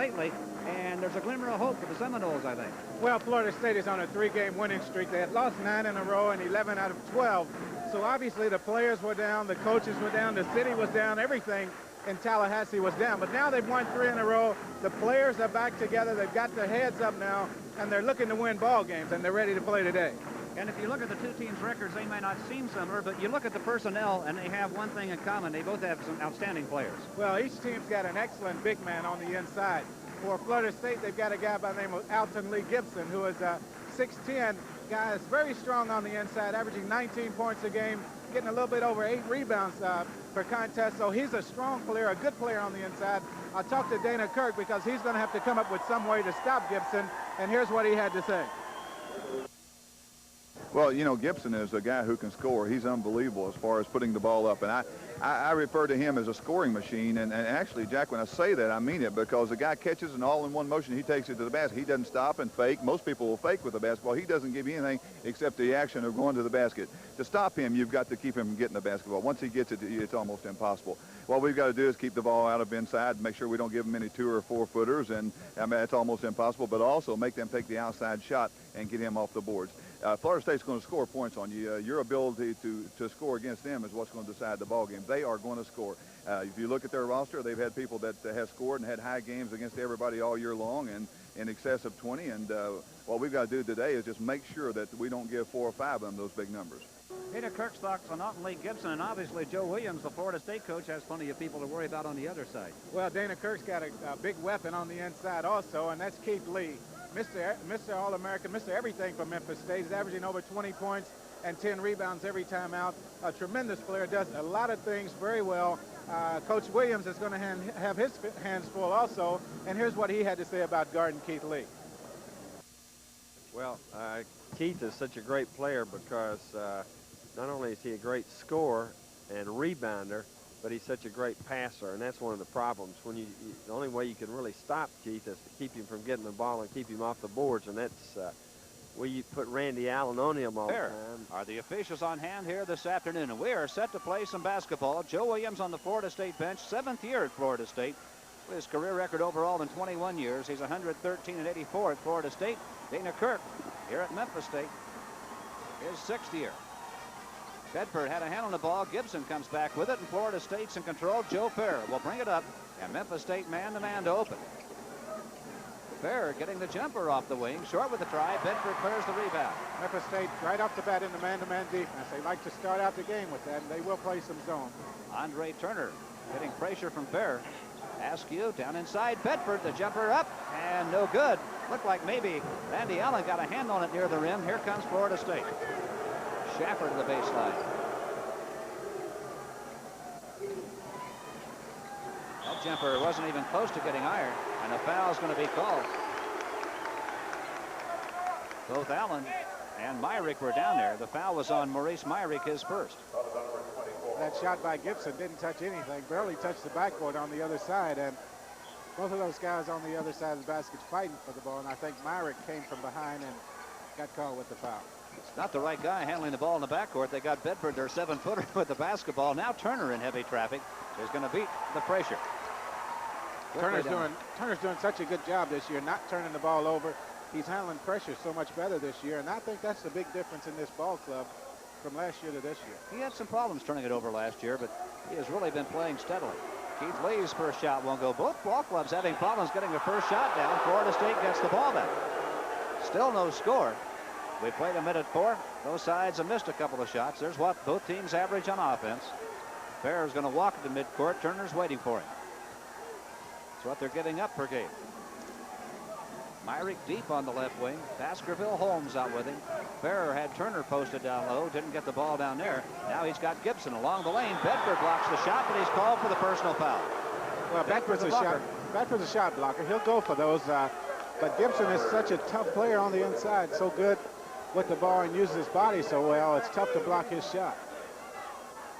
lately, and there's a glimmer of hope for the Seminoles, I think. Well, Florida State is on a 3-game winning streak. They had lost 9 in a row and 11 out of 12. So obviously the players were down, the coaches were down, the city was down, everything in Tallahassee was down. But now they've won 3 in a row. The players are back together. They've got their heads up now, and they're looking to win ball games, and they're ready to play today. And if you look at the two teams' records, they may not seem similar, but you look at the personnel, and they have one thing in common. They both have some outstanding players. Well, each team's got an excellent big man on the inside. For Florida State, they've got a guy by the name of Alton Lee Gibson, who is a 6'10" guy, is very strong on the inside, averaging 19 points a game, getting a little bit over 8 rebounds per contest. So he's a strong player, a good player on the inside. I talked to Dana Kirk because he's going to have to come up with some way to stop Gibson, and here's what he had to say. Well, you know, Gibson is a guy who can score. He's unbelievable as far as putting the ball up. And I refer to him as a scoring machine. And actually, Jack, when I say that, I mean it, because the guy catches and all in one motion, he takes it to the basket. He doesn't stop and fake. Most people will fake with the basketball. He doesn't give you anything except the action of going to the basket. To stop him, you've got to keep him from getting the basketball. Once he gets it, it's almost impossible. What we've got to do is keep the ball out of inside, make sure we don't give them any 2 or 4 footers, and I mean, it's almost impossible, but also make them take the outside shot and get him off the boards. Florida State's going to score points on you. Your ability to score against them is what's going to decide the ball game. They are going to score. If you look at their roster, they've had people that have scored and had high games against everybody all year long and in excess of 20. And what we've got to do today is just make sure that we don't give 4 or 5 of them those big numbers. Dana Kirk's thoughts on Alton Lee Gibson, and obviously Joe Williams, the Florida State coach, has plenty of people to worry about on the other side. Well, Dana Kirk's got a big weapon on the inside also, and that's Keith Lee. Mr. All-American, Mr. Everything from Memphis State. He's averaging over 20 points and 10 rebounds every time out. A tremendous player, does a lot of things very well. Coach Williams is going to have his hands full also, and here's what he had to say about guarding Keith Lee. Well, Keith is such a great player because not only is he a great scorer and rebounder, but he's such a great passer, and that's one of the problems. When the only way you can really stop Keith is to keep him from getting the ball and keep him off the boards, and that's where you put Randy Allen on him all the time. Are the officials on hand here this afternoon, and we are set to play some basketball. Joe Williams on the Florida State bench, 7th year at Florida State. With his career record overall in 21 years, he's 113 and 84 at Florida State. Dana Kirk here at Memphis State, his 6th year. Bedford had a hand on the ball. Gibson comes back with it, and Florida State's in control. Joe Fair will bring it up, and Memphis State man-to-man to open. Fair getting the jumper off the wing, short with the try. Bedford clears the rebound. Memphis State right off the bat in the man-to-man defense. They like to start out the game with that, and they will play some zone. Andre Turner getting pressure from Fair. Askew down inside. Bedford, the jumper up, and no good. Looked like maybe Randy Allen got a hand on it near the rim. Here comes Florida State. Schaffer to the baseline. That jumper wasn't even close to getting iron, and a foul is going to be called. Both Allen and Myrick were down there. The foul was on Maurice Myrick, his first. That shot by Gibson didn't touch anything, barely touched the backboard on the other side, and both of those guys on the other side of the basket fighting for the ball, and I think Myrick came from behind and got caught with the foul. It's not the right guy handling the ball in the backcourt. They got Bedford, their 7-footer, with the basketball. Now Turner in heavy traffic is going to beat the pressure. Turner's doing such a good job this year, not turning the ball over. He's handling pressure so much better this year, and I think that's the big difference in this ball club from last year to this year. He had some problems turning it over last year, but he has really been playing steadily. Keith Lee's first shot won't go. Both ball clubs having problems getting the first shot down. Florida State gets the ball back. Still no score. We played a minute 4. Both sides have missed a couple of shots. There's what both teams average on offense. Fair is going to walk to midcourt. Turner's waiting for him. That's what they're getting up per game. Myrick deep on the left wing. Baskerville Holmes out with him. Fair had Turner posted down low. Didn't get the ball down there. Now he's got Gibson along the lane. Bedford blocks the shot, but he's called for the personal foul. Well, Bedford's a shot blocker. He'll go for those. But Gibson is such a tough player on the inside. So good with the ball and uses his body so well. It's tough to block his shot.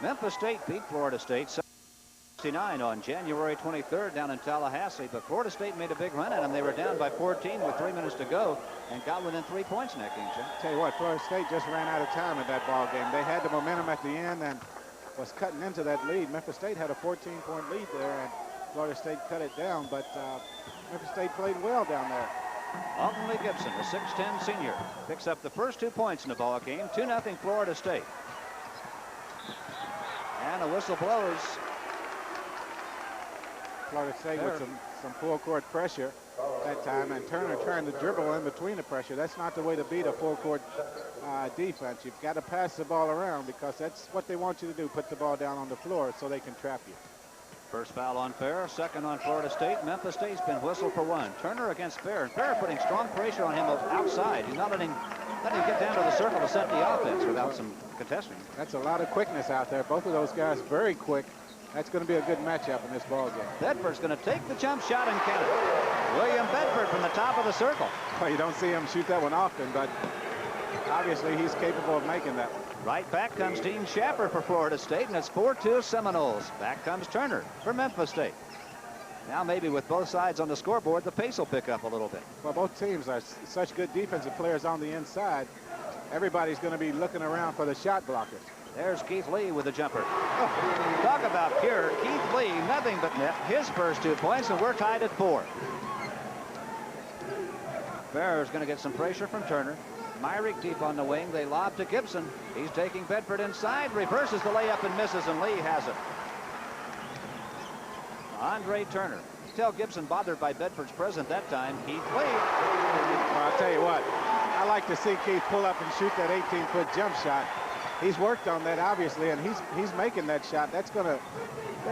Memphis State beat Florida State 69 on January 23rd down in Tallahassee, but Florida State made a big run at them. They were down by 14 with 3 minutes to go and got within 3 points in that game, Jim. Tell you what, Florida State just ran out of time in that ball game. They had the momentum at the end and was cutting into that lead. Memphis State had a 14-point lead there, and Florida State cut it down, but Memphis State played well down there. Alton Lee Gibson, a 6'10 senior, picks up the first 2 points in the ball game. 2-0 Florida State. And a whistle blows. Florida State with some full court pressure that time, and Turner trying to dribble in between the pressure. That's not the way to beat a full court defense. You've got to pass the ball around because that's what they want you to do, put the ball down on the floor so they can trap you. First foul on Fair, second on Florida State. Memphis State's been whistled for 1. Turner against Fair, and Fair putting strong pressure on him outside. He's not letting him get down to the circle to set the offense without some contesting. That's a lot of quickness out there. Both of those guys very quick. That's going to be a good matchup in this ball game. Bedford's going to take the jump shot and count it. William Bedford from the top of the circle. Well, you don't see him shoot that one often, but obviously he's capable of making that one. Right back comes Dean Schaffer for Florida State, and it's 4-2 Seminoles. Back comes Turner for Memphis State. Now maybe with both sides on the scoreboard, the pace will pick up a little bit. Well, both teams are such good defensive players on the inside. Everybody's going to be looking around for the shot blockers. There's Keith Lee with the jumper. Oh, talk about pure. Keith Lee, nothing but net. His first 2 points, and we're tied at 4. Bear's going to get some pressure from Turner. Myrick deep on the wing. They lob to Gibson. He's taking Bedford inside. Reverses the layup and misses, and Lee has it. Andre Turner. Tell Gibson bothered by Bedford's presence that time. Keith Lee. Well, I'll tell you what. I like to see Keith pull up and shoot that 18-foot jump shot. He's worked on that, obviously, and he's making that shot. That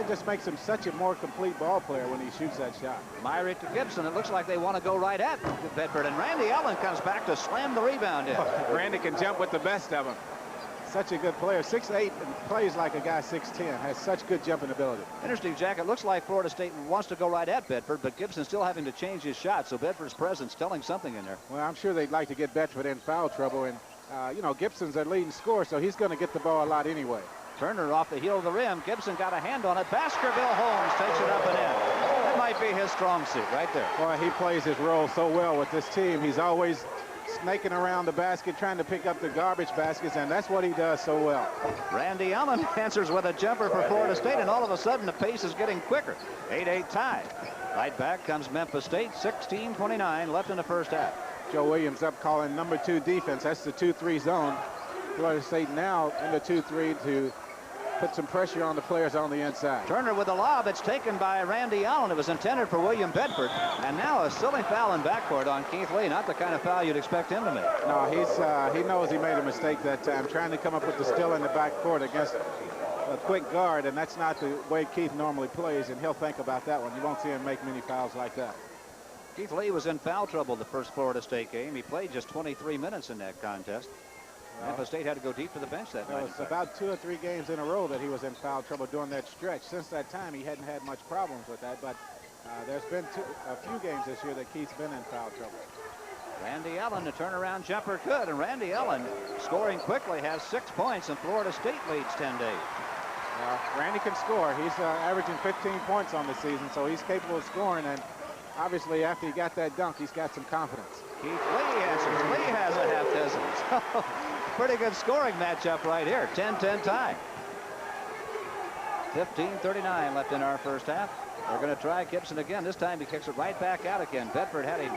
just makes him such a more complete ball player when he shoots that shot. Myrick to Gibson. It looks like they want to go right at Bedford, and Randy Allen comes back to slam the rebound in. Randy can jump with the best of them. Such a good player. 6'8", and plays like a guy 6'10". Has such good jumping ability. Interesting, Jack. It looks like Florida State wants to go right at Bedford, but Gibson's still having to change his shot, so Bedford's presence telling something in there. Well, I'm sure they'd like to get Bedford in foul trouble, and you know, Gibson's their leading scorer, so he's going to get the ball a lot anyway. Turner off the heel of the rim. Gibson got a hand on it. Baskerville Holmes takes it up and in. That might be his strong suit right there. Boy, he plays his role so well with this team. He's always snaking around the basket, trying to pick up the garbage baskets, and that's what he does so well. Randy Allen answers with a jumper for Florida State, and all of a sudden the pace is getting quicker. 8-8 tie. Right back comes Memphis State. 16:29 left in the first half. Joe Williams up calling number 2 defense. That's the 2-3 zone. Florida State now in the 2-3 to put some pressure on the players on the inside. Turner with a lob. It's taken by Randy Allen. It was intended for William Bedford. And now a silly foul in backcourt on Keith Lee. Not the kind of foul you'd expect him to make. No, he knows he made a mistake that time, trying to come up with the steal in the backcourt against a quick guard, and that's not the way Keith normally plays, and he'll think about that one. You won't see him make many fouls like that. Keith Lee was in foul trouble the first Florida State game. He played just 23 minutes in that contest. Memphis State had to go deep to the bench that night. It was about 2 or 3 games in a row that he was in foul trouble during that stretch. Since that time, he hadn't had much problems with that, but there's been a few games this year that Keith's been in foul trouble. Randy Allen, the turnaround jumper good, and Randy Allen scoring quickly, has 6 points, and Florida State leads 10-8. Randy can score. He's averaging 15 points on the season, so he's capable of scoring, and obviously after he got that dunk, he's got some confidence. Keith Lee answers. Lee has a half dozen. Pretty good scoring matchup right here. 10-10 tie. 15:39 left in our first half. They're going to try Gibson again. This time he kicks it right back out again. Bedford had him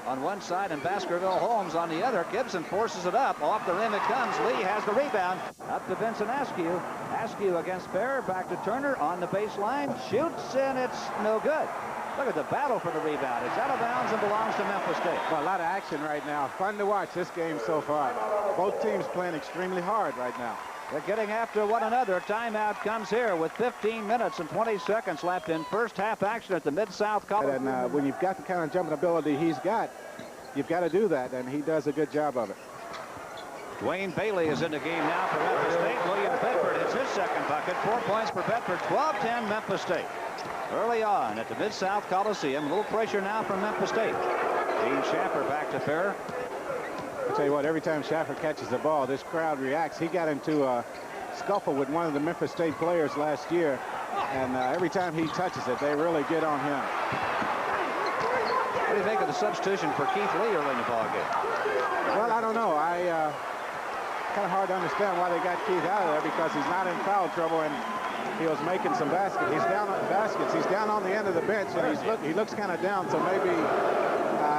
on one side and Baskerville Holmes on the other. Gibson forces it up. Off the rim it comes. Lee has the rebound. Up to Vincent Askew. Askew against Fair. Back to Turner on the baseline. Shoots, and it's no good. Look at the battle for the rebound. It's out of bounds and belongs to Memphis State. Well, a lot of action right now. Fun to watch this game so far. Both teams playing extremely hard right now. They're getting after one another. Timeout comes here with 15 minutes and 20 seconds left in first half action at the Mid-South College. And when you've got the kind of jumping ability he's got, you've got to do that, and he does a good job of it. Dwayne Bailey is in the game now for Memphis State. William Bedford hits his second bucket. 4 points for Bedford. 12-10 Memphis State. Early on at the Mid-South Coliseum. A little pressure now from Memphis State. Dean Schaffer back to Fair. I'll tell you what, every time Schaffer catches the ball, this crowd reacts. He got into a scuffle with one of the Memphis State players last year, and every time he touches it, they really get on him. What do you think of the substitution for Keith Lee early in the ball game? Well, I don't know. Kind of hard to understand why they got Keith out of there, because he's not in foul trouble, and he was making some baskets. He's down on baskets. He's down on the end of the bench, and he looks kind of down. So maybe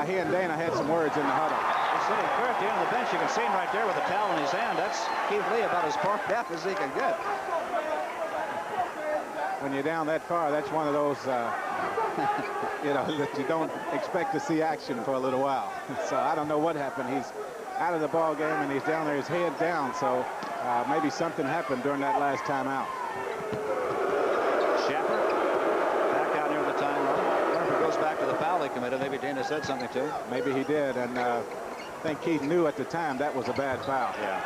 he and Dana had some words in the huddle. He's sitting clear at the end of the bench. You can see him right there with a towel in his hand. That's Keith Lee, about as far back as he can get. When you're down that far, that's one of those, you know, that you don't expect to see action for a little while. So I don't know what happened. He's out of the ball game, and he's down there, his head down. So maybe something happened during that last timeout. Shepard back out near the timeline. I wonder if it goes back to the foul they committed. Maybe Dana said something to him. Maybe he did, and I think Keith knew at the time that was a bad foul. Yeah.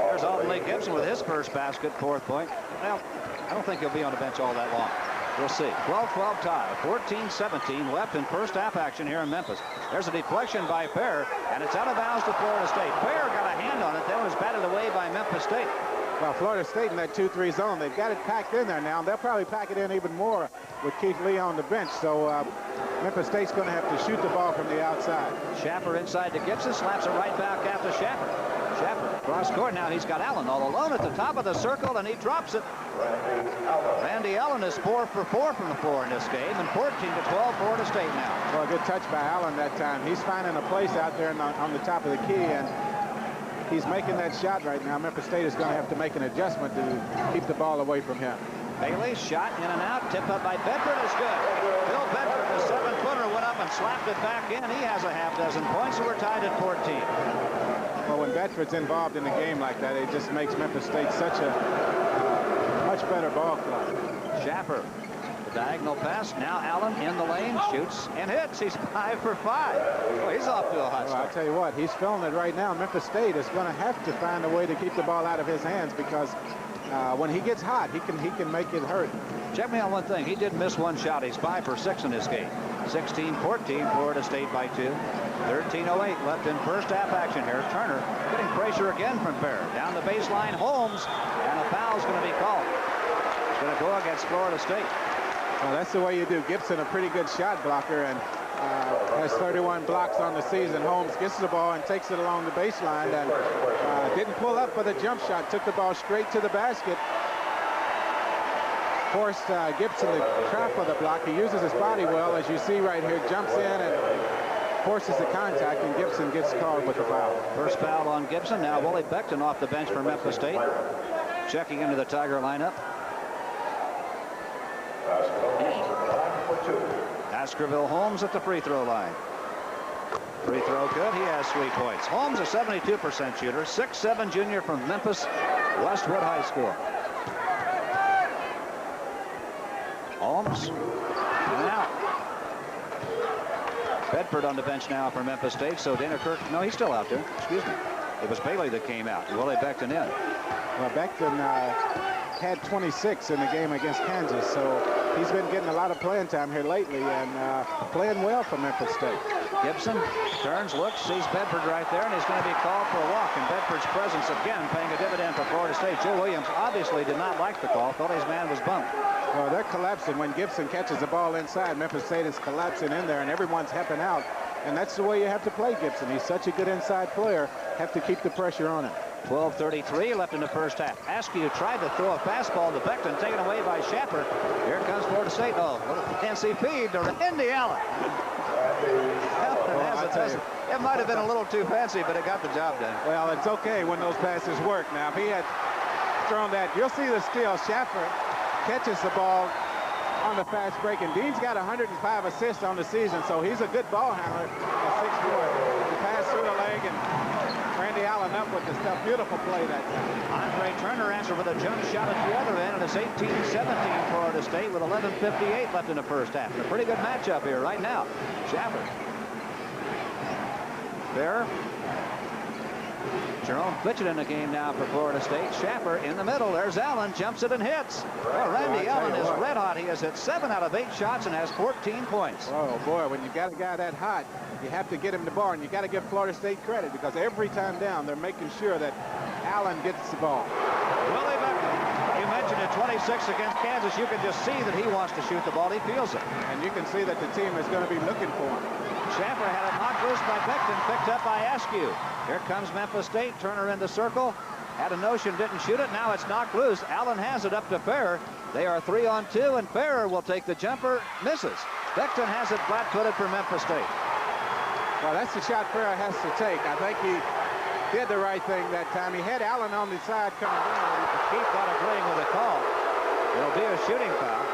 There's Alton Lee Gibson with his first basket, 4th point. Well, I don't think he'll be on the bench all that long. We'll see. 12-12 tie. 14-17 left in first half action here in Memphis. There's a deflection by Fair, and it's out of bounds to Florida State. Fair got a hand on it, then was batted away by Memphis State. Well, Florida State in that 2-3 zone, they've got it packed in there now. They'll probably pack it in even more with Keith Lee on the bench. So Memphis State's going to have to shoot the ball from the outside. Shapper inside to Gibson, slaps it right back after Shapper. Shapper cross court now. He's got Allen all alone at the top of the circle, and he drops it. Randy Allen is 4 for 4 from the floor in this game, and 14-12 Florida State now. Well, a good touch by Allen that time. He's finding a place out there on the top of the key, and he's making that shot right now. Memphis State is going to have to make an adjustment to keep the ball away from him. Bailey shot in and out, tipped up by Bedford is good. Bill Bedford, the 7-footer, went up and slapped it back in. He has a half dozen points, so we're tied at 14. Well, when Bedford's involved in a game like that, it just makes Memphis State such a much better ball club. Shapper, the diagonal pass. Now Allen in the lane, shoots and hits. He's 5 for 5. Boy, he's off to a hot Well, start. I'll tell you what, he's feeling it right now. Memphis State is going to have to find a way to keep the ball out of his hands, because when he gets hot, he can make it hurt. Check me on one thing. He did miss one shot. He's 5 for 6 in this game. 16-14, Florida State by 2. 13:08 left in first half action here. Turner getting pressure again from Fair. Down the baseline, Holmes, and a foul's going to be called. It's going to go against Florida State. Well, that's the way you do. Gibson, a pretty good shot blocker, and has 31 blocks on the season. Holmes gets the ball and takes it along the baseline, and didn't pull up for the jump shot. Took the ball straight to the basket. Forced Gibson to trap for the block. He uses his body well, as you see right here. Jumps in and forces the contact, and Gibson gets called with the foul. First foul on Gibson. Now Willie Beckton off the bench for Memphis State. Checking into the Tiger lineup. Baskerville Holmes at the free throw line. Free throw good. He has 3 points. Holmes a 72% shooter. 6'7" junior from Memphis Westwood High School. Holmes in and out. Bedford on the bench now for Memphis State. So Dana Kirk, no, he's still out there. Excuse me. It was Bailey that came out. Willie Beckton in. Well, Beckton had 26 in the game against Kansas, so he's been getting a lot of playing time here lately, and playing well for Memphis State. Gibson turns, looks, sees Bedford right there, and he's going to be called for a walk. And Bedford's presence again paying a dividend for Florida State. Joe Williams obviously did not like the call. Thought his man was bumped. Well, they're collapsing when Gibson catches the ball inside. Memphis State is collapsing in there, and everyone's helping out. And that's the way you have to play Gibson. He's such a good inside player. Have to keep the pressure on him. 12:33 left in the first half. Askew tried to throw a fastball to Beckton, taken away by Shapper. Here comes Florida State. Oh, what a fancy feed to Randy Allen. It might have been a little too fancy, but it got the job done. Well, it's okay when those passes work. Now, if he had thrown that, you'll see the steal. Shapper catches the ball on the fast break, and Dean's got 105 assists on the season, so he's a good ball handler at 6'4". He passed through the leg, and Randy Allen up with the stuff. Beautiful play that time. Andre Turner answered with a jump shot at the other end, and it's 18-17 Florida State with 11:58 left in the first half. A pretty good matchup here right now. Shapper. There. Jerome Fitchett in the game now for Florida State. Shapper in the middle. There's Allen. Jumps it and hits. Well, Randy Allen is red hot. He has hit 7 out of 8 shots and has 14 points. Oh, boy, when you've got a guy that hot, you have to get him the ball, and you got to give Florida State credit, because every time down, they're making sure that Allen gets the ball. Willie Beckton, you mentioned at 26 against Kansas, you can just see that he wants to shoot the ball. He feels it. And you can see that the team is going to be looking for him. Shapper had it knocked loose by Beckton, picked up by Askew. Here comes Memphis State. Turner in the circle. Had a notion, didn't shoot it. Now it's knocked loose. Allen has it up to Fair. They are 3-on-2, and Ferrer will take the jumper. Misses. Beckton has it flat-footed for Memphis State. Well, that's the shot Ferrer has to take. I think he did the right thing that time. He had Allen on the side coming down. Keith not agreeing with the call. It'll be a shooting foul.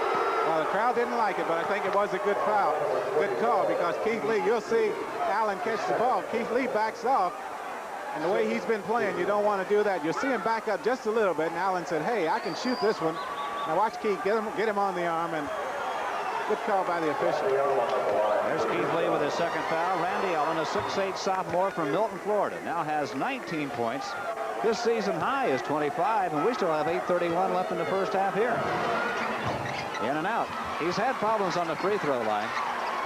Well, the crowd didn't like it, but I think it was a good foul. Good call, because Keith Lee, you'll see Allen catch the ball. Keith Lee backs off, and the way he's been playing, you don't want to do that. You'll see him back up just a little bit, and Allen said, hey, I can shoot this one. Now watch Keith, get him on the arm, and good call by the official. There's Keith Lee with his second foul. Randy Allen, a 6'8" sophomore from Milton, Florida, now has 19 points. His season high is 25, and we still have 8:31 left in the first half here. In and out. He's had problems on the free throw line.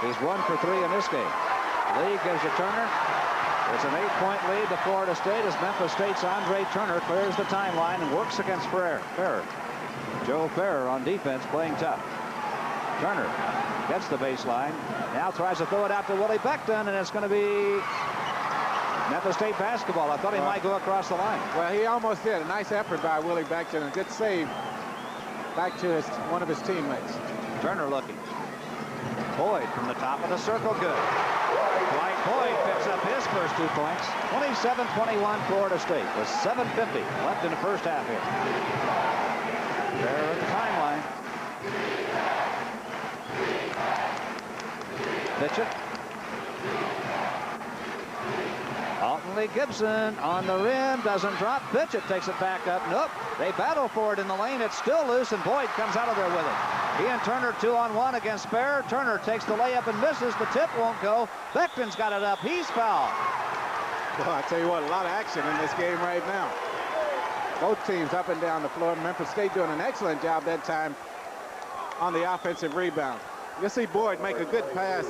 He's 1 for 3 in this game. Lee gives to Turner. It's an 8-point lead to Florida State as Memphis State's Andre Turner clears the timeline and works against Ferrer. Joe Ferrer on defense, playing tough. Turner gets the baseline. Now tries to throw it out to Willie Beckton, and it's going to be Memphis State basketball. I thought he might go across the line. Well, he almost did. A nice effort by Willie Beckton. A good save back to one of his teammates. Turner looking. Boyd from the top of the circle, good. Dwight Boyd picks up his first 2 points. 27-21 Florida State with 7:50 left in the first half here. There at the timeline. Pitch it. Alton Lee Gibson on the rim, doesn't drop. Pitch it, takes it back up. Nope. They battle for it in the lane. It's still loose, and Boyd comes out of there with it. He and Turner 2-on-1 against Ferrer. Turner takes the layup and misses. The tip won't go. Beckton's got it up. He's fouled. Well, I tell you what, a lot of action in this game right now. Both teams up and down the floor. Memphis State doing an excellent job that time on the offensive rebound. You'll see Boyd make a good pass.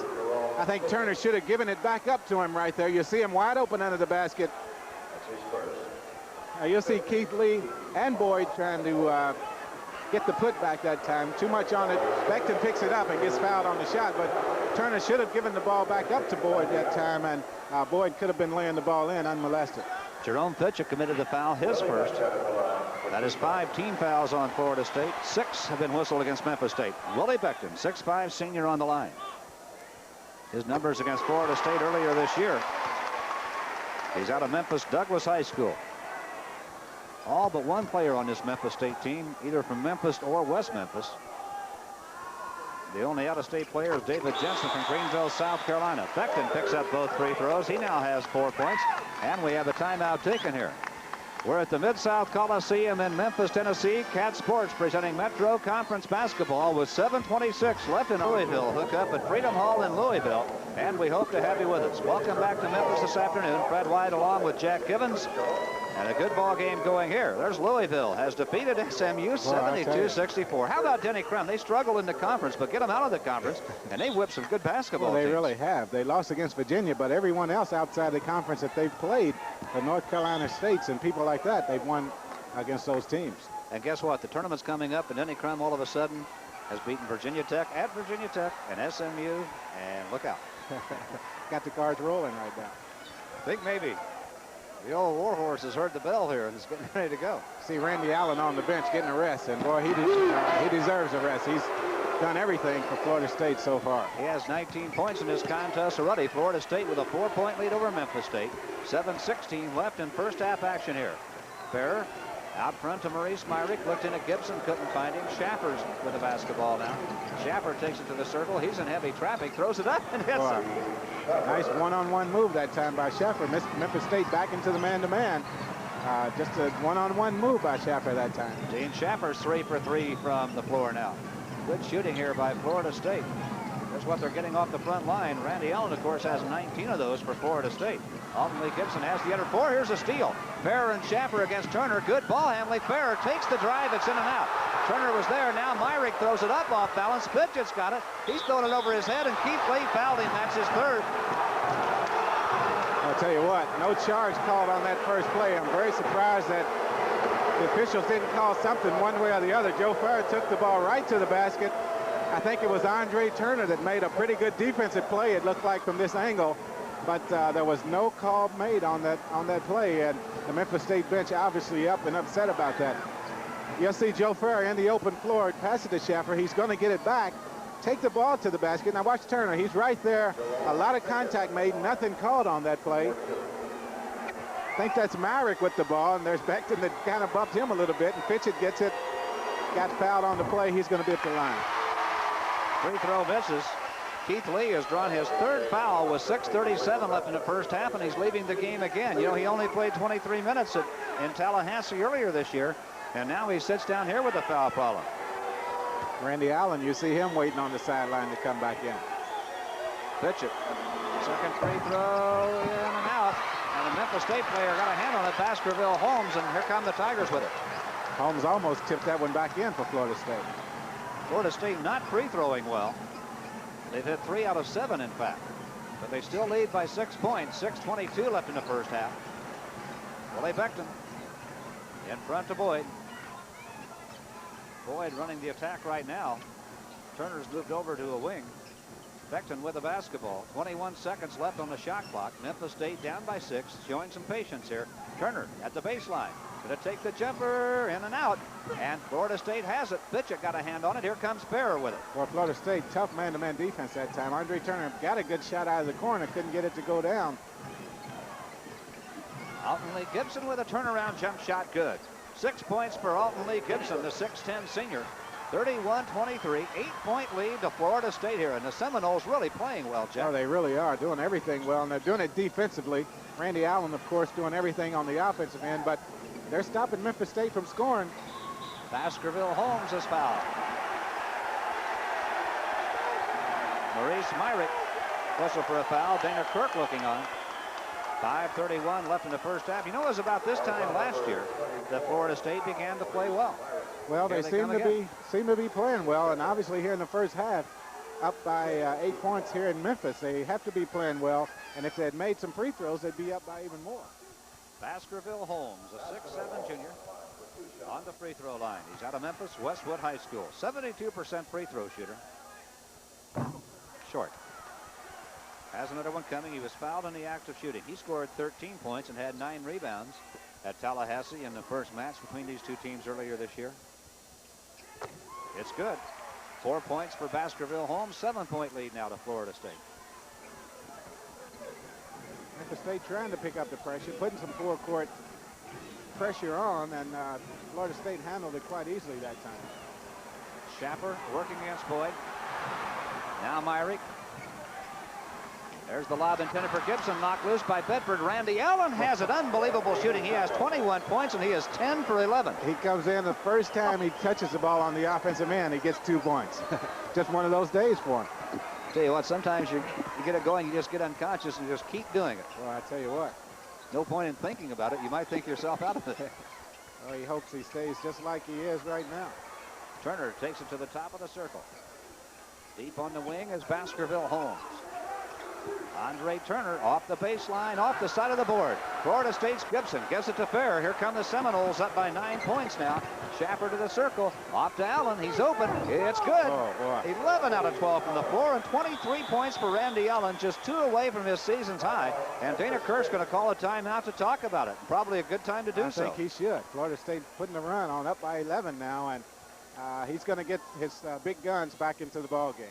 I think Turner should have given it back up to him right there. You see him wide open under the basket. You'll see Keith Lee and Boyd trying to get the putback that time. Too much on it. Beckton picks it up and gets fouled on the shot, but Turner should have given the ball back up to Boyd that time, and Boyd could have been laying the ball in unmolested. Jerome Fitchett committed the foul, his first. That is 5 team fouls on Florida State. 6 have been whistled against Memphis State. Willie Beckton, 6'5" senior on the line. His numbers against Florida State earlier this year. He's out of Memphis Douglas High School. All but one player on this Memphis State team, either from Memphis or West Memphis. The only out-of-state player is David Jensen from Greenville, South Carolina. Beckton picks up both free throws. He now has 4 points, and we have a timeout taken here. We're at the Mid-South Coliseum in Memphis, Tennessee. Cat Sports presenting Metro Conference basketball with 7:26 left in Louisville. Hook up at Freedom Hall in Louisville, and we hope to have you with us. Welcome back to Memphis this afternoon. Fred White along with Jack Gibbons. And a good ball game going here. There's Louisville has defeated SMU 72-64. How about Denny Crum? They struggle in the conference, but get them out of the conference, and they whip some good basketball Well, they teams. really have. They lost against Virginia, but everyone else outside the conference that they've played, the North Carolina States and people like that, they've won against those teams. And guess what? The tournament's coming up, and Denny Crum all of a sudden has beaten Virginia Tech at Virginia Tech and SMU, and look out. Got the cards rolling right now. I think maybe the old Warhorse has heard the bell here and is getting ready to go. See Randy Allen on the bench getting a rest, and boy, he deserves a rest. He's done everything for Florida State so far. He has 19 points in this contest already. Florida State with a 4-point lead over Memphis State. 7:16 left in first half action here. Ferrer out front to Maurice Myrick. Looked in at Gibson, couldn't find him. Schaffer's with the basketball now. Schaffer takes it to the circle. He's in heavy traffic, throws it up and hits him. Nice one-on-one move that time by Schaffer. Memphis State back into the man-to-man. Just a one-on-one move by Schaffer that time. Dean Schaffer's 3 for 3 from the floor now. Good shooting here by Florida State. That's what they're getting off the front line. Randy Allen, of course, has 19 of those for Florida State. Alton Lee Gibson has the other 4. Here's a steal. Ferrer and Schaffer against Turner. Good ball handling. Ferrer takes the drive. It's in and out. Turner was there. Now Myrick throws it up off balance. Fitchett's got it. He's throwing it over his head, and Keith Lee fouled him. That's his 3rd. I'll tell you what, no charge called on that first play. I'm very surprised that the officials didn't call something one way or the other. Joe Ferrer took the ball right to the basket. I think it was Andre Turner that made a pretty good defensive play, it looked like, from this angle. But there was no call made on that play, and the Memphis State bench obviously up and upset about that. You'll see Joe Ferrer in the open floor, pass it to Schaffer. He's going to get it back, take the ball to the basket. Now watch Turner. He's right there. A lot of contact made, nothing called on that play. I think that's Myrick with the ball, and there's Beckton that kind of bumped him a little bit, and Fitchett gets it, got fouled on the play. He's going to be at the line. Free throw misses. Keith Lee has drawn his third foul with 6:37 left in the first half, and he's leaving the game again. You know, he only played 23 minutes in Tallahassee earlier this year, and now he sits down here with a foul problem. Randy Allen, you see him waiting on the sideline to come back in. Fitchett. Second free throw in and out. And the Memphis State player got a hand on it, Baskerville Holmes, and here come the Tigers with it. Holmes almost tipped that one back in for Florida State. Florida State not free throwing well. They've hit 3 out of 7, in fact. But they still lead by 6 points. 6:22 left in the first half. Willie Beckton in front to Boyd. Boyd running the attack right now. Turner's moved over to a wing. Beckton with the basketball. 21 seconds left on the shot clock. Memphis State down by 6, showing some patience here. Turner at the baseline. Going to take the jumper in and out. And Florida State has it. Fitchett got a hand on it. Here comes Ferrer with it. For Florida State, tough man-to-man defense that time. Andre Turner got a good shot out of the corner. Couldn't get it to go down. Alton Lee Gibson with a turnaround jump shot. Good. 6 points for Alton Lee Gibson, the 6'10 senior. 31-23, 8-point lead to Florida State here. And the Seminoles really playing well, Jeff. Oh, they really are doing everything well, and they're doing it defensively. Randy Allen, of course, doing everything on the offensive end, but they're stopping Memphis State from scoring. Baskerville Holmes is fouled. Maurice Myrick whistle for a foul. Dana Kirk looking on. 5:31 left in the first half. You know, it was about this time last year that Florida State began to play well. Well, they seem to be playing well, and obviously here in the first half, up by 8 points here in Memphis, they have to be playing well. And if they had made some free throws, they'd be up by even more. Baskerville Holmes, a 6'7 junior, on the free throw line. He's out of Memphis Westwood High School. 72% free throw shooter. Short. Has another one coming. He was fouled in the act of shooting. He scored 13 points and had 9 rebounds at Tallahassee in the first match between these two teams earlier this year. It's good. 4 points for Baskerville Holmes. 7-point lead now to Florida State. Memphis State trying to pick up the pressure, putting some forecourt pressure on, and Florida State handled it quite easily that time. Schaffer working against Boyd. Now Myrick. There's the lob intended for Gibson, knocked loose by Bedford. Randy Allen has it. Unbelievable shooting. He has 21 points, and he is 10 for 11. He comes in the first time he touches the ball on the offensive end, he gets 2 points. Just one of those days for him. Tell you what, sometimes you get it going, you just get unconscious and just keep doing it. Well, I tell you what. No point in thinking about it. You might think yourself out of it. Well, he hopes he stays just like he is right now. Turner takes it to the top of the circle. Deep on the wing is Baskerville Holmes. Andre Turner off the baseline, off the side of the board. Florida State's Gibson gives it to Ferrer. Here come the Seminoles up by 9 points now. Schaffer to the circle, off to Allen. He's open. It's good. Oh, boy. 11 out of 12 from the floor, and 23 points for Randy Allen, just 2 away from his season's high. And Dana Kirk's going to call a timeout to talk about it. Probably a good time to do so. I think he should. Florida State putting the run on up by 11 now, and he's going to get his big guns back into the ball game.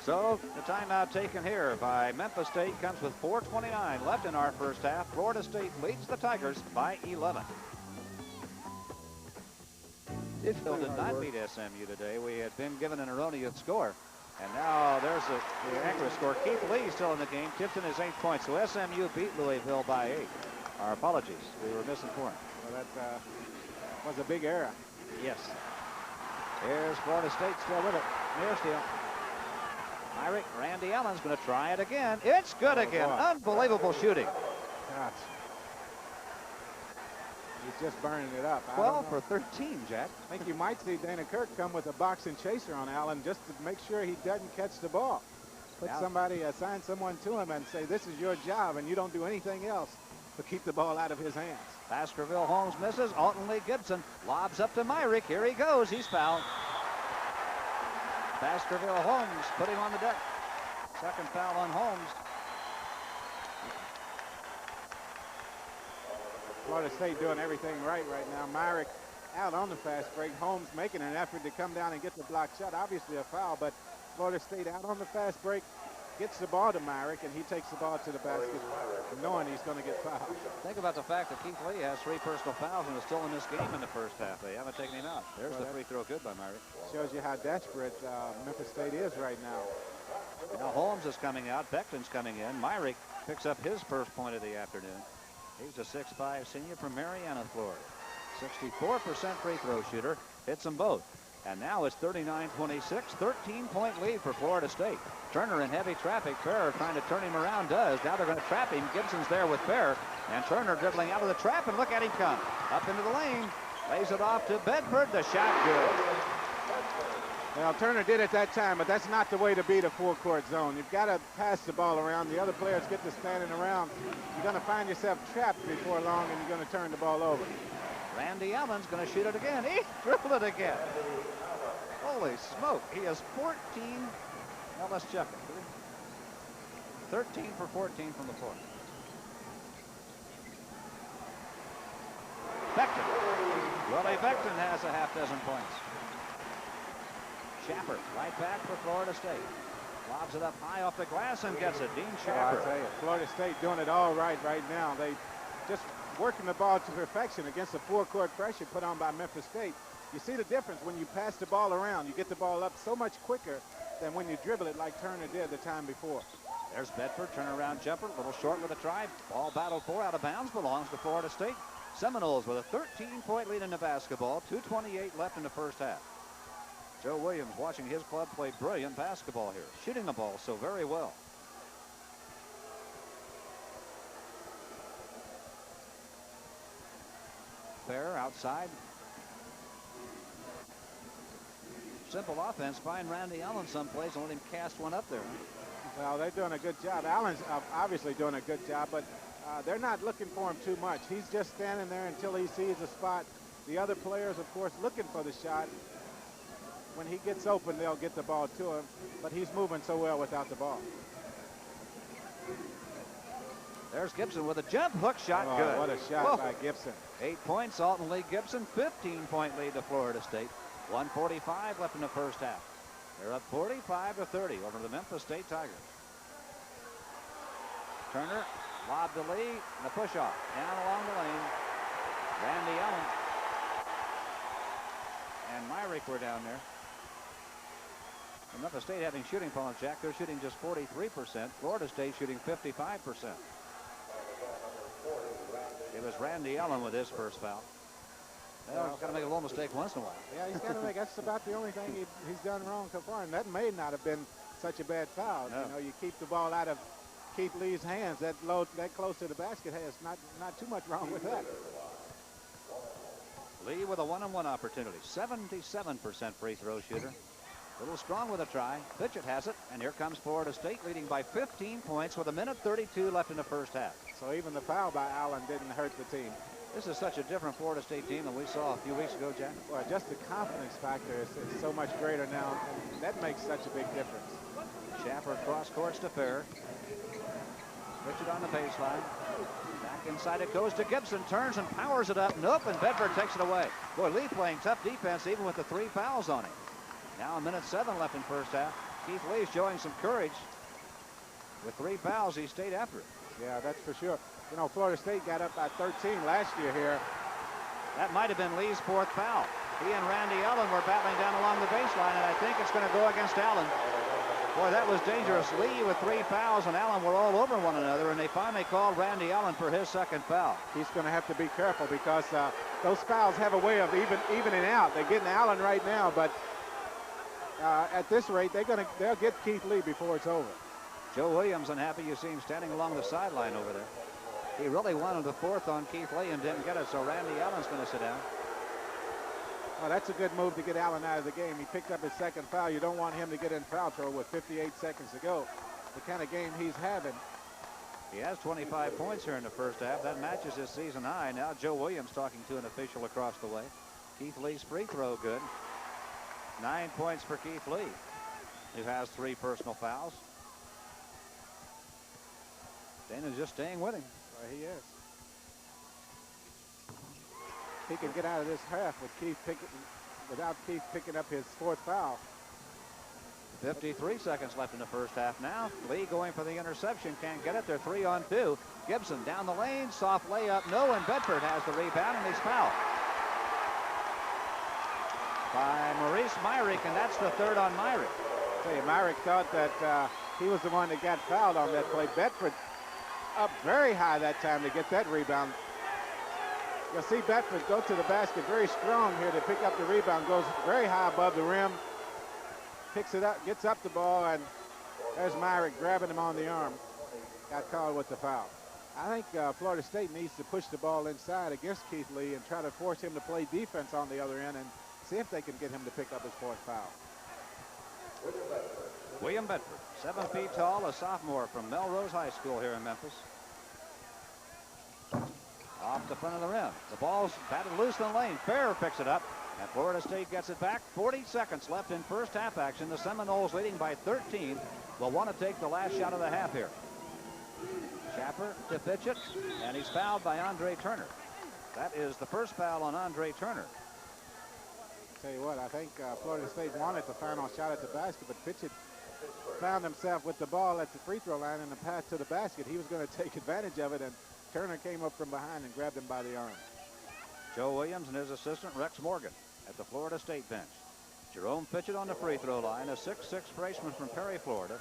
So the timeout taken here by Memphis State comes with 4:29 left in our first half. Florida State leads the Tigers by 11. Still did not beat SMU today. We had been given an erroneous score. And now there's the accurate score. Keith Lee still in the game. Tipton is 8 points. So SMU beat Louisville by 8. Our apologies. We were misinformed. Well, that was a big error. Yes. Here's Florida State still with it. Near steal. Myrick, Randy Allen's going to try it again. It's good again. Boy. Unbelievable shooting. Gosh. He's just burning it up. 12 for 13, Jack. I think you might see Dana Kirk come with a boxing chaser on Allen just to make sure he doesn't catch the ball. Put somebody, assign someone to him and say, this is your job, and you don't do anything else but keep the ball out of his hands. Baskerville Holmes misses. Alton Lee Gibson lobs up to Myrick. Here he goes. He's fouled. Baskerville Holmes put him on the deck. Second foul on Holmes. Florida State doing everything right now. Myrick out on the fast break. Holmes making an effort to come down and get the block shot. Obviously a foul, but Florida State out on the fast break, gets the ball to Myrick, and he takes the ball to the basket knowing he's going to get fouled. Think about the fact that Keith Lee has 3 personal fouls and is still in this game in the first half. They haven't taken him out. There's the free throw good by Myrick. Shows you how desperate Memphis State is right now. Now Holmes is coming out. Beckton's coming in. Myrick picks up his first point of the afternoon. He's a 6'5" senior from Marianna, Florida. 64% free throw shooter. Hits them both. And now it's 39-26, 13-point lead for Florida State. Turner in heavy traffic. Ferrer trying to turn him around does. Now they're going to trap him. Gibson's there with Ferrer. And Turner dribbling out of the trap, and look at him come. Up into the lane. Lays it off to Bedford. The shot good. Well, Turner did it that time, but that's not the way to beat a full-court zone. You've got to pass the ball around. The other players get to standing around. You're going to find yourself trapped before long, and you're going to turn the ball over. Randy Allen's going to shoot it again. He dribbled it again. Holy smoke. He has 14. Now let's check it. 13 for 14 from the floor. Beckton. Willie Beckton has a half dozen points. Schaffer right back for Florida State. Lobs it up high off the glass and gets it. Dean Schaffer. I tell you, Florida State doing it all right now. They just working the ball to perfection against the full-court pressure put on by Memphis State. You see the difference when you pass the ball around. You get the ball up so much quicker than when you dribble it like Turner did the time before. There's Bedford, turnaround jumper, a little short with a try. Ball battled for, out of bounds, belongs to Florida State. Seminoles with a 13-point lead in the basketball, 2:28 left in the first half. Joe Williams, watching his club play brilliant basketball here, shooting the ball so very well. Fair outside. Simple offense. Find Randy Allen someplace and let him cast one up there. Well, they're doing a good job. Allen's obviously doing a good job, but they're not looking for him too much. He's just standing there until he sees a spot. The other players, of course, looking for the shot. When he gets open, they'll get the ball to him, but he's moving so well without the ball. There's Gibson with a jump hook shot. Good. What a shot by Gibson. 8 points, Alton Lee Gibson, 15-point lead to Florida State. 1:45 left in the first half. They're up 45-30 over the Memphis State Tigers. Turner, lob to Lee, and a push-off down along the lane. Randy Allen and Myrick were down there. And Memphis State having shooting problems, Jack. They're shooting just 43%. Florida State shooting 55%. It was Randy Allen with his first foul. Well, he's got to make a little mistake once in a while. Yeah, he's got to make. That's about the only thing he's done wrong so far, and that may not have been such a bad foul. No. You know, you keep the ball out of Keith Lee's hands. That close to the basket has not too much wrong with that. Lee with a one-on-one opportunity. 77% free throw shooter. A little strong with a try. Fitchett has it, and here comes Florida State leading by 15 points with 1:32 left in the first half. So even the foul by Allen didn't hurt the team. This is such a different Florida State team than we saw a few weeks ago, Jack. Well, just the confidence factor is so much greater now, and that makes such a big difference. Schaffer cross courts to Fair. Fitchett on the baseline. Back inside it goes to Gibson. Turns and powers it up. Nope, and Bedford takes it away. Boy, Lee playing tough defense even with the 3 fouls on him. Now 1:07 left in first half. Keith Lee showing some courage. With 3 fouls, he stayed after it. Yeah, that's for sure. You know, Florida State got up by 13 last year here. That might have been Lee's 4th foul. He and Randy Allen were battling down along the baseline, and I think it's going to go against Allen. Boy, that was dangerous. Lee with 3 fouls, and Allen were all over one another, and they finally called Randy Allen for his 2nd foul. He's going to have to be careful because those fouls have a way of evening out. They're getting Allen right now, but at this rate, they'll get Keith Lee before it's over. Joe Williams unhappy. You see him standing along the sideline over there. He really wanted the 4th on Keith Lee and didn't get it, so Randy Allen's going to sit down. Well, that's a good move to get Allen out of the game. He picked up his 2nd foul. You don't want him to get in foul trouble with 58 seconds to go. The kind of game he's having. He has 25 points here in the first half. That matches his season high. Now Joe Williams talking to an official across the way. Keith Lee's free throw good. 9 points for Keith Lee, who has 3 personal fouls. Dana's just staying with him. Well, he is. he can get out of this half without Keith picking up his 4th foul. 53 seconds left in the first half now. Lee going for the interception. Can't get it. They're 3 on 2. Gibson down the lane. Soft layup. No, and Bedford has the rebound, and he's fouled by Maurice Myrick, and that's the 3rd on Myrick. Myrick thought that he was the one that got fouled on that play. Bedford up very high that time to get that rebound. You'll see Bedford go to the basket very strong here to pick up the rebound. Goes very high above the rim. Picks it up, gets up the ball, and there's Myrick grabbing him on the arm. Got called with the foul. I think Florida State needs to push the ball inside against Keith Lee and try to force him to play defense on the other end and see if they can get him to pick up his 4th foul. William Bedford, 7 feet tall, a sophomore from Melrose High School here in Memphis. Off the front of the rim. The ball's batted loose in the lane. Fair picks it up, and Florida State gets it back. 40 seconds left in first half action. The Seminoles leading by 13 will want to take the last shot of the half here. Schaffer to pitch it, and he's fouled by Andre Turner. That is the first foul on Andre Turner. Tell you what, I think Florida State wanted the final shot at the basket, but Fitchett found himself with the ball at the free throw line and the pass to the basket. He was going to take advantage of it, and Turner came up from behind and grabbed him by the arm. Joe Williams and his assistant Rex Morgan at the Florida State bench. Jerome Fitchett on the free throw line, a 6'6" freshman from Perry, Florida.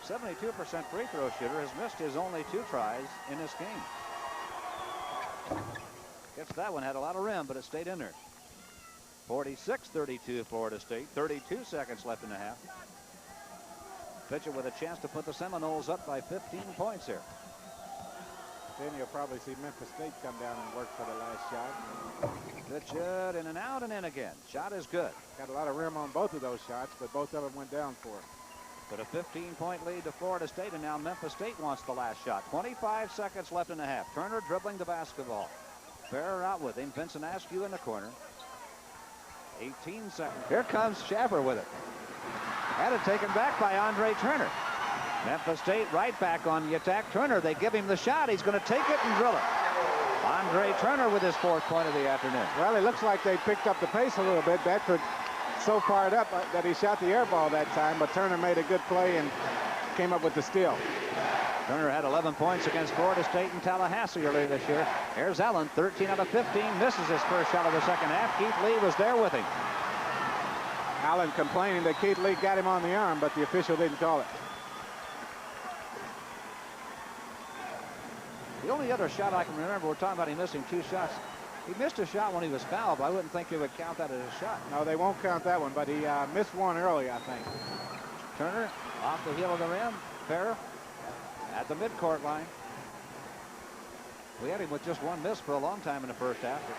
72% free throw shooter, has missed his only 2 tries in this game. Gets that one, had a lot of rim, but it stayed in there. 46-32 Florida State, 32 seconds left in the half. Fitchett with a chance to put the Seminoles up by 15 points here. Then you'll probably see Memphis State come down and work for the last shot. Fitchett in and out and in again. Shot is good. Got a lot of rim on both of those shots, but both of them went down for him. But a 15-point lead to Florida State, and now Memphis State wants the last shot. 25 seconds left in the half. Turner dribbling the basketball. Ferrer out with him. Vincent Askew in the corner. 18 seconds. Here comes Schaffer with it. Had it taken back by Andre Turner. Memphis State right back on the attack. Turner, they give him the shot. He's going to take it and drill it. Andre Turner with his 4th point of the afternoon. Well, it looks like they picked up the pace a little bit. Bedford so fired up that he shot the air ball that time, but Turner made a good play and came up with the steal. Turner had 11 points against Florida State and Tallahassee earlier this year. Here's Allen, 13 out of 15, misses his first shot of the second half. Keith Lee was there with him. Allen complaining that Keith Lee got him on the arm, but the official didn't call it. The only other shot I can remember, we're talking about him missing 2 shots. He missed a shot when he was fouled, but I wouldn't think they would count that as a shot. No, they won't count that one, but he missed one early, I think. Turner off the heel of the rim. Ferrer at the midcourt line. We had him with just 1 miss for a long time in the first half. But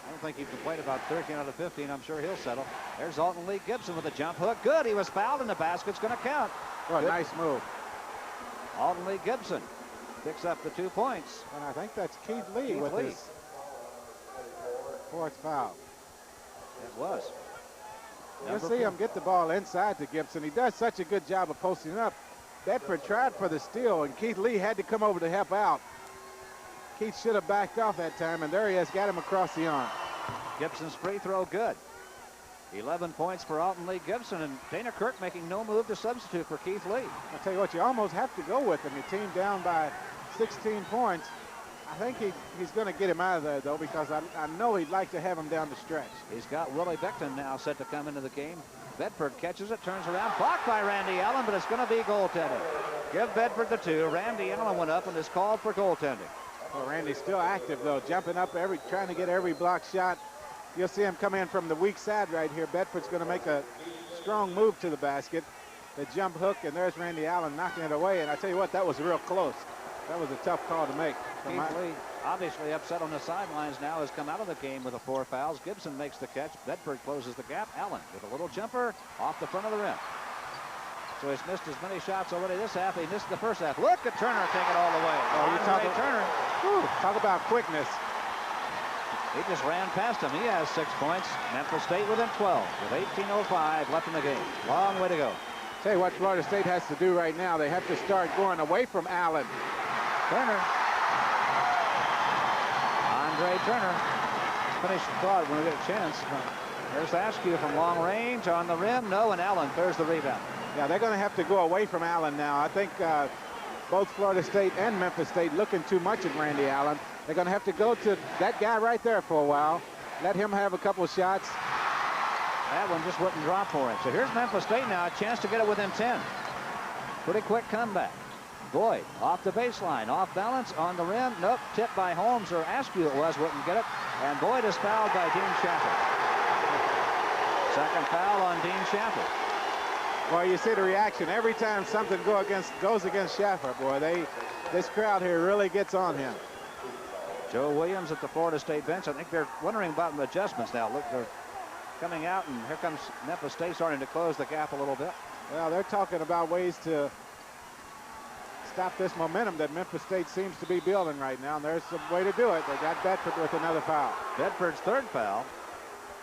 I don't think he complained about 13 out of 15. I'm sure he'll settle. There's Alton Lee Gibson with a jump hook. Good. He was fouled, and the basket's going to count. What a nice move. Alton Lee Gibson picks up the 2 points. And I think that's Keith Lee with his 4th foul. It was. You'll see him get the ball inside to Gibson. He does such a good job of posting up. Bedford tried for the steal, and Keith Lee had to come over to help out. Keith should have backed off that time, and there he has, got him across the arm. Gibson's free throw good. 11 points for Alton Lee Gibson, and Dana Kirk making no move to substitute for Keith Lee. I'll tell you what, you almost have to go with him. Your team down by 16 points. I think he's going to get him out of there, though, because I know he'd like to have him down the stretch. He's got Willie Beckton now set to come into the game. Bedford catches it, turns around, blocked by Randy Allen, but it's going to be goaltending. Give Bedford the 2. Randy Allen went up and is called for goaltending. Well, Randy's still active, though, jumping up, trying to get every block shot. You'll see him come in from the weak side right here. Bedford's going to make a strong move to the basket. The jump hook, and there's Randy Allen knocking it away. And I tell you what, that was real close. That was a tough call to make. Keith Lee, obviously upset on the sidelines now, has come out of the game with the 4 fouls. Gibson makes the catch. Bedford closes the gap. Allen with a little jumper off the front of the rim. So he's missed as many shots already this half. He missed the first half. Look at Turner take it all the way. Oh, you Turner. Talk about quickness. He just ran past him. He has 6 points. Memphis State within 12 with 18:05 left in the game. Long way to go. Tell you what Florida State has to do right now. They have to start going away from Allen. Turner. Andre Turner. finish the thought when we get a chance. There's Askew from long range on the rim. No, and Allen clears the rebound. Yeah, they're going to have to go away from Allen now. I think both Florida State and Memphis State looking too much at Randy Allen. They're going to have to go to that guy right there for a while. Let him have a couple of shots. That one just wouldn't drop for him. So here's Memphis State now, a chance to get it within 10. Pretty quick comeback. Boyd off the baseline, off balance on the rim. Nope, tipped by Holmes, or Askew it was, wouldn't get it. And Boyd is fouled by Dean Schaffer. Second foul on Dean Schaffer. Well, you see the reaction every time something goes against Schaffer. Boy, this crowd here really gets on him. Joe Williams at the Florida State bench. I think they're wondering about adjustments now. Look, they're coming out, and here comes Memphis State starting to close the gap a little bit. Well, they're talking about ways to stop this momentum that Memphis State seems to be building right now, and there's some way to do it. They got Bedford with another foul. Bedford's third foul.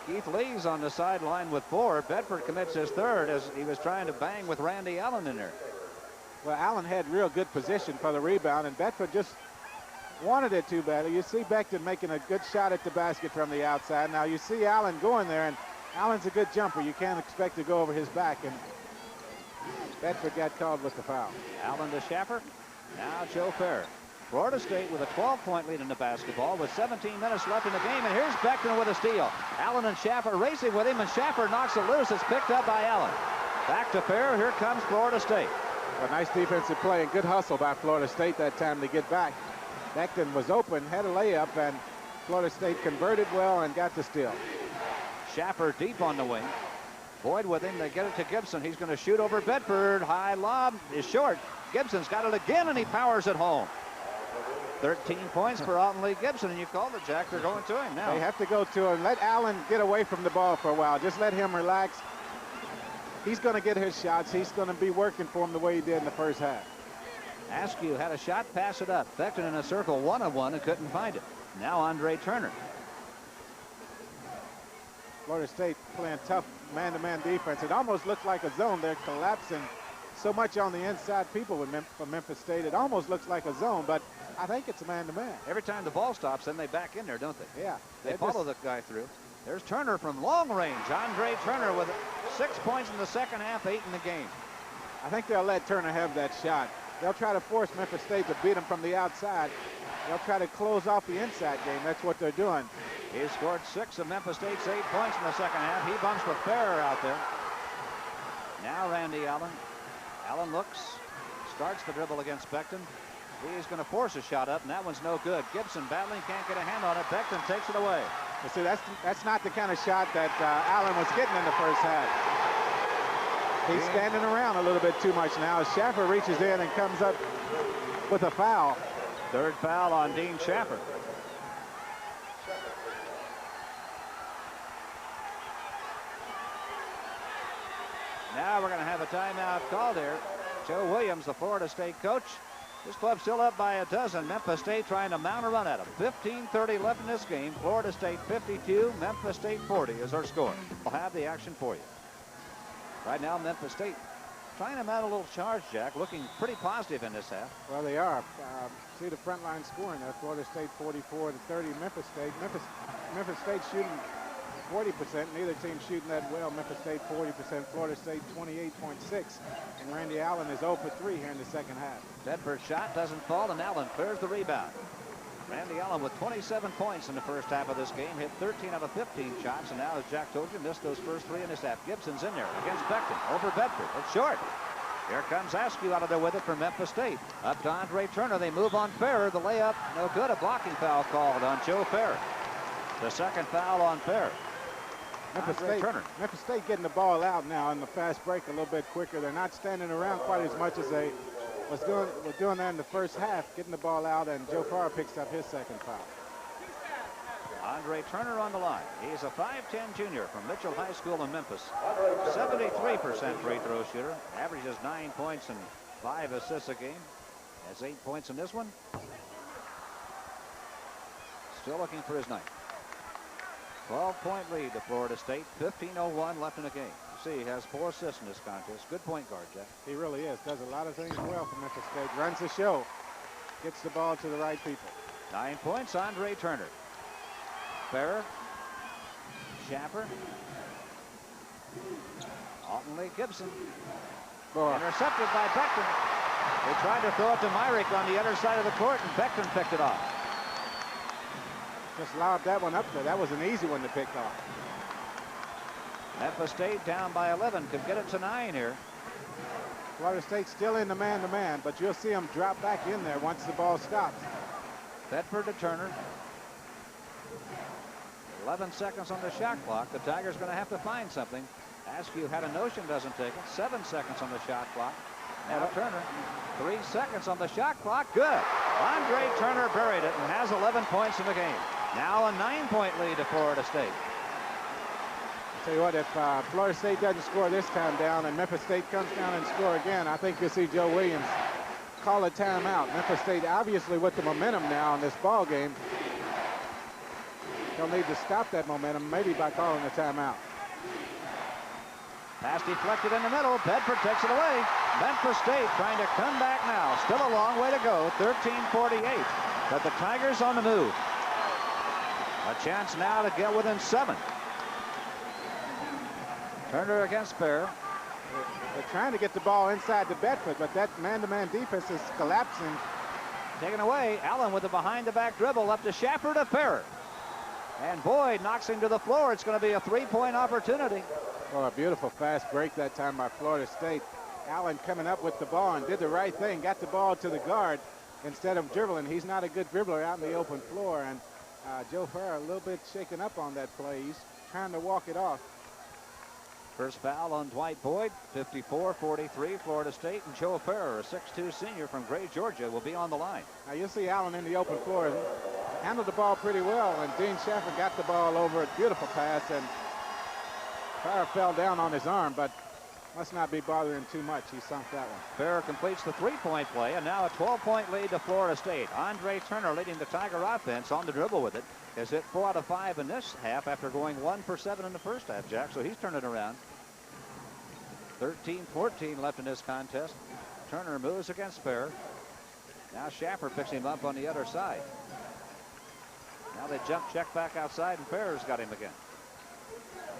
Keith Lee's on the sideline with 4. Bedford commits his third as he was trying to bang with Randy Allen in there. Well, Allen had real good position for the rebound, and Bedford just wanted it too badly. You see Beckton making a good shot at the basket from the outside. Now you see Allen going there, and Allen's a good jumper. You can't expect to go over his back, and Bedford got called with the foul. Allen to Schaffer. Now Joe Ferrer. Florida State with a 12-point lead in the basketball with 17 minutes left in the game, and here's Beckton with a steal. Allen and Schaffer racing with him, and Schaffer knocks it loose. It's picked up by Allen. Back to Ferrer. Here comes Florida State. A nice defensive play and good hustle by Florida State that time to get back. Beckton was open, had a layup, and Florida State converted well and got the steal. Schaffer deep on the wing. Boyd with him. They get it to Gibson. He's going to shoot over Bedford. High lob is short. Gibson's got it again, and he powers it home. 13 points for Alton Lee Gibson, and you called it, Jack. They're going to him now. They have to go to him. Let Allen get away from the ball for a while. Just let him relax. He's going to get his shots. He's going to be working for him the way he did in the first half. Askew had a shot, pass it up. Beckton in a circle, one-on-one, and couldn't find it. Now Andre Turner. Florida State playing tough man-to-man defense. It almost looks like a zone. They're collapsing so much on the inside people from Memphis State. It almost looks like a zone, but I think it's a man-to-man. Every time the ball stops, then they back in there, don't they? Yeah. They follow the guy through. There's Turner from long range. Andre Turner with 6 points in the second half, 8 in the game. I think they'll let Turner have that shot. They'll try to force Memphis State to beat him from the outside. They'll try to close off the inside game. That's what they're doing. He scored 6 of Memphis State's 8 points in the second half. He bumps with Ferrer out there. Now Randy Allen. Allen looks, starts the dribble against Beckton. He's going to force a shot up, and that one's no good. Gibson battling, can't get a hand on it. Beckton takes it away. You see, that's not the kind of shot that Allen was getting in the first half. He's standing around a little bit too much now as Schaffer reaches in and comes up with a foul. Third foul on Dean Schaffer. Now we're going to have a timeout called here. Joe Williams, the Florida State coach. This club's still up by a dozen. Memphis State trying to mount a run at them. 15:30 left in this game. Florida State 52, Memphis State 40 is our score. We'll have the action for you. Right now, Memphis State trying to mount a little charge, Jack. Looking pretty positive in this half. Well, they are. See the front line scoring there. Florida State 44-30. Memphis State shooting 40%. Neither team shooting that well. Memphis State 40%. Florida State 28.6. And Randy Allen is 0 for 3 here in the second half. Bedford's shot doesn't fall, and Allen clears the rebound. Randy Allen with 27 points in the first half of this game, hit 13 out of 15 shots, and now, as Jack told you, missed those first 3 in this half. Gibson's in there against Beckton, over Bedford. It's short. Here comes Askew out of there with it for Memphis State. Up to Andre Turner. They move on Ferrer. The layup, no good. A blocking foul called on Joe Ferrer. The second foul on Ferrer. Memphis State getting the ball out now in the fast break a little bit quicker. They're not standing around quite as much as they was doing that in the first half, getting the ball out, and Joe Farr picks up his second foul. Andre Turner on the line. He's a 5'10 junior from Mitchell High School in Memphis. 73% free throw shooter. Averages 9 points and 5 assists a game. Has 8 points in this one. Still looking for his ninth. 12-point lead to Florida State. 15:01 left in the game. You see, he has 4 assists in this contest. Good point guard, Jeff. He really is. Does a lot of things well for Memphis State. Runs the show. Gets the ball to the right people. 9 points, Andre Turner. Ferrer Schaffer. Alton Lee Gibson. Boy. Intercepted by Beckton. They tried to throw it to Myrick on the other side of the court, and Beckton picked it off. Just lobbed that one up there. That was an easy one to pick off. Memphis State down by 11. Could get it to 9 here. Florida State still in the man-to-man, but you'll see them drop back in there once the ball stops. Bedford to Turner. 11 seconds on the shot clock. The Tigers going to have to find something. Askew had a notion, doesn't take it. 7 seconds on the shot clock. Now Turner. 3 seconds on the shot clock. Good. Andre Turner buried it and has 11 points in the game. Now a 9-point lead to Florida State. Tell you what, if Florida State doesn't score this time down and Memphis State comes down and score again, I think you'll see Joe Williams call a timeout. Memphis State obviously with the momentum now in this ball game. They'll need to stop that momentum maybe by calling a timeout. Pass deflected in the middle. Bedford takes it away. Memphis State trying to come back now. Still a long way to go. 13:48. But the Tigers on the move. A chance now to get within 7. Turner against Bear. They're trying to get the ball inside to Bedford, but that man-to-man defense is collapsing. Taken away. Allen with a behind-the-back dribble up to Schaffer to Ferrer. And Boyd knocks him to the floor. It's going to be a 3-point opportunity. Oh, a beautiful fast break that time by Florida State. Allen coming up with the ball and did the right thing. Got the ball to the guard instead of dribbling. He's not a good dribbler out in the open floor. And Joe Ferrer a little bit shaken up on that play. He's trying to walk it off. First foul on Dwight Boyd. 54-43 Florida State. And Joe Ferrer, a 6'2 senior from Gray, Georgia, will be on the line. Now you'll see Allen in the open floor. Handled the ball pretty well. And Dean Schaffer got the ball over it. Beautiful pass. And Ferrer fell down on his arm, but must not be bothering too much. He sunk that one. Ferrer completes the 3-point play, and now a 12-point lead to Florida State. Andre Turner leading the Tiger offense on the dribble with it. Has hit 4 out of 5 in this half after going 1 for 7 in the first half, Jack. So he's turned it around. 13-14 left in this contest. Turner moves against Ferrer. Now Schaffer picks him up on the other side. Now they jump check back outside, and Ferrer's got him again.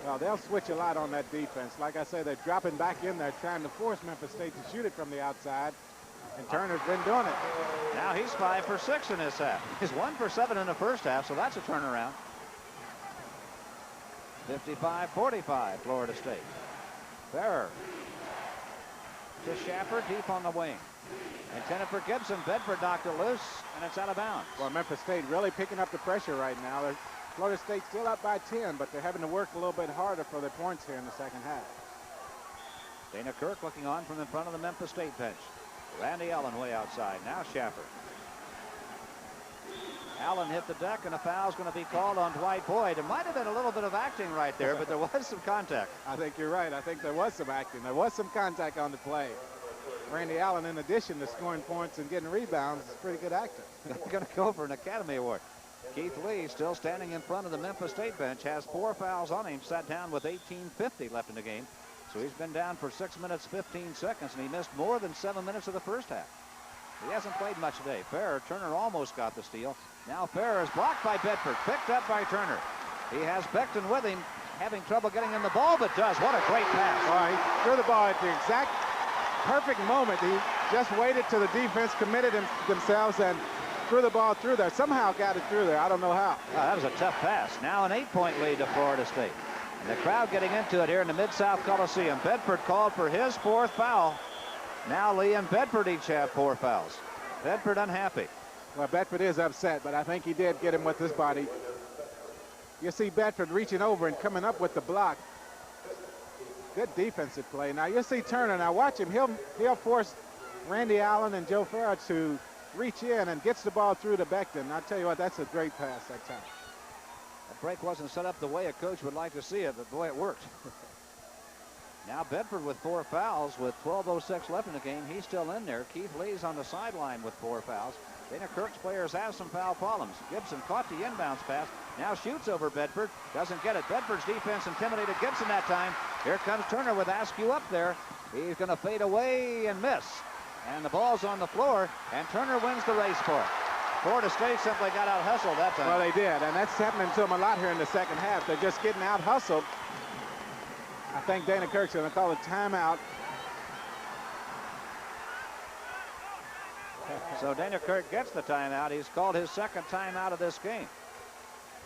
Well, they'll switch a lot on that defense. Like I say, they're dropping back in there, trying to force Memphis State to shoot it from the outside. And Turner's been doing it. Now he's 5 for 6 in this half. He's 1 for 7 in the first half, so that's a turnaround. 55-45, Florida State. Ferrer to Schaffer, deep on the wing. Intended for Gibson. Bedford knocked it loose, and it's out of bounds. Well, Memphis State really picking up the pressure right now. Florida State still up by 10, but they're having to work a little bit harder for their points here in the second half. Dana Kirk looking on from in front of the Memphis State bench. Randy Allen way outside. Now Schaffer. Allen hit the deck, and a foul's going to be called on Dwight Boyd. It might have been a little bit of acting right there, but there was some contact. I think you're right. I think there was some acting. There was some contact on the play. Randy Allen, in addition to scoring points and getting rebounds, is a pretty good actor. Going to go for an Academy Award. Keith Lee, still standing in front of the Memphis State bench, has 4 fouls on him, sat down with 18:50 left in the game. So he's been down for 6 minutes, 15 seconds, and he missed more than 7 minutes of the first half. He hasn't played much today. Ferrer, Turner almost got the steal. Now Ferrer is blocked by Bedford, picked up by Turner. He has Beckton with him, having trouble getting in the ball, but does. What a great pass. Well, he threw the ball at the exact perfect moment. He just waited till the defense committed themselves and threw the ball through there. Somehow got it through there. I don't know how. That was a tough pass. Now an 8-point lead to Florida State. And the crowd getting into it here in the Mid-South Coliseum. Bedford called for his 4th foul. Now Lee and Bedford each have 4 fouls. Bedford unhappy. Well, Bedford is upset, but I think he did get him with his body. You see Bedford reaching over and coming up with the block. Good defensive play. Now you see Turner. Now watch him. He'll force Randy Allen and Joe Ferrer to reach in and gets the ball through to Beckton. I'll tell you what, that's a great pass that time. That break wasn't set up the way a coach would like to see it, but boy, it worked. Now Bedford with 4 fouls with 12:06 left in the game. He's still in there. Keith Lee's on the sideline with 4 fouls. Dana Kirk's players have some foul problems. Gibson caught the inbounds pass. Now shoots over Bedford. Doesn't get it. Bedford's defense intimidated Gibson that time. Here comes Turner with Askew up there. He's going to fade away and miss. And the ball's on the floor, and Turner wins the race for it. Florida State simply got out hustled that time. Well, they did, and that's happening to them a lot here in the second half. They're just getting out hustled. I think Dana Kirk's going to call a timeout. So Dana Kirk gets the timeout. He's called his second timeout of this game.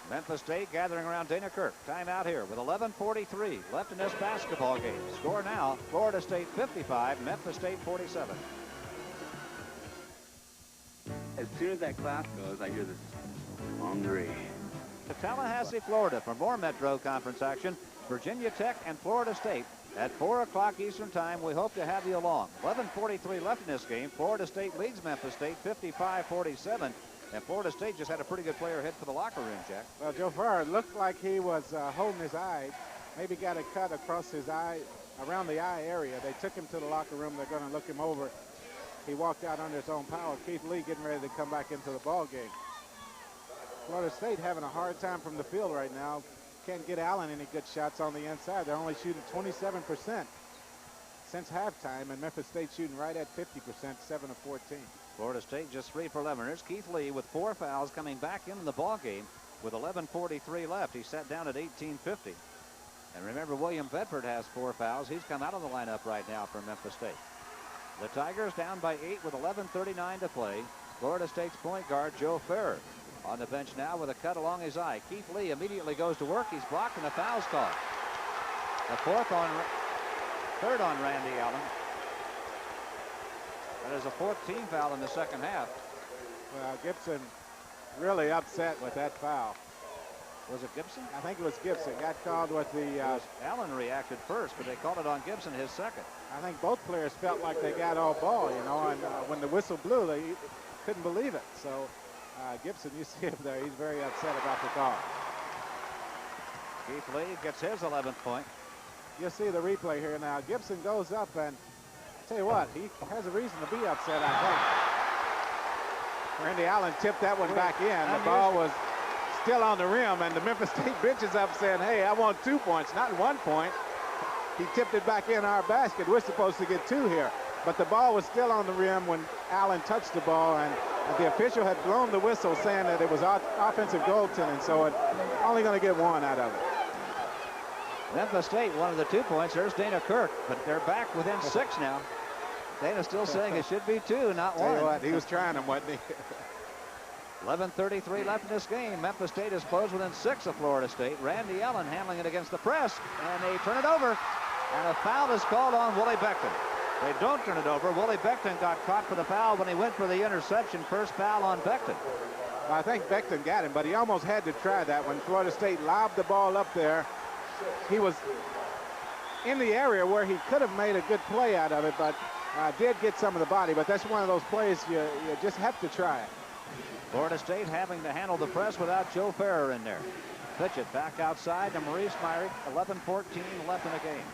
Memphis State gathering around Dana Kirk. Timeout here with 11:43 left in this basketball game. Score now, Florida State 55, Memphis State 47. As soon as that class goes, I hear this on the radio. To Tallahassee, Florida for more Metro Conference action. Virginia Tech and Florida State at 4 o'clock Eastern Time. We hope to have you along. 11:43 left in this game. Florida State leads Memphis State 55-47. And Florida State just had a pretty good player hit for the locker room, Jack. Well, Joe Farrar looked like he was holding his eye. Maybe got a cut across his eye, around the eye area. They took him to the locker room. They're going to look him over. He walked out under his own power. Keith Lee getting ready to come back into the ball game. Florida State having a hard time from the field right now. Can't get Allen any good shots on the inside. They're only shooting 27% since halftime, and Memphis State shooting right at 50%, 7 of 14. Florida State just 3 for 11. Here's Keith Lee with 4 fouls coming back in the ball game with 11:43 left. He sat down at 18:50. And remember, William Bedford has 4 fouls. He's come out of the lineup right now for Memphis State. The Tigers down by 8 with 11:39 to play. Florida State's point guard, Joe Farrar, on the bench now with a cut along his eye. Keith Lee immediately goes to work. He's blocked and a foul's called. Third on Randy Allen. That is a 14 foul in the second half. Well, Gibson really upset with that foul. Was it Gibson? I think it was Gibson. Got called with the... Allen reacted first, but they called it on Gibson, his second. I think both players felt like they got all ball, you know, and when the whistle blew, they couldn't believe it. So Gibson, you see him there. He's very upset about the call. Keith Lee gets his 11th point. You'll see the replay here now. Gibson goes up, and I tell you what, he has a reason to be upset, I think. Randy Allen tipped that one back in. The ball was still on the rim, and the Memphis State bench is up saying, hey, I want 2 points, not 1 point. He tipped it back in our basket. We're supposed to get 2 here. But the ball was still on the rim when Allen touched the ball, and the official had blown the whistle saying that it was offensive goaltending, so it only going to get 1 out of it. Memphis State wanted the 2 points. There's Dana Kirk, but they're back within 6 now. Dana's still saying it should be 2, not 1. Tell you what, he was trying them, wasn't he? 11:33 left in this game. Memphis State is closed within 6 of Florida State. Randy Allen handling it against the press, and they turn it over. And a foul is called on Willie Beckton. They don't turn it over. Willie Beckton got caught for the foul when he went for the interception. First foul on Beckton. Well, I think Beckton got him, but he almost had to try that when Florida State lobbed the ball up there. He was in the area where he could have made a good play out of it, but did get some of the body. But that's one of those plays you just have to try it. Florida State having to handle the press without Joe Farrar in there. Pitch it back outside to Maurice Myrick. 11:14 left in the game.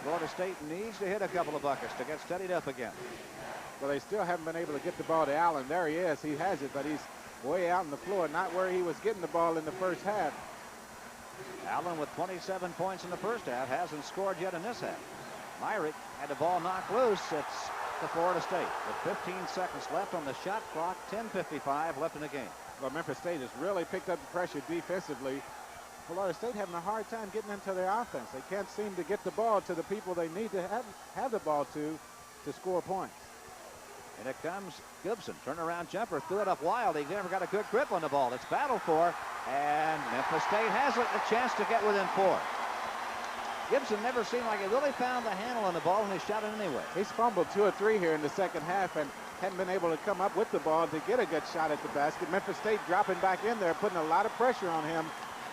Florida State needs to hit a couple of buckets to get steadied up again. Well, they still haven't been able to get the ball to Allen. There he is. He has it, but he's way out on the floor, not where he was getting the ball in the first half. Allen with 27 points in the first half hasn't scored yet in this half. Myrick had the ball knocked loose. It's to Florida State with 15 seconds left on the shot clock. 10:55 left in the game. Well, Memphis State has really picked up the pressure defensively. Florida State having a hard time getting into their offense. They can't seem to get the ball to the people they need to have the ball to score points. And it comes Gibson. Turnaround jumper. Threw it up wild. He never got a good grip on the ball. It's battled for. And Memphis State has a chance to get within 4. Gibson never seemed like he really found the handle on the ball when he shot it anyway. He's fumbled 2 or 3 here in the second half and hadn't been able to come up with the ball to get a good shot at the basket. Memphis State dropping back in there, putting a lot of pressure on him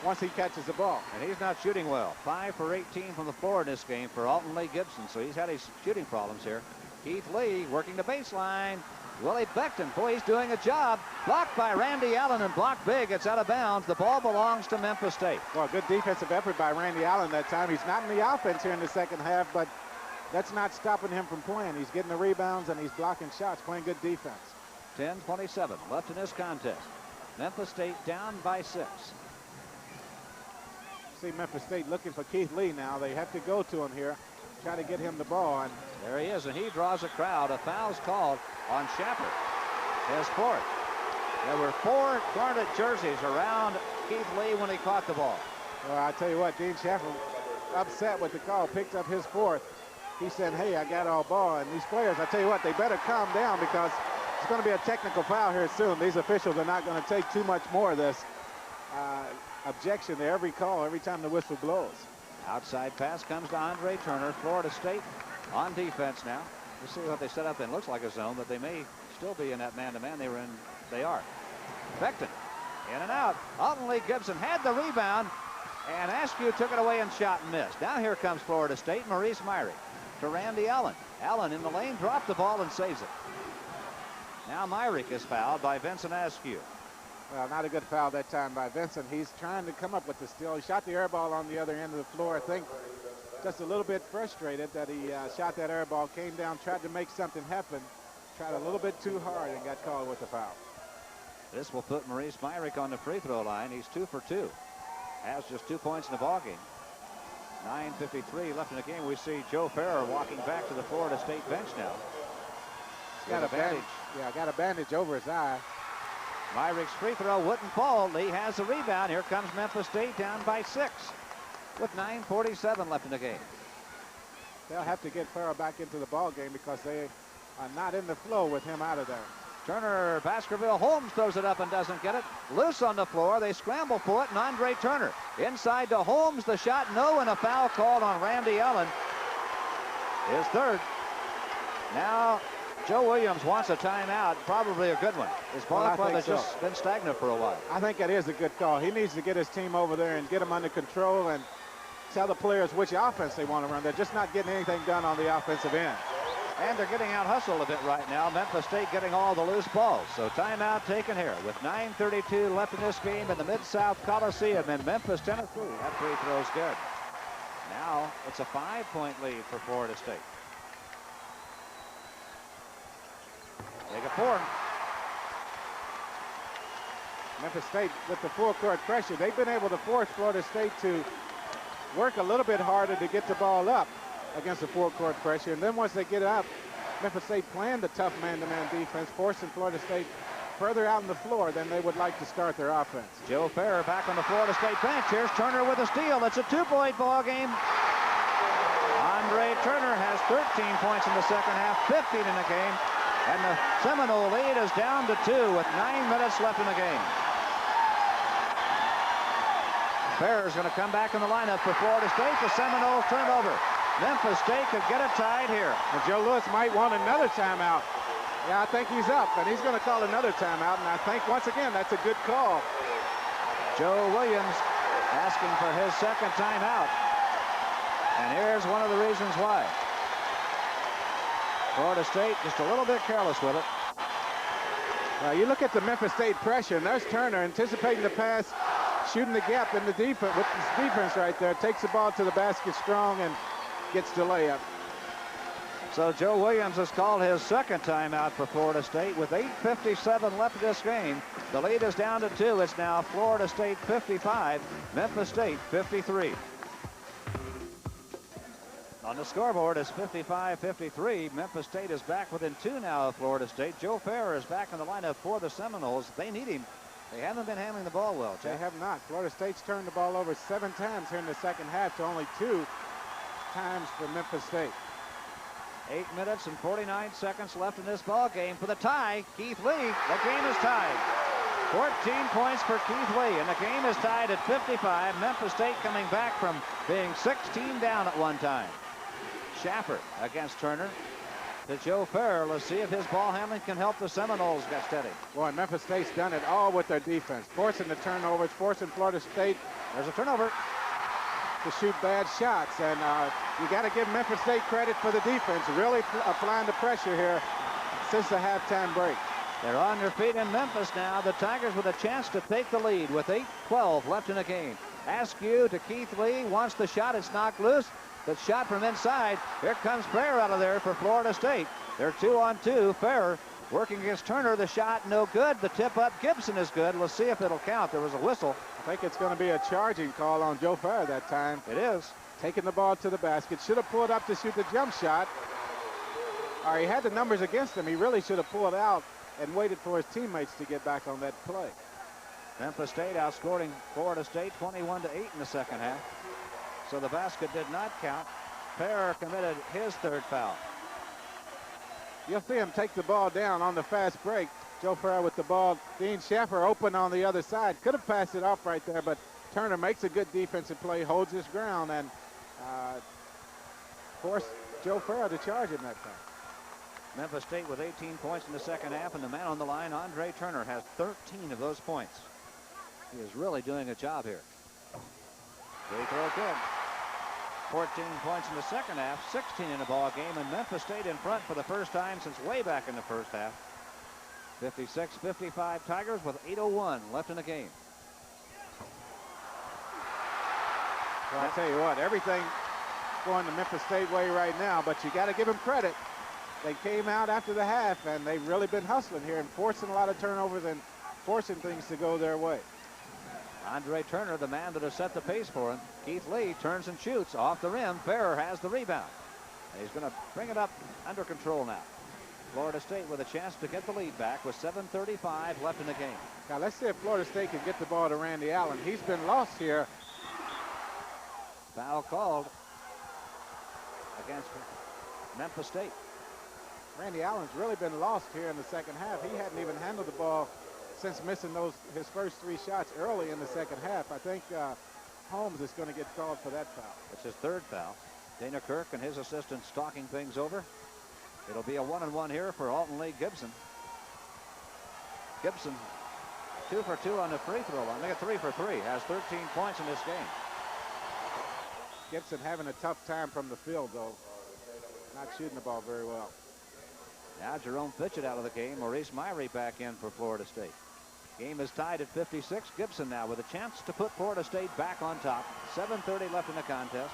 once he catches the ball. And he's not shooting well. 5 for 18 from the floor in this game for Alton Lee Gibson. So he's had his shooting problems here. Keith Lee working the baseline. Willie Beckton, boy, he's doing a job. Blocked by Randy Allen and blocked big. It's out of bounds. The ball belongs to Memphis State. Well, good defensive effort by Randy Allen that time. He's not in the offense here in the second half, but that's not stopping him from playing. He's getting the rebounds and he's blocking shots, playing good defense. 10:27 left in this contest. Memphis State down by 6. See Memphis State looking for Keith Lee now. They have to go to him here, try to get him the ball. And there he is, and he draws a crowd. A foul's called on Shepard. His 4th. There were 4 garnet jerseys around Keith Lee when he caught the ball. Well, I tell you what, Dean Sheffer, upset with the call, picked up his 4th. He said, hey, I got all ball. And these players, I tell you what, they better calm down because it's going to be a technical foul here soon. These officials are not going to take too much more of this objection to every call every time the whistle blows. Outside pass comes to Andre Turner. Florida State on defense now. We'll see what they set up in. Looks like a zone, but they may still be in that man-to-man they were in. They are. Beckton in and out. Alton Lee Gibson had the rebound, and Askew took it away and shot and missed. Now here comes Florida State. Maurice Myrick to Randy Allen. Allen in the lane, dropped the ball and saves it. Now Myrick is fouled by Vincent Askew. Well, not a good foul that time by Vincent. He's trying to come up with the steal. He shot the air ball on the other end of the floor. I think just a little bit frustrated that he shot that air ball, came down, tried to make something happen, tried a little bit too hard and got called with the foul. This will put Maurice Myrick on the free throw line. He's 2 for 2. Has just 2 points in the ball game. 9:53 left in the game. We see Joe Farrer walking back to the Florida State bench now. He's got a bandage. Yeah, got a bandage over his eye. Myrick's free throw wouldn't fall. Lee has the rebound. Here comes Memphis State down by 6 with 9:47 left in the game. They'll have to get Farrer back into the ball game because they are not in the flow with him out of there. Turner, Baskerville, Holmes throws it up and doesn't get it. Loose on the floor. They scramble for it, and Andre Turner inside to Holmes. The shot, no, and a foul called on Randy Allen. His 3rd. Now Joe Williams wants a timeout, probably a good one. His ball club has just been stagnant for a while. I think it is a good call. He needs to get his team over there and get them under control and tell the players which offense they want to run. They're just not getting anything done on the offensive end. And they're getting out hustled a bit right now. Memphis State getting all the loose balls. So timeout taken here with 9:32 left in this game in the Mid-South Coliseum in Memphis, Tennessee. That free throw's good. Now it's a 5-point lead for Florida State. Take a 4. Memphis State with the full court pressure. They've been able to force Florida State to work a little bit harder to get the ball up against the full court pressure. And then once they get it up, Memphis State playing the tough man-to-man defense, forcing Florida State further out on the floor than they would like to start their offense. Joe Farrer back on the Florida State bench. Here's Turner with a steal. It's a 2-point ball game. Andre Turner has 13 points in the second half, 15 in the game. And the Seminole lead is down to 2 with 9 minutes left in the game. Farrer's going to come back in the lineup for Florida State. The Seminoles turn over. Memphis State could get it tied here. And Joe Lewis might want another timeout. Yeah, I think he's up, and he's going to call another timeout. And I think, once again, that's a good call. Joe Williams asking for his 2nd timeout. And here's one of the reasons why. Florida State just a little bit careless with it. You look at the Memphis State pressure, and there's Turner anticipating the pass, shooting the gap in the defense with his defense right there. Takes the ball to the basket strong and gets the layup. So Joe Williams has called his 2nd timeout for Florida State with 8:57 left in this game. The lead is down to 2. It's now Florida State 55, Memphis State 53. On the scoreboard is 55-53. Memphis State is back within 2 now of Florida State. Joe Farrer is back in the lineup for the Seminoles. They need him. They haven't been handling the ball well, Jeff. They have not. Florida State's turned the ball over 7 times here in the second half to only 2 times for Memphis State. 8 minutes and 49 seconds left in this ball game for the tie. Keith Lee, the game is tied. 14 points for Keith Lee, and the game is tied at 55. Memphis State coming back from being 16 down at one time. Schaffer against Turner to Joe Farrer. Let's see if his ball handling can help the Seminoles get steady. Boy, Memphis State's done it all with their defense, forcing the turnovers, forcing Florida State. There's a turnover. To shoot bad shots, and you got to give Memphis State credit for the defense, really applying the pressure here since the halftime break. They're on their feet in Memphis now. The Tigers with a chance to take the lead with 8:12 left in the game. Askew to Keith Lee, wants the shot, it's knocked loose. The shot from inside. Here comes Farrer out of there for Florida State. They're 2-on-2. Farrer working against Turner. The shot no good. The tip up Gibson is good. Let's see if it'll count. There was a whistle. I think it's going to be a charging call on Joe Farrer that time. It is. Taking the ball to the basket. Should have pulled up to shoot the jump shot. Or he had the numbers against him. He really should have pulled out and waited for his teammates to get back on that play. Memphis State outscoring Florida State 21-8 in the second half. So the basket did not count. Fair committed his third foul. You'll see him take the ball down on the fast break. Joe Farrell with the ball. Dean Schaffer open on the other side. Could have passed it off right there, but Turner makes a good defensive play, holds his ground, and forced Joe Farrell to charge him that time. Memphis State with 18 points in the second half, and the man on the line, Andre Turner, has 13 of those points. He is really doing a job here. Free throw good. 14 points in the second half, 16 in the ball game, and Memphis State in front for the first time since way back in the first half. 56-55 Tigers with 8:01 left in the game. Well, I tell you what, everything going the Memphis State way right now, but you got to give them credit. They came out after the half, and they've really been hustling here and forcing a lot of turnovers and forcing things to go their way. Andre Turner, the man that has set the pace for him. Keith Lee turns and shoots off the rim. Ferrer has the rebound. And he's going to bring it up under control now. Florida State with a chance to get the lead back with 7:35 left in the game. Now let's see if Florida State can get the ball to Randy Allen. He's been lost here. Foul called against Memphis State. Randy Allen's really been lost here in the second half. He hadn't even handled the ball since missing his first 3 shots early in the second half. I think Holmes is going to get called for that foul. It's his third foul. Dana Kirk and his assistants talking things over. It'll be a 1-and-1 here for Alton Lee Gibson. Gibson 2 for 2 on the free throw line. They got 3 for 3. Has 13 points in this game. Gibson having a tough time from the field, though. Not shooting the ball very well. Now Jerome Fitchett out of the game. Maurice Myrie back in for Florida State. Game is tied at 56. Gibson now with a chance to put Florida State back on top. 7:30 left in the contest.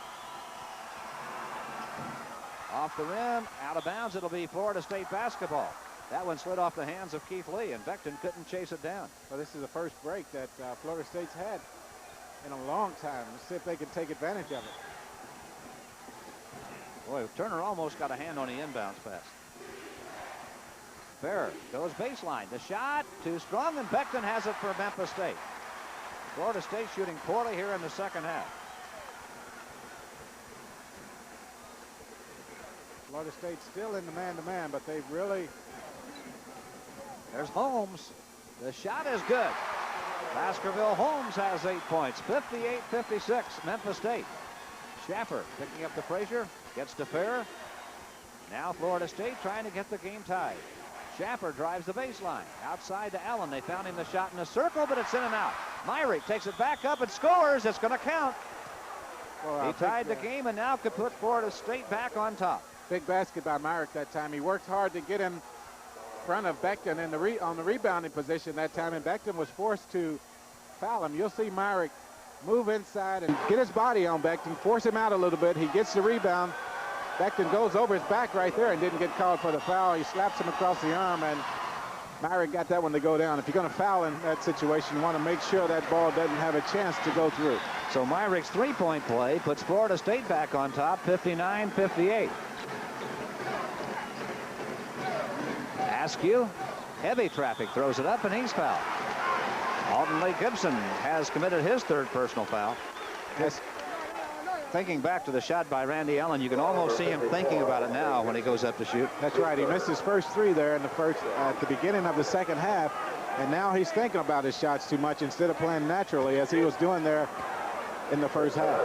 Off the rim, out of bounds. It'll be Florida State basketball. That one slid off the hands of Keith Lee, and Beckton couldn't chase it down. Well, this is the first break that Florida State's had in a long time. Let's see if they can take advantage of it. Boy, Turner almost got a hand on the inbounds pass. Ferrer goes baseline. The shot too strong, and Beckton has it for Memphis State. Florida State shooting poorly here in the second half. Florida State still in the man-to-man, but they've really... There's Holmes. The shot is good. Baskerville Holmes has 8 points. 58-56, Memphis State. Schaffer picking up the Frazier. Gets to Ferrer. Now Florida State trying to get the game tied. Schaffer drives the baseline. Outside to Allen. They found him the shot in a circle, but it's in and out. Myrie takes it back up and scores. It's going to count. Well, he tied the game and now could put Florida State back on top. Big basket by Myrick that time. He worked hard to get in front of Beckton in on the rebounding position that time, and Beckton was forced to foul him. You'll see Myrick move inside and get his body on Beckton, force him out a little bit. He gets the rebound. Beckton goes over his back right there and didn't get called for the foul. He slaps him across the arm, and Myrick got that one to go down. If you're going to foul in that situation, you want to make sure that ball doesn't have a chance to go through. So Myrick's three-point play puts Florida State back on top, 59-58. Askew, heavy traffic, throws it up, and he's fouled. Alton Lee Gibson has committed his third personal foul. Thinking back to the shot by Randy Allen, you can almost see him thinking about it now when he goes up to shoot. That's right. He missed his first 3 there in the at the beginning of the second half, and now he's thinking about his shots too much instead of playing naturally as he was doing there in the first half.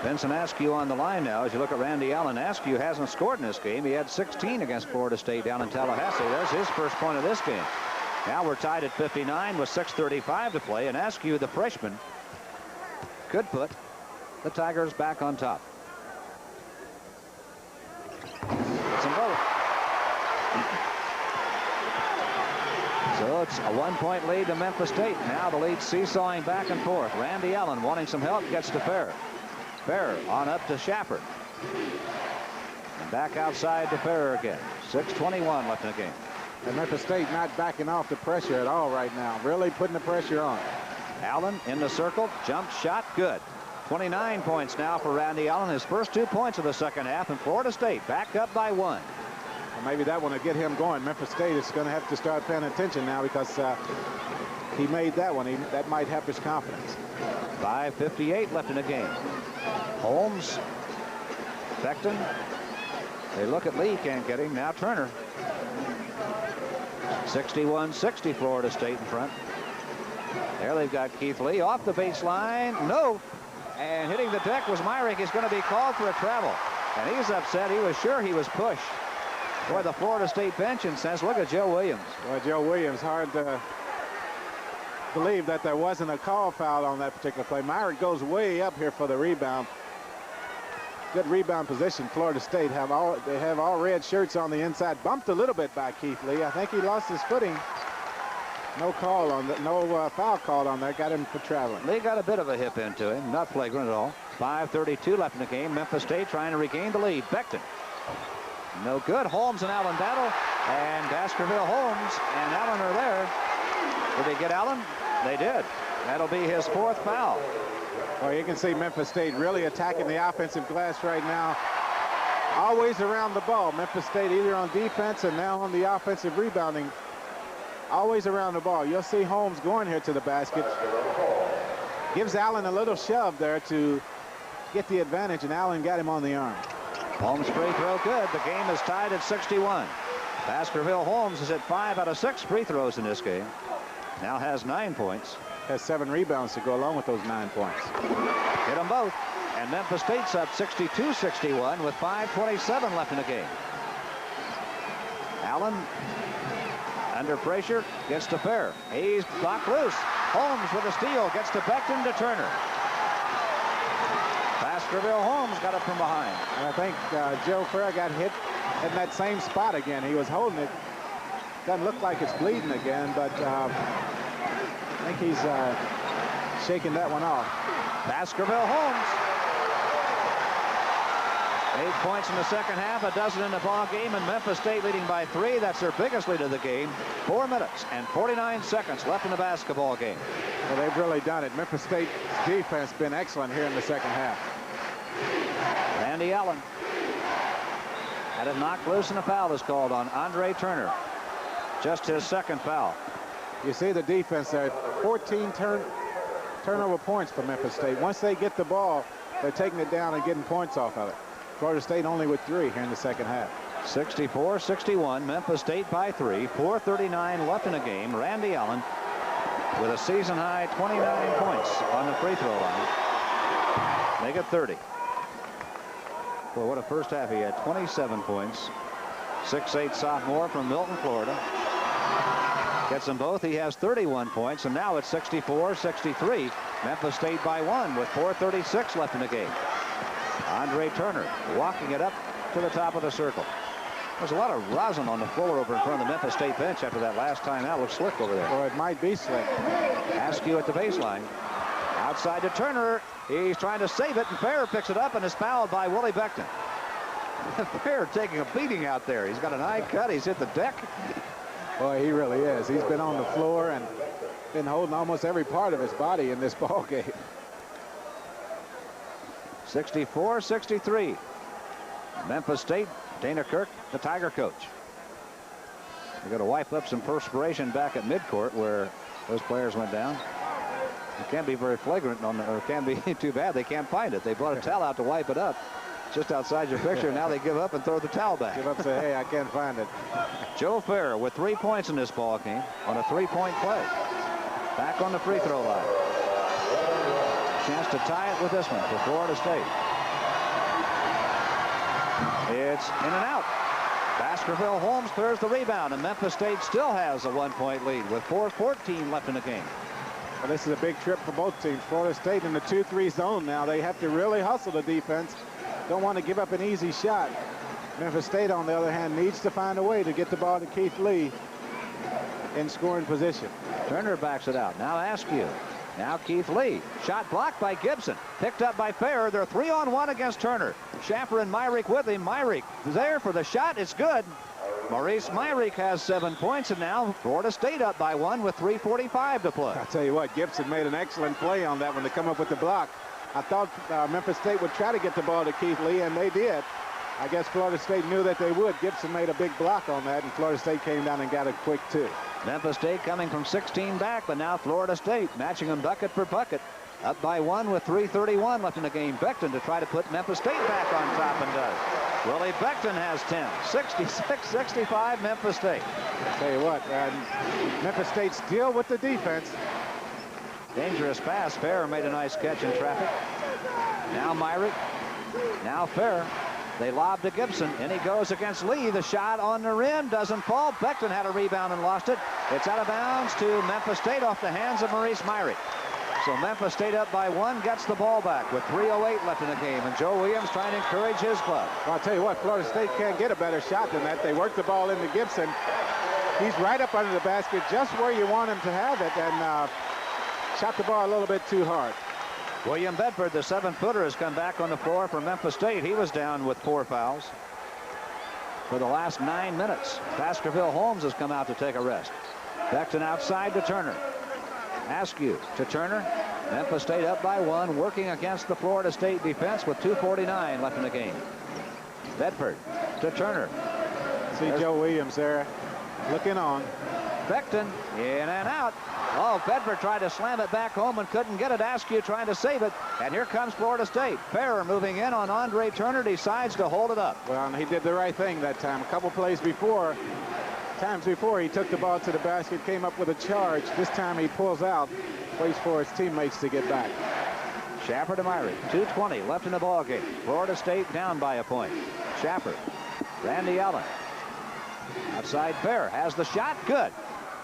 Vincent Askew on the line now. As you look at Randy Allen, Askew hasn't scored in this game. He had 16 against Florida State down in Tallahassee. There's his first point of this game. Now we're tied at 59 with 6:35 to play, and Askew, the freshman, could put the Tigers back on top. It's them both. So it's a 1-point lead to Memphis State. Now the lead seesawing back and forth. Randy Allen wanting some help, gets to Ferrer. Ferrer on up to Schaffer. And back outside to Ferrer again. 6:21 left in the game. And Memphis State not backing off the pressure at all right now. Really putting the pressure on. Allen in the circle. Jump shot good. 29 points now for Randy Allen. His first 2 points of the second half. And Florida State back up by 1. Well, maybe that one will get him going. Memphis State is going to have to start paying attention now because he made that one. That might help his confidence. 5:58 left in the game. Holmes, Beckton. They look at Lee, can't get him. Now Turner. 61-60 Florida State in front. There they've got Keith Lee off the baseline. No. And hitting the deck was Myrick. He's going to be called for a travel. And he's upset. He was sure he was pushed. Boy, the Florida State bench and says, look at Joe Williams. Well, Joe Williams, hard to believe that there wasn't a call foul on that particular play. Myrick goes way up here for the rebound. Good rebound position. Florida State have all red shirts on the inside. Bumped a little bit by Keith Lee. I think he lost his footing. No call on that. No foul called on that. Got him for traveling. They got a bit of a hip into him. Not flagrant at all. 5:32 left in the game. Memphis State trying to regain the lead. Beckton. No good. Holmes and Allen battle. And Baskerville, Holmes, and Allen are there. Did they get Allen? They did. That'll be his 4th foul. Well, you can see Memphis State really attacking the offensive glass right now. Always around the ball. Memphis State either on defense and now on the offensive rebounding. Always around the ball. You'll see Holmes going here to the basket. Gives Allen a little shove there to get the advantage, and Allen got him on the arm. Holmes free throw good. The game is tied at 61. Baskerville Holmes is at 5 out of 6 free throws in this game. Now has 9 points. Has 7 rebounds to go along with those 9 points. Hit them both. And Memphis State's up 62-61 with 5:27 left in the game. Allen under pressure, gets to Fair. He's knocked loose. Holmes with a steal, gets to Beckton to Turner. Baskerville Holmes got it from behind. And I think Joe Fair got hit in that same spot again. He was holding it. Doesn't look like it's bleeding again, but I think he's shaking that one off. Baskerville Holmes. 8 points in the second half, a dozen in the ball game, and Memphis State leading by 3. That's their biggest lead of the game. 4 minutes and 49 seconds left in the basketball game. Well, they've really done it. Memphis State's defense been excellent here in the second half. Randy Allen had it knocked loose, and a foul is called on Andre Turner. Just his 2nd foul. You see the defense there. 14 turnover points for Memphis State. Once they get the ball, they're taking it down and getting points off of it. Florida State only with 3 here in the second half. 64-61, Memphis State by 3. 4:39 left in the game. Randy Allen with a season-high 29 points on the free throw line. Make it 30. Well, what a first half he had. 27 points. 6'8" sophomore from Milton, Florida. Gets them both. He has 31 points, and now it's 64-63. Memphis State by 1 with 4:36 left in the game. Andre Turner walking it up to the top of the circle. There's a lot of rosin on the floor over in front of the Memphis State bench after that last timeout. Looks slick over there. Or it might be slick. Askew at the baseline. Outside to Turner. He's trying to save it, and Fair picks it up and is fouled by Willie Beckton. Fair taking a beating out there. He's got an eye cut. He's hit the deck. Boy, he really is. He's been on the floor and been holding almost every part of his body in this ball game. 64-63. Memphis State, Dana Kirk, the Tiger coach. They're going to wipe up some perspiration back at midcourt where those players went down. It can't be very flagrant on the, or it can't be too bad. They can't find it. They brought a towel out to wipe it up. Just outside your picture. Now they give up and throw the towel back. Give up and say, hey, I can't find it. Joe Fair with 3 points in this ball game on a 3-point play. Back on the free throw line. Chance to tie it with this one for Florida State. It's in and out. Baskerville Holmes clears the rebound, and Memphis State still has a 1-point lead with 4:14 left in the game. Well, this is a big trip for both teams. Florida State in the 2-3 zone now. They have to really hustle the defense. Don't want to give up an easy shot. Memphis State, on the other hand, needs to find a way to get the ball to Keith Lee in scoring position. Turner backs it out. Now Askew. Now Keith Lee. Shot blocked by Gibson. Picked up by Fair. They're 3-on-1 against Turner. Schaffer and Myrick with him. Myrick there for the shot. It's good. Maurice Myrick has 7 points, and now Florida State up by 1 with 3:45 to play. I'll tell you what, Gibson made an excellent play on that one to come up with the block. I thought Memphis State would try to get the ball to Keith Lee, and they did. I guess Florida State knew that they would. Gibson made a big block on that, and Florida State came down and got it quick, too. Memphis State coming from 16 back, but now Florida State matching them bucket for bucket. Up by 1 with 3:31 left in the game. Beckton to try to put Memphis State back on top and does. Willie Beckton has 10. 66-65 Memphis State. I'll tell you what, Memphis State's deal with the defense. Dangerous pass. Fair made a nice catch in traffic. Now Myrick. Now Fair. They lob to Gibson. In he goes against Lee. The shot on the rim doesn't fall. Beckton had a rebound and lost it. It's out of bounds to Memphis State off the hands of Maurice Myrick. So Memphis State up by 1, gets the ball back with 3:08 left in the game. And Joe Williams trying to encourage his club. Well, I'll tell you what, Florida State can't get a better shot than that. They work the ball into Gibson. He's right up under the basket, just where you want him to have it, and shot the ball a little bit too hard. William Bedford, the 7-footer, has come back on the floor for Memphis State. He was down with 4 fouls for the last 9 minutes. Baskerville Holmes has come out to take a rest. Beckton outside to Turner. Askew to Turner. Memphis State up by 1, working against the Florida State defense with 2:49 left in the game. Bedford to Turner. See Joe Williams there looking on. Beckton in and out. Oh, Bedford tried to slam it back home and couldn't get it. Askew trying to save it. And here comes Florida State. Farrer moving in on Andre Turner, decides to hold it up. Well, and he did the right thing that time. A couple plays before, times before, he took the ball to the basket, came up with a charge. This time he pulls out, waits for his teammates to get back. Schaffer to Myrick. 2:20 left in the ball game. Florida State down by a point. Schaffer. Randy Allen. Outside Farrer has the shot. Good.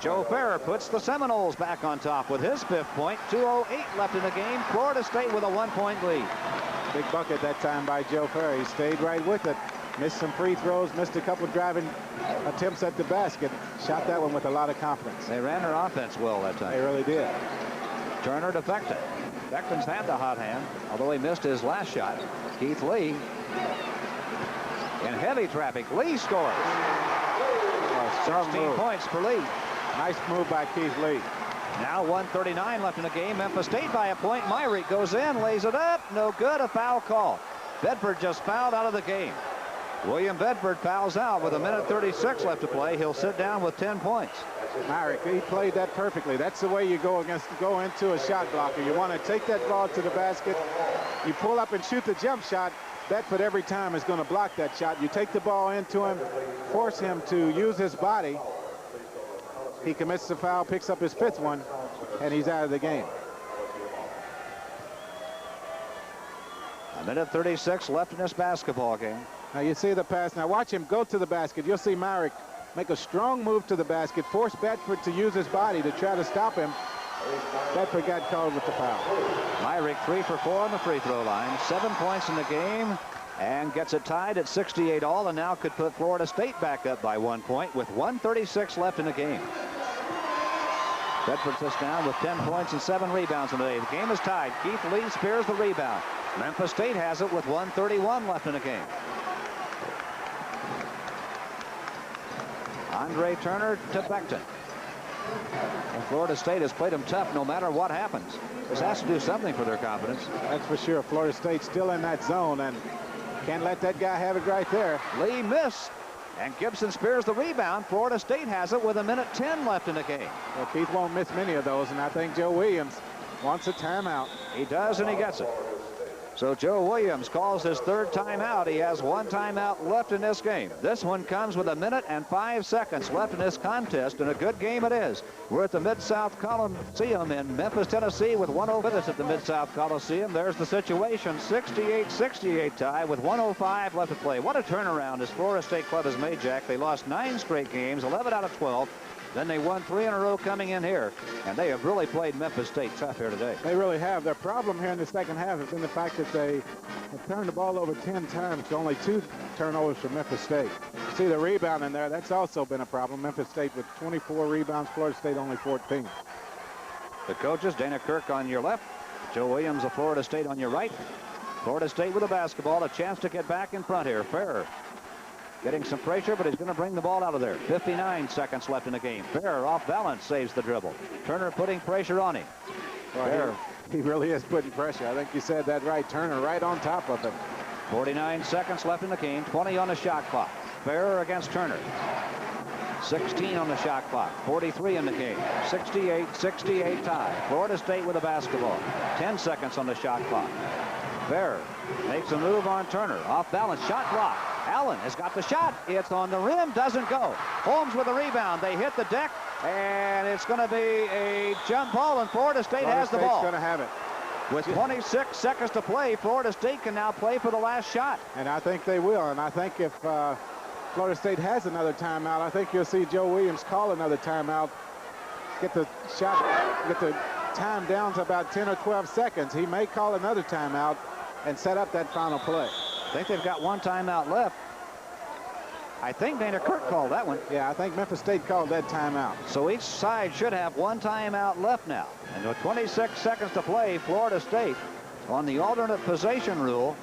Joe Farrer puts the Seminoles back on top with his 5th point. 2:08 left in the game. Florida State with a 1-point lead. Big bucket that time by Joe Farrer. He stayed right with it. Missed some free throws, missed a couple driving attempts at the basket. Shot that one with a lot of confidence. They ran their offense well that time. They really did. Turner to Beckton. Beckton's had the hot hand, although he missed his last shot. Keith Lee. In heavy traffic, Lee scores. 16 points for Lee. Nice move by Keith Lee. Now 1:39 left in the game. Memphis State by a point. Myrick goes in, lays it up. No good. A foul call. Bedford just fouled out of the game. William Bedford fouls out with 1:36 left to play. He'll sit down with 10 points. Myrick, he played that perfectly. That's the way you go into a shot blocker. You want to take that ball to the basket. You pull up and shoot the jump shot. Bedford every time is going to block that shot. You take the ball into him, force him to use his body. He commits the foul, picks up his 5th one, and he's out of the game. 1:36 left in this basketball game. Now you see the pass. Now watch him go to the basket. You'll see Myrick make a strong move to the basket, force Bedford to use his body to try to stop him. Bedford got called with the foul. Myrick 3 for 4 on the free throw line. 7 points in the game and gets it tied at 68 all, and now could put Florida State back up by 1 point with 1:36 left in the game. Bedford sits down with 10 points and 7 rebounds in the day. The game is tied. Keith Lee spears the rebound. Memphis State has it with 1:31 left in the game. Andre Turner to Beckton. And Florida State has played them tough no matter what happens. This has to do something for their confidence. That's for sure. Florida State still in that zone and can't let that guy have it right there. Lee missed, and Gibson spears the rebound. Florida State has it with 1:10 left in the game. Well, Keith won't miss many of those, and I think Joe Williams wants a timeout. He does, and he gets it. So Joe Williams calls his 3rd timeout. He has 1 timeout left in this game. This one comes with 1:05 left in this contest, and a good game it is. We're at the Mid-South Coliseum in Memphis, Tennessee, with 1-0 with us at the Mid-South Coliseum. There's the situation, 68-68 tie with 1:05 left to play. What a turnaround this Florida State club has made, Jack. They lost 9 straight games, 11 out of 12. Then they won 3 in a row coming in here, and they have really played Memphis State tough here today. They really have. Their problem here in the second half has been the fact that they have turned the ball over 10 times to only 2 turnovers for Memphis State. See the rebound in there. That's also been a problem. Memphis State with 24 rebounds, Florida State only 14. The coaches, Dana Kirk on your left, Joe Williams of Florida State on your right. Florida State with the basketball, a chance to get back in front here. Farrer getting some pressure, but he's going to bring the ball out of there. 59 seconds left in the game. Farrer off balance saves the dribble. Turner putting pressure on him. Well, he really is putting pressure. I think you said that right. Turner right on top of him. 49 seconds left in the game. 20 on the shot clock. Fair against Turner. 16 on the shot clock. 43 in the game. 68-68 tie. Florida State with the basketball. 10 seconds on the shot clock. Fair makes a move on Turner. Off balance. Shot block. Allen has got the shot. It's on the rim. Doesn't go. Holmes with the rebound. They hit the deck. And it's going to be a jump ball. And Florida State has the ball. Going to have it. With 26 seconds to play, Florida State can now play for the last shot. And I think they will. And I think if Florida State has another timeout, I think you'll see Joe Williams call another timeout. Get the shot, get the time down to about 10 or 12 seconds. He may call another timeout and set up that final play. I think they've got one timeout left. I think Dana Kirk called that one. Yeah, I think Memphis State called that timeout. So each side should have one timeout left now. And with 26 seconds to play, Florida State, on the alternate possession rule,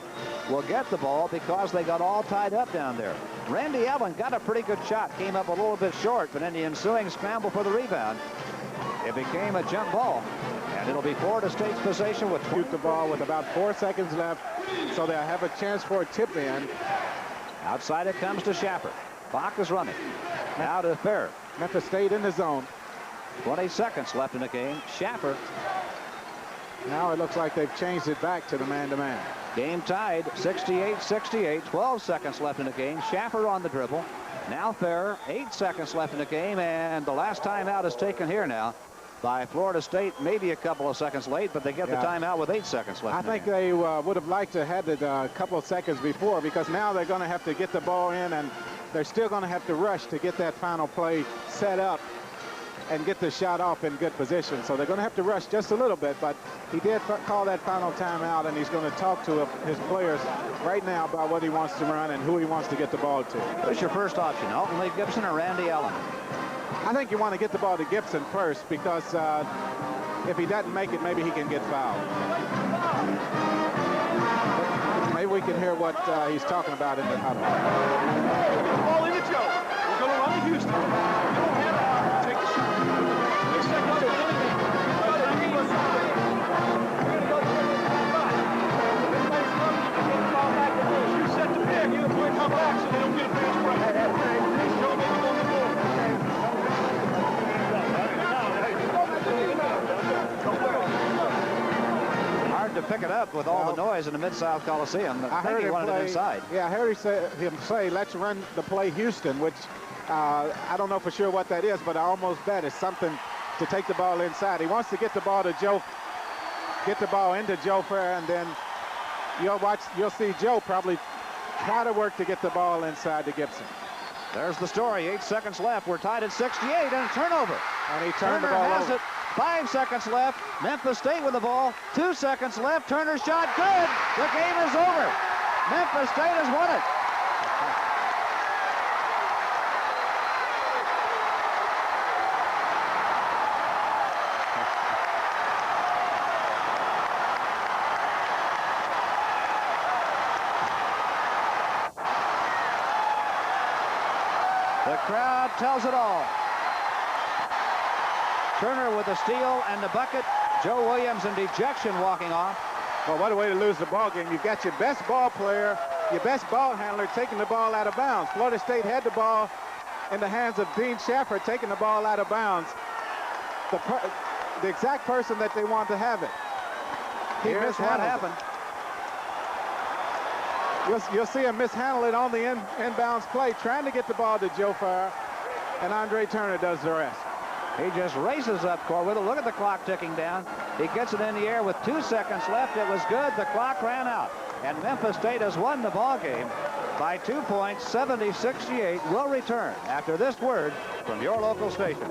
will get the ball because they got all tied up down there. Randy Allen got a pretty good shot, came up a little bit short, but in the ensuing scramble for the rebound, it became a jump ball. And it'll be Florida State's possession with shoot the ball with about 4 seconds left, so they'll have a chance for a tip in. Outside it comes to Schaffer. Bach is running. Now to Fair. Memphis State in the zone. 20 seconds left in the game. Schaffer. Now it looks like they've changed it back to the man-to-man. Game tied 68-68. 12 seconds left in the game. Schaffer on the dribble. Now Fair. 8 seconds left in the game. And the last timeout is taken here now by Florida State. Maybe a couple of seconds late, but they get the timeout with 8 seconds left. I think they would have liked to have it a couple of seconds before, because now they're going to have to get the ball in, and they're still going to have to rush to get that final play set up and get the shot off in good position. So they're going to have to rush just a little bit, but he did call that final timeout, and he's going to talk to his players right now about what he wants to run and who he wants to get the ball to. Who's your first option, Alton Lee Gibson or Randy Allen? I think you want to get the ball to Gibson first, because if he doesn't make it, maybe he can get fouled. Maybe we can hear what he's talking about in the huddle. Ball in it, Joe. We're going to run to Houston. You don't have to take the shot. 6 seconds to win it. We're going to go to the you set the pick. You the come back so they don't get a fast break. Joe, maybe on the board. Hard to pick it up with all the noise in the Mid-South Coliseum. I think he wanted it inside. Yeah, I heard him say, let's run the play Houston, which I don't know for sure what that is, but I almost bet it's something to take the ball inside. He wants to get the ball to Joe, get the ball into Joe Fair, and then you'll see Joe probably try to work to get the ball inside to Gibson. There's the story. 8 seconds left. We're tied at 68, and a turnover. And he turned Turner the ball has over. it. 5 seconds left. Memphis State with the ball. 2 seconds left. Turner shot good. The game is over. Memphis State has won it. The crowd tells it all. Turner with the steal and the bucket. Joe Williams in dejection walking off. Well, what a way to lose the ball game. You've got your best ball player, your best ball handler taking the ball out of bounds. Florida State had the ball in the hands of Dean Schaffer taking the ball out of bounds. The exact person that they want to have it. Here's what happened. You'll see him mishandle it on the inbounds play, trying to get the ball to Joe Fair, and Andre Turner does the rest. He just races up court with it. Look at the clock ticking down. He gets it in the air with 2 seconds left. It was good. The clock ran out. And Memphis State has won the ball game by 2 points, 70-68. We'll return after this word from your local station.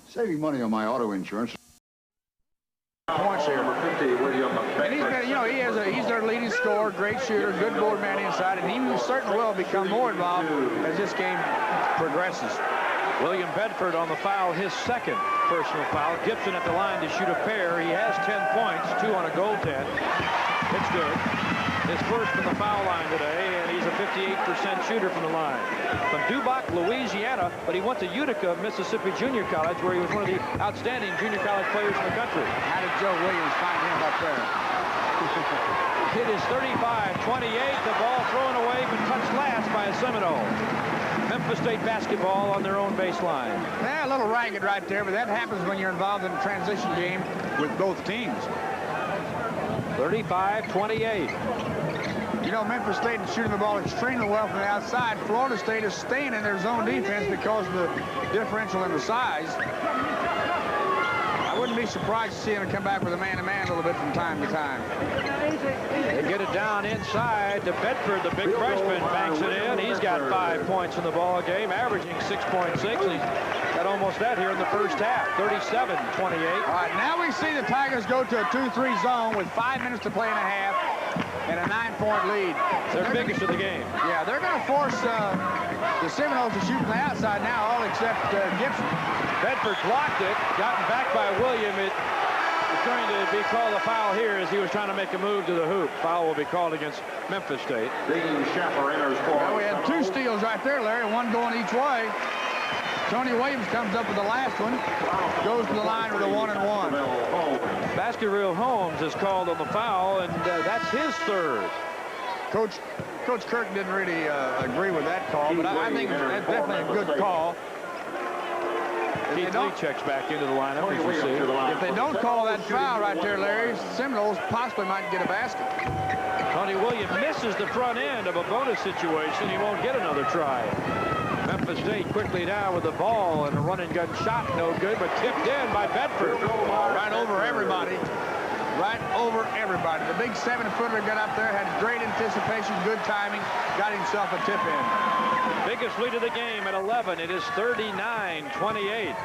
Saving money on my auto insurance. Points here. And he's been, he's their leading scorer, great shooter, good board man inside, and he certainly will become more involved as this game progresses. William Bedford on the foul, his second personal foul. Gibson at the line to shoot a pair. He has 10 points, 2 on a goaltend. It's good. His first from the foul line today, and he's an 58% shooter from the line. From Dubuque, Louisiana, but he went to Utica, Mississippi Junior College, where he was one of the outstanding junior college players in the country. How did Joe Williams find him up there? It is 35-28. The ball thrown away, but touched last by a Seminole. Memphis State basketball on their own baseline. Yeah, a little ragged right there, but that happens when you're involved in a transition game with both teams. 35-28. You know, Memphis State is shooting the ball extremely well from the outside. Florida State is staying in their zone defense because of the differential in the size. I wouldn't be surprised to see him come back with a man-to-man a little bit from time to time. They get it down inside to Bedford. The big freshman banks it in. He's got 5 points in the ball game, averaging 6.6. He's got almost that here in the first half. 37-28. All right, now we see the Tigers go to a 2-3 zone with 5 minutes to play and a half and a 9-point lead. They're biggest of the game. Yeah, they're going to force the Seminoles to shoot from the outside now, all except Gibson. Bedford blocked it, gotten back by William. It is going to be called a foul here as he was trying to make a move to the hoop. Foul will be called against Memphis State. Well, we had 2 steals right there, Larry, one going each way. Tony Williams comes up with the last one, goes to the line with a 1-and-1. Baskerville Holmes is called on the foul, and that's his third. Coach Kirk didn't really agree with that call, but I think it's definitely a good call. Keith Lee checks back into the lineup, as you see. If they don't call that foul right there, Larry, Seminoles possibly might get a basket. Tony Williams misses the front end of a bonus situation. He won't get another try. Memphis State quickly down with the ball, and a run-and-gun shot, no good, but tipped in by Bedford. Right over everybody. Right over everybody. The big 7-footer got up there, had great anticipation, good timing, got himself a tip in. Biggest lead of the game at 11. It is 39-28.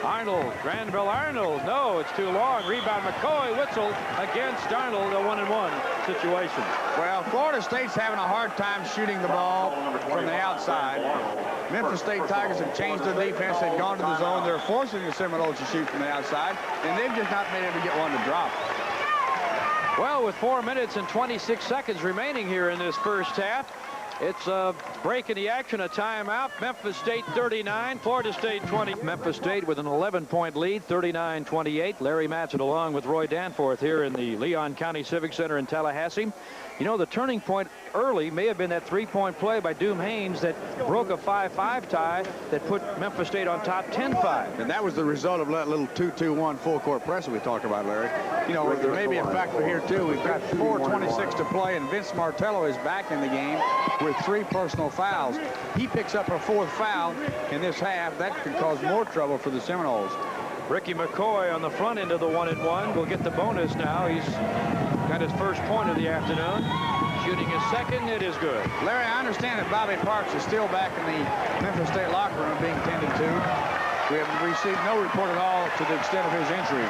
Arnold, Granville Arnold. No, it's too long. Rebound McCoy, whistle against Arnold, a 1-and-1 situation. Well, Florida State's having a hard time shooting the ball from the outside. Memphis State Tigers have changed their defense. They've gone to the zone. They're forcing the Seminoles to shoot from the outside, and they've just not been able to get one to drop. Well, with 4 minutes and 26 seconds remaining here in this first half, it's a break in the action, a timeout. Memphis State 39, Florida State 20. Memphis State with an 11-point lead, 39-28. Larry Matson along with Roy Danforth here in the Leon County Civic Center in Tallahassee. You know, the turning point early may have been that 3-point play by Doom Haynes that broke a 5-5 tie that put Memphis State on top 10-5. And that was the result of that little 2-2-1 full-court press that we talked about, Larry. You know, there may be a factor here, too. We've got 4:26 to play, and Vince Martello is back in the game with 3 personal fouls. He picks up a 4th foul in this half. That could cause more trouble for the Seminoles. Ricky McCoy on the front end of the 1-and-1 will get the bonus now. He's got his first point of the afternoon. Shooting his second, it is good. Larry, I understand that Bobby Parks is still back in the Memphis State locker room being tended to. We have received no report at all to the extent of his injury.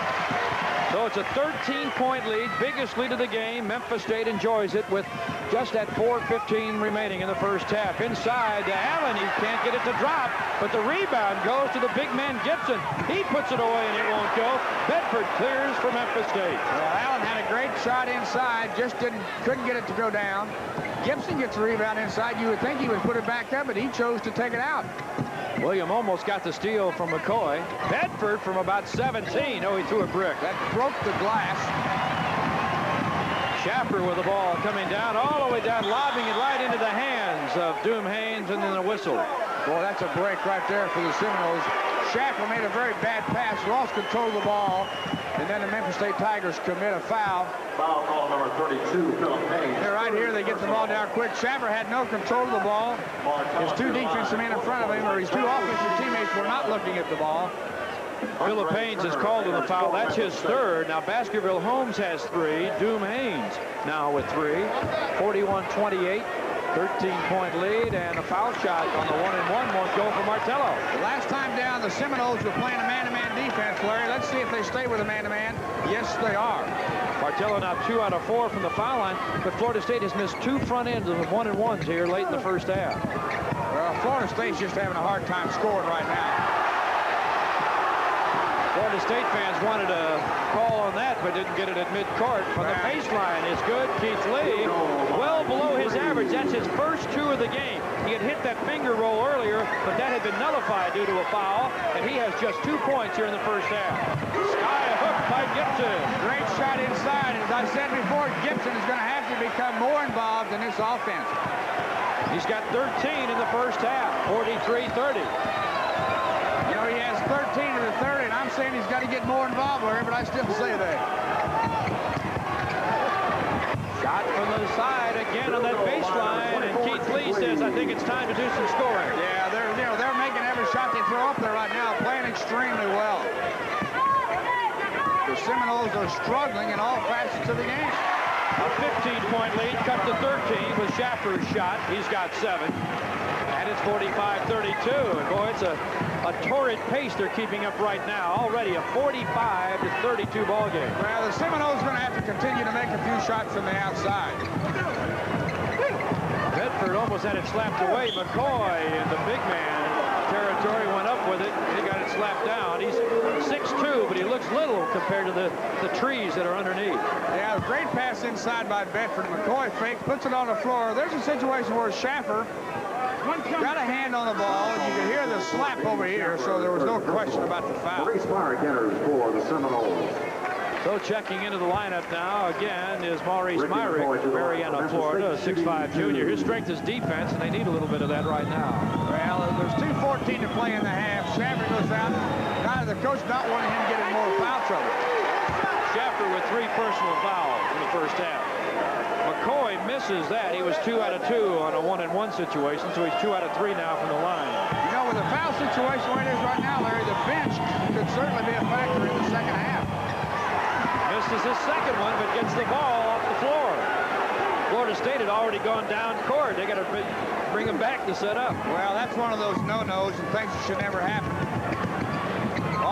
So it's a 13-point lead, biggest lead of the game. Memphis State enjoys it with just at 4:15 remaining in the first half. Inside to Allen, he can't get it to drop, but the rebound goes to the big man Gibson. He puts it away and it won't go. Bedford clears for Memphis State. Well, Allen had a great shot inside, just couldn't get it to go down. Gibson gets the rebound inside. You would think he would put it back up, but he chose to take it out. William almost got the steal from McCoy. Bedford from about 17. Oh, he threw a brick. That broke the glass. Schaffer with the ball coming down, all the way down, lobbing it right into the hands of Doom Haynes, and then a whistle. Boy, that's a break right there for the Seminoles. Schaffer made a very bad pass, lost control of the ball, and then the Memphis State Tigers commit a foul. Foul call number 32, Philip Haynes. They're right here. They get the ball down quick. Schaffer had no control of the ball. His 2 defensive men in front of him, or his 2 offensive teammates, were not looking at the ball. Philip Haynes is called on the foul. That's his third. Now Baskerville Holmes has 3. Doom Haynes now with 3. 41-28. 13-point lead, and a foul shot on the 1-and-1 won't go for Martello. The last time down, the Seminoles were playing a man-to-man defense, Larry. Let's see if they stay with a man-to-man. Yes, they are. Martello now 2 out of 4 from the foul line, but Florida State has missed 2 front ends of 1-and-1s here late in the first half. Well, Florida State's just having a hard time scoring right now. Florida State fans wanted a call on that, but didn't get it at midcourt. From the baseline is good. Keith Lee, well below his average. That's his first 2 of the game. He had hit that finger roll earlier, but that had been nullified due to a foul, and he has just 2 points here in the first half. Sky hook by Gibson. Great shot inside. As I said before, Gibson is going to have to become more involved in this offense. He's got 13 in the first half, 43-30. You know, he has 13 in the third, and I'm saying he's got to get more involved, Larry, but I still say that. Shot from the side again on that baseline, and Keith Lee says, I think it's time to do some scoring. Yeah, they're making every shot they throw up there right now, playing extremely well. The Seminoles are struggling in all facets of the game. A 15-point lead cut to 13 with Schaffer's shot. He's got 7. And it's 45-32. And boy, it's a torrid pace they're keeping up right now. Already a 45-32 ball game. Well, the Seminoles are going to have to continue to make a few shots from the outside. Bedford almost had it slapped away. McCoy in the big man territory went up with it. He got it slapped down. He's 6'2", but he looks little compared to the trees that are underneath. Yeah, great pass inside by Bedford. McCoy fakes, puts it on the floor. There's a situation where Schaffer got a hand on the ball. You can hear the slap over here, so there was no question about the foul. Maurice Myrick enters for the Seminoles. So checking into the lineup now again is Maurice Myrick, Marietta, Florida, a 6'5" junior. His strength is defense, and they need a little bit of that right now. Well, there's 2:14 to play in the half. Schaffer goes out. Now the coach not wanting him to get in more foul trouble. Schaffer with 3 personal fouls in the first half. McCoy misses that. He was 2 out of 2 on a 1-and-1 situation, so he's 2 out of 3 now from the line. You know, with the foul situation where it is right now, Larry, the bench could certainly be a factor in the second half. Misses his second one, but gets the ball off the floor. Florida State had already gone down court. They got to bring him back to set up. Well, that's one of those no-nos and things that should never happen.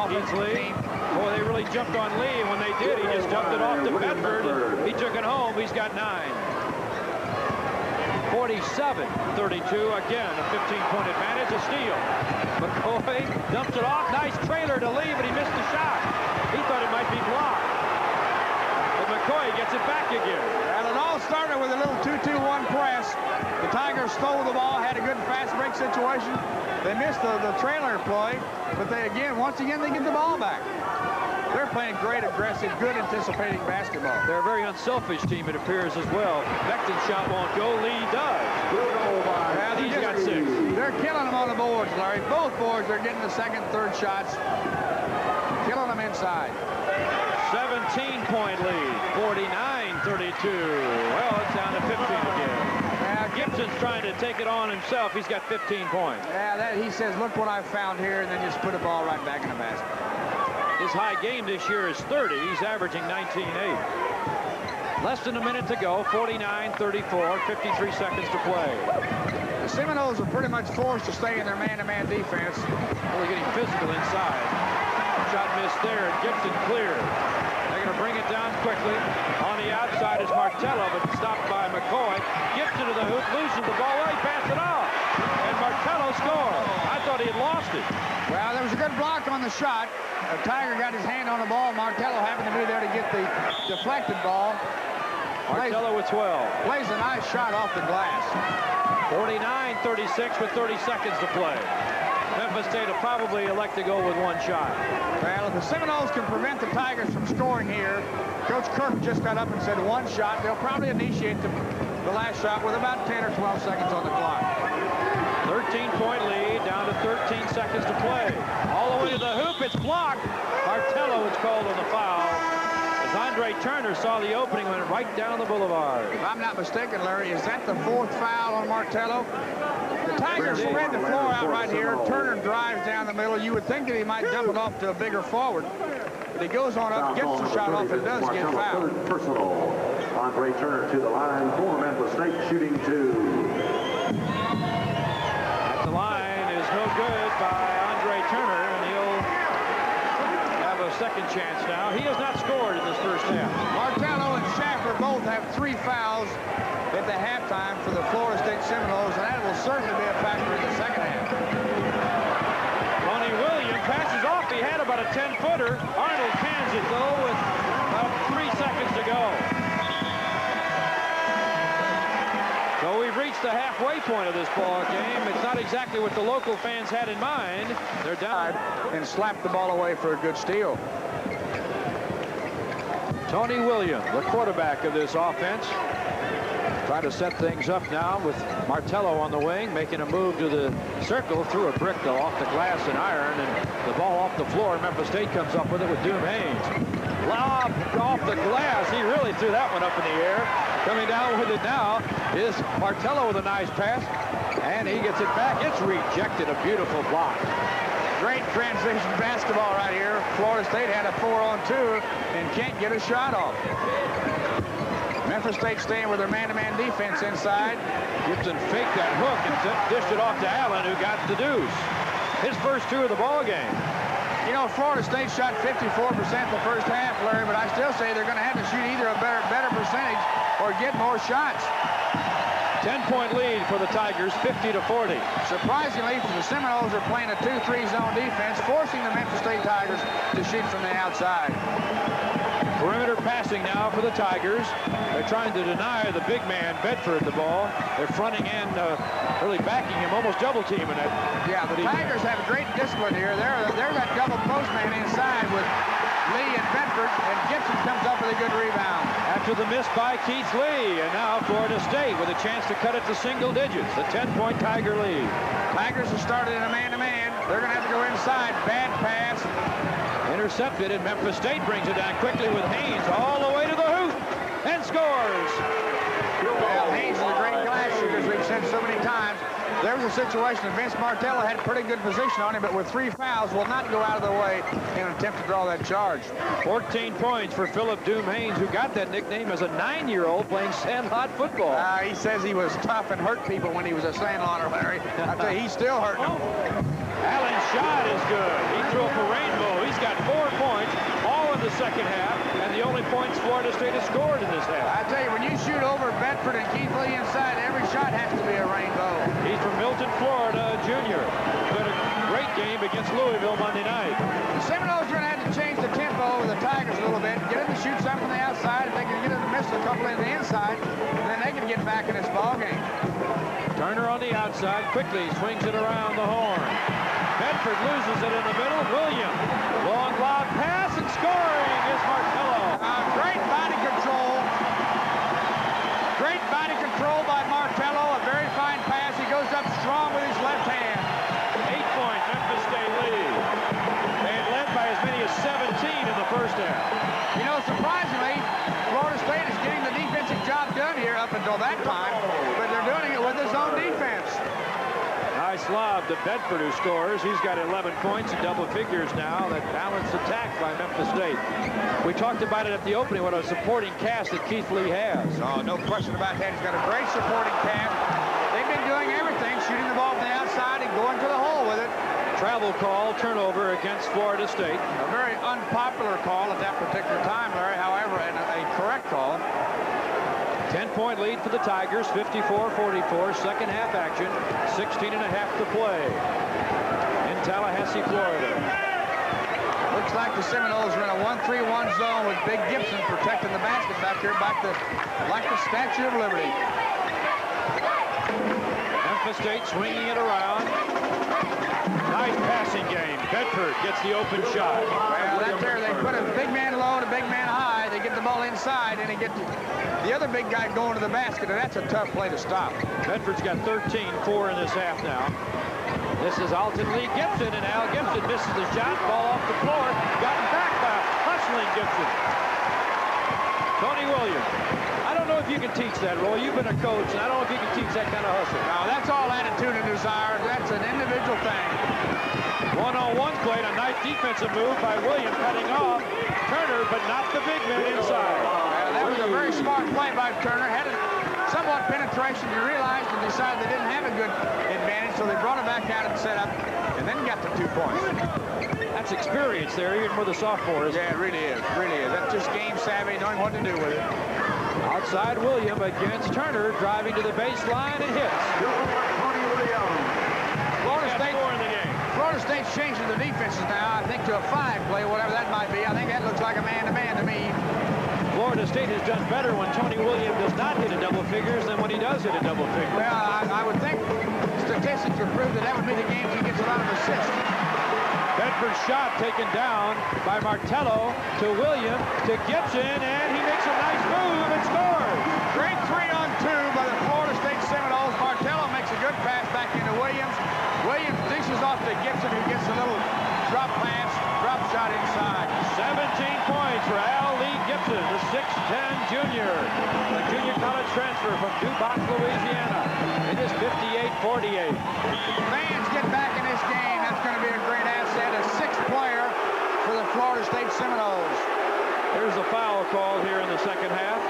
Keith Lee. Boy, they really jumped on Lee, and when they did, he just dumped it off to Bedford. He took it home. He's got 9. 47-32. Again, a 15-point advantage. A steal. McCoy dumps it off. Nice trailer to Lee, but he missed the shot. He thought it might be blocked. But McCoy gets it back again. And it all started with a little 2-2-1 press. The Tigers stole the ball, had a good fast break situation. They missed the trailer play, but once again, they get the ball back. They're playing great, aggressive, good, anticipating basketball. They're a very unselfish team, it appears, as well. Beckton's shot won't go. Lee does. Yeah, he's got 6. They're killing them on the boards, Larry. Both boards are getting the second, third shots. Killing them inside. 17-point lead. 49-32. Well, it's down to 15 again. Gibson's trying to take it on himself. He's got 15 points. Yeah, he says, look what I found here, and then just put the ball right back in the basket. His high game this year is 30. He's averaging 19.8. Less than a minute to go. 49-34. 53 seconds to play. The Seminoles are pretty much forced to stay in their man-to-man defense. Really getting physical inside. Shot missed there, and Gibson cleared. They're going to bring it down quickly. On the outside is Martello, but stopped by McCoy. Gibson to the hoop, loses the ball. He passed it off. And Martello scores. I thought he had lost it. Well, there was a good block on the shot. Tiger got his hand on the ball. Martello happened to be there to get the deflected ball. Martello with 12. Plays a nice shot off the glass. 49-36 with 30 seconds to play. Memphis State will probably elect to go with 1 shot. Well, if the Seminoles can prevent the Tigers from scoring here, Coach Kirk just got up and said 1 shot. They'll probably initiate the last shot with about 10 or 12 seconds on the clock. 13-point lead, down to 13 seconds to play. All the way to the hoop, it's blocked. Martello is called on the foul. As Andre Turner saw the opening, went right down the boulevard. If I'm not mistaken, Larry, is that the 4th foul on Martello? The Tigers spread the floor out right here. Turner drives down the middle. You would think that he might dump it off to a bigger forward. But he goes on up, gets the shot off, and does get fouled. Personal. Andre Turner to the line for Memphis State, shooting 2. At the line is no good by Andre Turner, and he'll have a second chance now. He has not scored in this first half. Martello and Schaffer both have 3 fouls at the halftime for the Florida State Seminoles, and that will certainly be a factor in the second half. Ronnie Williams passes off. He had about a 10-footer. Arnold cans it, though, with about 3 seconds to go. So we've reached the halfway point of this ball game. It's not exactly what the local fans had in mind. They're down. And slapped the ball away for a good steal. Tony Williams, the quarterback of this offense, try to set things up now with Martello on the wing, making a move to the circle, threw a brick though off the glass and iron, and the ball off the floor. Memphis State comes up with it with Doom Haynes. Lob off the glass. He really threw that one up in the air. Coming down with it now is Martello with a nice pass, and he gets it back. It's rejected. A beautiful block. Great transition basketball right here. Florida State had a 4-on-2 and can't get a shot off. Memphis State staying with their man-to-man defense inside. Gibson faked that hook and dished it off to Allen, who got the deuce. His first two of the ball game. You know, Florida State shot 54% the first half, Larry, but I still say they're going to have to shoot either a better percentage or get more shots. 10-point lead for the Tigers, 50-40. Surprisingly, the Seminoles are playing a 2-3 zone defense, forcing the Memphis State Tigers to shoot from the outside. Perimeter passing now for the Tigers. They're trying to deny the big man, Bedford, the ball. They're fronting and really backing him, almost double teaming it. Yeah, the Tigers have a great discipline here. They're that double post man inside with Lee and Bedford, and Gibson comes up with a good rebound. After the miss by Keith Lee, and now Florida State with a chance to cut it to single digits. A 10-point Tiger lead. Tigers have started in a man-to-man. They're going to have to go inside. Bad pass. Intercepted, and Memphis State brings it down quickly with Haynes all the way to the hoop and scores. Well, Haynes is a great glass shooter, as we've said so many times. There was a situation that Vince Martello had pretty good position on him, but with 3 fouls will not go out of the way in an attempt to draw that charge. 14 points for Philip Doom Haynes, who got that nickname as a 9-year-old playing sandlot football. He says he was tough and hurt people when he was a sandlotter, Larry. I tell you, he's still hurting them. Allen's shot is good. He threw up a rainbow. He's got 4 points, all in the second half, and the only points Florida State has scored in this half. I tell you, when you shoot over Bedford and Keith Lee inside, every shot has to be a rainbow. He's from Milton, Florida, junior. Played a great game against Louisville Monday night. The Seminoles are going to have to change the tempo of the Tigers a little bit, get them to shoot some from the outside. If they can get them to miss a couple in the inside, then they can get back in this ball game. Turner on the outside, quickly swings it around the horn. Bedford loses it in the middle. Williams, long lob pass, and scoring is Martello. Great body control. Great body control by Martello. A very fine pass. He goes up strong with his left hand. 8-point Memphis State lead. They had led by as many as 17 in the first half. You know, surprisingly, Florida State is getting the defensive job done here up until that time, but they're doing it with his own defense. Nice lob to Bedford, who scores. He's got 11 points in double figures now. That balanced attack by Memphis State. We talked about it at the opening, what a supporting cast that Keith Lee has. Oh, no question about that. He's got a great supporting cast. They've been doing everything, shooting the ball from the outside and going to the hole with it. Travel call, turnover against Florida State. A very unpopular call at that particular time, Larry, however, and a correct call. 10-point lead for the Tigers, 54-44, second half action, 16 and a half to play in Tallahassee, Florida. Looks like the Seminoles are in a 1-3-1 zone with Big Gibson protecting the basket back here, like the Statue of Liberty. Memphis State swinging it around. Nice passing game. Bedford gets the open shot. Well, that's there. They put a big man low and a big man high. They get the ball inside, and they get the other big guy going to the basket, and that's a tough play to stop. Bedford's got 13-4 in this half now. This is Alton Lee Gibson, and Al Gibson misses the shot. Ball off the floor. Gotten back by hustling Gibson. Tony Williams. I don't know if you can teach that, Roy. You've been a coach, and I don't know if you can teach that kind of hustle. No, that's all attitude and desire. That's an individual thing. One-on-one play, a nice defensive move by Williams, cutting off Turner, but not the big man inside. That was a very smart play by Turner. Had a somewhat penetration. You realized and decided they didn't have a good advantage, so they brought it back out and set up, and then got the 2 points. That's experience there, even for the sophomores. Yeah, it really is. Really is. That's just game savvy, knowing what to do with it. Outside Williams against Turner, driving to the baseline and hits. Florida State's changing the defenses now, I think, to a 5 play, whatever that might be. I think that looks like a man-to-man to me. Florida State has done better when Tony Williams does not hit a double figures than when he does hit a double figure. Well, many of the games he gets a lot of assists. Bedford's shot taken down by Martello to Williams to Gibson, and he makes a nice move and scores. Great 3-on-2 by the Florida State Seminoles. Martello makes a good pass back into Williams. Williams dishes off to Gibson, who gets a little drop pass, drop shot inside. 17 points for Al Lee Gibson, the 6'10 junior. A junior college transfer from Duboc, Louisiana. It is 58-48. Fans get back in this game. That's going to be a great asset. A sixth player for the Florida State Seminoles. Here's the foul call here in the second half.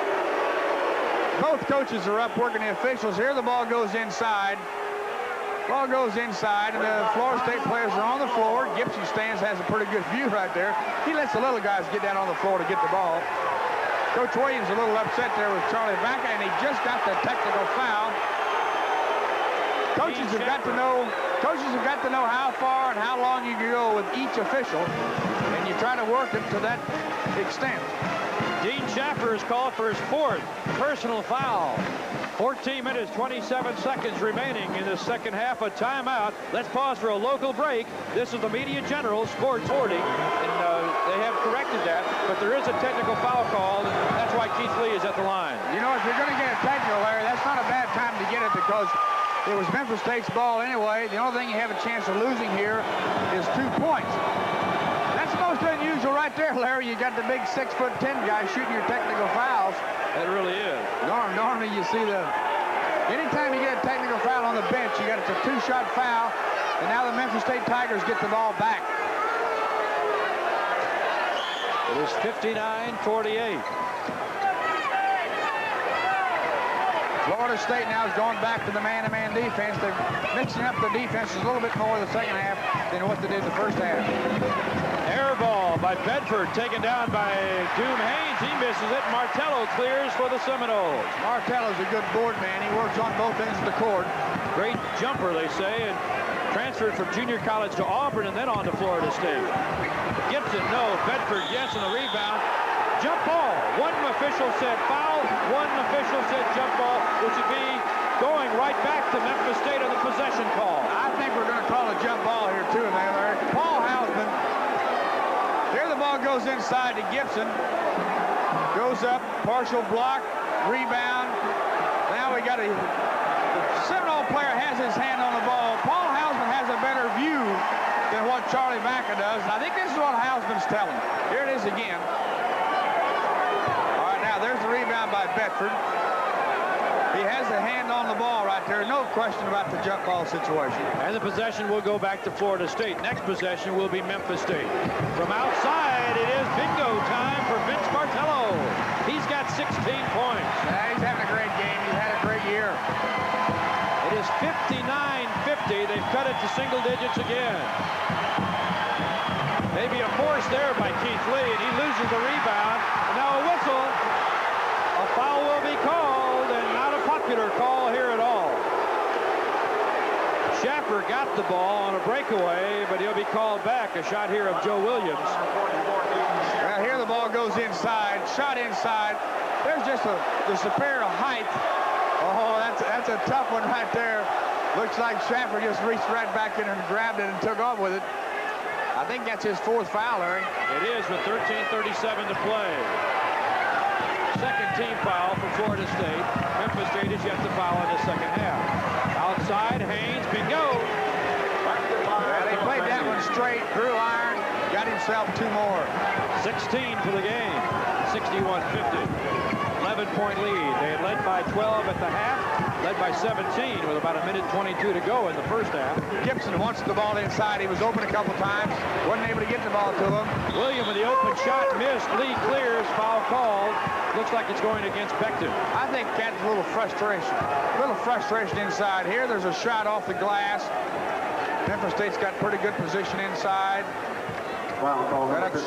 Both coaches are up working the officials here. The ball goes inside. Ball goes inside, and the Florida State players are on the floor. Gibson stands, has a pretty good view right there. He lets the little guys get down on the floor to get the ball. Coach Williams a little upset there with Charlie Vaca, and he just got the technical foul. Coaches have got to know how far and how long you can go with each official, and you try to work it to that extent. Dean Schaffer is called for his fourth personal foul. 14 minutes, 27 seconds remaining in the second half. A timeout. Let's pause for a local break. This is the Media General Sports 40, and they have corrected that, but there is a technical foul call, and that's why Keith Lee is at the line. You know, if you're going to get a technical, Larry, that's not a bad time to get it because it was Memphis State's ball anyway. The only thing you have a chance of losing here is 2 points. That's most unusual right there, Larry. You got the big 6'10" guy shooting your technical fouls. It really is. Normally you see anytime you get a technical foul on the bench, you got it's a 2-shot foul, and now the Memphis State Tigers get the ball back. It is 59-48. Florida State now is going back to the man-to-man defense. They're mixing up the defenses a little bit more in the second half than what they did in the first half. Air ball by Bedford, taken down by Doom Haynes. He misses it. Martello clears for the Seminoles. Martello's a good board man. He works on both ends of the court. Great jumper, they say, and transferred from junior college to Auburn and then on to Florida State. Gibson, no. Bedford, yes, and the rebound. Jump ball. One official said foul, one official said jump ball, which would be going right back to Memphis State on the possession call. I think we're going to call a jump ball here too, Larry. Paul Hausman. Here the ball goes inside to Gibson. Goes up, partial block, rebound. Now we got the Seminole player has his hand on the ball. Paul Hausman has a better view than what Charlie Vaca does. And I think this is what Hausman's telling. Here it is again. There's the rebound by Bedford. He has a hand on the ball right there. No question about the jump ball situation. And the possession will go back to Florida State. Next possession will be Memphis State. From outside, it is bingo time for Vince Martello. He's got 16 points. Yeah, he's having a great game. He's had a great year. It is 59-50. They've cut it to single digits again. Maybe a force there by Keith Lee, and he loses the rebound. And now a whistle. A foul will be called, and not a popular call here at all. Schaffer got the ball on a breakaway, but he'll be called back. A shot here of Joe Williams. Well, here the ball goes inside, shot inside. There's just the superior height. Oh, that's a tough one right there. Looks like Schaffer just reached right back in and grabbed it and took off with it. I think that's his fourth foul, Larry. It is with 13:37 to play. Second team foul for Florida State. Memphis State is yet to foul in the second half. Outside, Haynes, bingo. Well, he played that one straight, drew iron, got himself 2 more. 16 for the game, 61-50. 11-point lead. They had led by 12 at the half, led by 17 with about 1:22 to go in the first half. Gibson wants the ball inside. He was open a couple times, wasn't able to get the ball to him. William with the open shot missed. Lee clears, foul called. Looks like it's going against Becton. I think that's a little frustration. A little frustration inside. Here there's a shot off the glass. Memphis State's got pretty good position inside. Got a